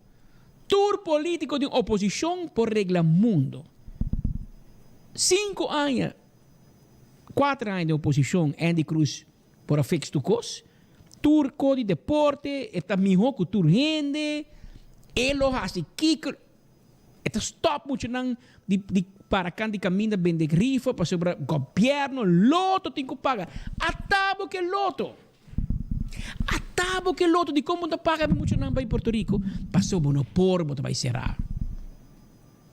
Tudo político de oposição por regra mundo. 5 anos, 4 anos de oposição, Andy Cruz por a fix tu cos. Turco de deporte, está melhor que tu rende. Ele hace kicker. Está stop muito não de para quem caminha bem de grifa para sobre governo, loto tem que pagar. Atabo que loto. Atabo que loto de como não paga muito não vai Porto Rico, passou bom no porbo vai será.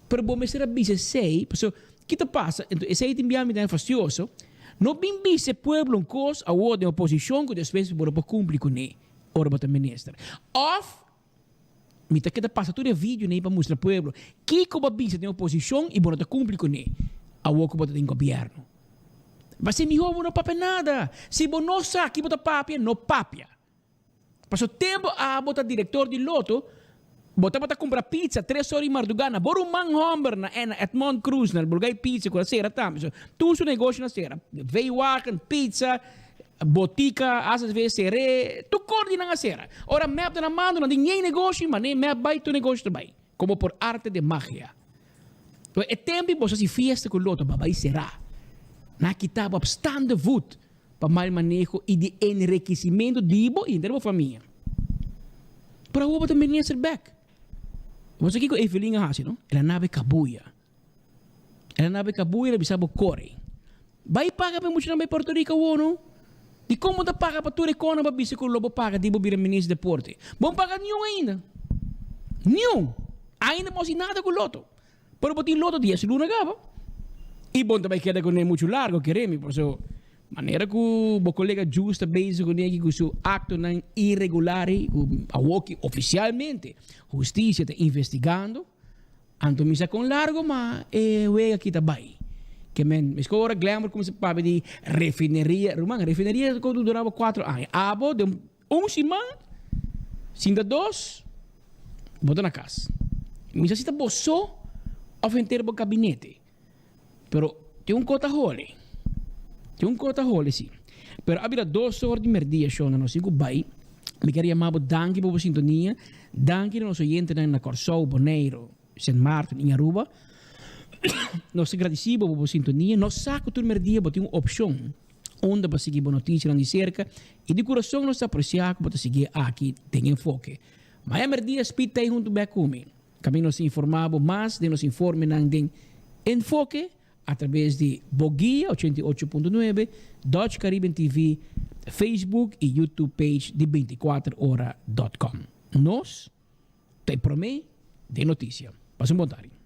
Pero bom será bise sei, passou que te passa, então esse aí te enviar me dá fastioso. No bem bise pueblo cos a de oposição que depois por cumprir com ele. Ora bota ministro. Off mita que passa todo vídeo nem para mostrar pueblo que como bisa tem oposição e bota cumprir com ele. A o que bota tem governo. Mas se melhor não papia nada. Se você não sabe que bota papia, não papia. Passou tempo a bota diretor de loto, bota comprar pizza 3 horas em madrugada, bora um manhomber na Edmond Cruz na bulgai pizza com a sera tam. So, tudo negócio na sera. Veio pizza, botica, às vezes seré, tu coordina a sera. Ora map na mano, não tem nem negócio, mas nem map vai tu negócio também, como por arte de magia. Então, é tempo você se fiesta com o loto, babai será. Na kitaba stand voet para mal manejo e de enriquecimento de bo e da família. Para o também nem ser back. Você aqui com Evelyn Hasi, não? Ela nave cabuia. Ela nave cabuia, ela bisabo corre. Vai pagar para muito na Porto Rico ou não? De como da paga para tudo economia para bisa com o lobo paga de bo vir ministro de deporte. Bom pagar nenhum ainda. Nenhum. Ainda não nada com o loto. Pero botin loto 10 luna gaba. E bom também queda com ele muito largo, queremos, por isso, maneira que o colega justa base com ele que o acto não irregular, a que oficialmente justiça está investigando, anto misa com largo, mas é aqui também. Que men, escora glamour como se pode de refineria, rumang refineria quando durava 4 anos, abo de semana, 2, bota na casa. Misa se está boço, of inteiro do gabinete. Pero tem cota role. Tem cota role, sim. Pero havia 2 horas de merdia, show, na nossa bai. Me queria chamar danke por sintonia. Danke nosso oyente na Corsou, Boneiro, Saint Martin, em Aruba. Nós agradecemos por sintonia. Nós saco todo merdia, botem uma opção. Onde para seguir boa notícia de cerca. E de coração nós apreciamos para seguir aqui, tem enfoque. Mas a merdia, speed tem junto back comigo. Kami nos informabo mais de nos informe ng ding enfoque através de Boguia 88.9, Dutch Caribbean TV, Facebook e YouTube page de 24hora.com. Nos te promete de notícia. Passa um bom tarde.